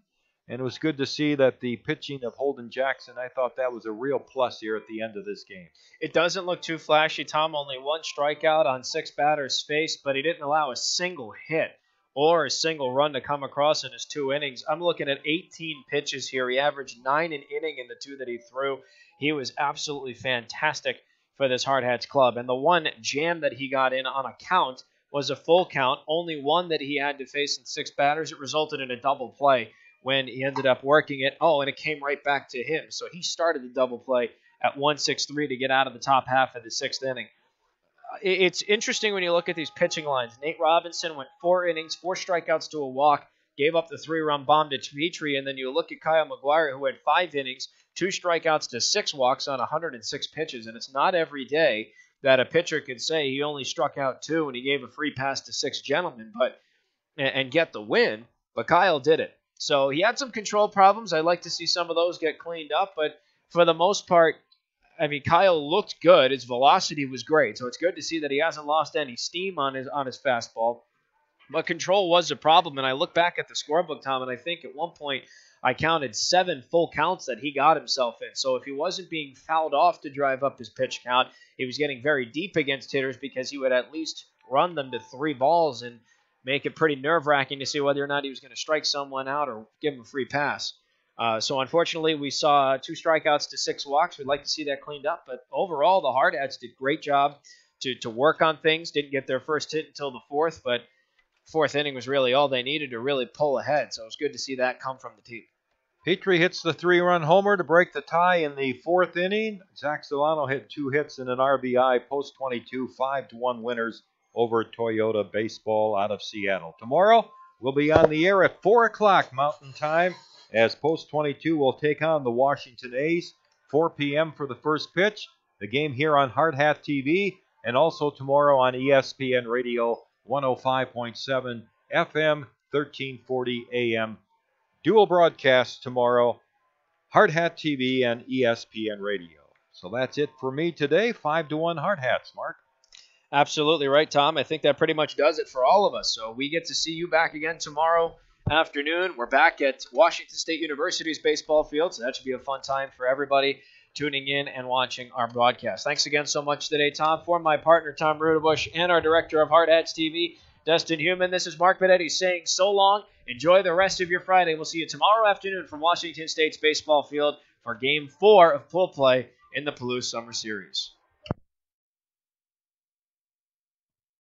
And it was good to see that the pitching of Holden Jackson, I thought that was a real plus here at the end of this game. It doesn't look too flashy, Tom. Only 1 strikeout on 6 batters faced, but he didn't allow a single hit or a single run to come across in his 2 innings. I'm looking at 18 pitches here. He averaged 9 an inning in the 2 that he threw. He was absolutely fantastic for this Hardhats club. And the 1 jam that he got in on a count was a full count, only 1 that he had to face in 6 batters. It resulted in a double play when he ended up working it. Oh, and it came right back to him. So he started the double play at 1-6-3 to get out of the top half of the 6th inning. It's interesting when you look at these pitching lines. Nate Robinson went 4 innings, 4 strikeouts to a walk, gave up the 3-run bomb to Petrie, and then you look at Kyle McGuire, who had 5 innings, 2 strikeouts to 6 walks on 106 pitches, and it's not every day that a pitcher could say he only struck out 2 and he gave a free pass to 6 gentlemen and get the win, but Kyle did it. So he had some control problems. I'd like to see some of those get cleaned up, but for the most part, I mean, Kyle looked good. His velocity was great, so it's good to see that he hasn't lost any steam on his fastball. But control was a problem, and I look back at the scorebook, Tom, and I think at one point I counted 7 full counts that he got himself in. So if he wasn't being fouled off to drive up his pitch count, he was getting very deep against hitters because he would at least run them to 3 balls and make it pretty nerve-wracking to see whether or not he was going to strike someone out or give him a free pass. So unfortunately, we saw 2 strikeouts to 6 walks. We'd like to see that cleaned up. But overall, the Hardhats did a great job to work on things. Didn't get their first hit until the 4th, but 4th inning was really all they needed to really pull ahead. So it was good to see that come from the team. Petrie hits the 3-run homer to break the tie in the 4th inning. Zach Solano hit 2 hits and an RBI. Post 22, 5-1 winners over Toyota Baseball out of Seattle. Tomorrow, we'll be on the air at 4 o'clock Mountain Time as Post 22 will take on the Washington A's. 4 p.m. for the first pitch. The game here on Hardhats-TV and also tomorrow on ESPN Radio 105.7 FM, 1340 AM. Dual broadcast tomorrow, Hardhats-TV and ESPN Radio. So that's it for me today. 5-1 Hardhats, Mark. Absolutely right, Tom. I think that pretty much does it for all of us. So we get to see you back again tomorrow afternoon. We're back at Washington State University's baseball field, so that should be a fun time for everybody tuning in and watching our broadcast. Thanks again so much today, Tom. For my partner, Tom Rudabush, and our director of Hardhats-TV, Dustin Human, this is Mark Benetti saying so long. Enjoy the rest of your Friday. We'll see you tomorrow afternoon from Washington State's baseball field for Game 4 of pool play in the Palouse Summer Series.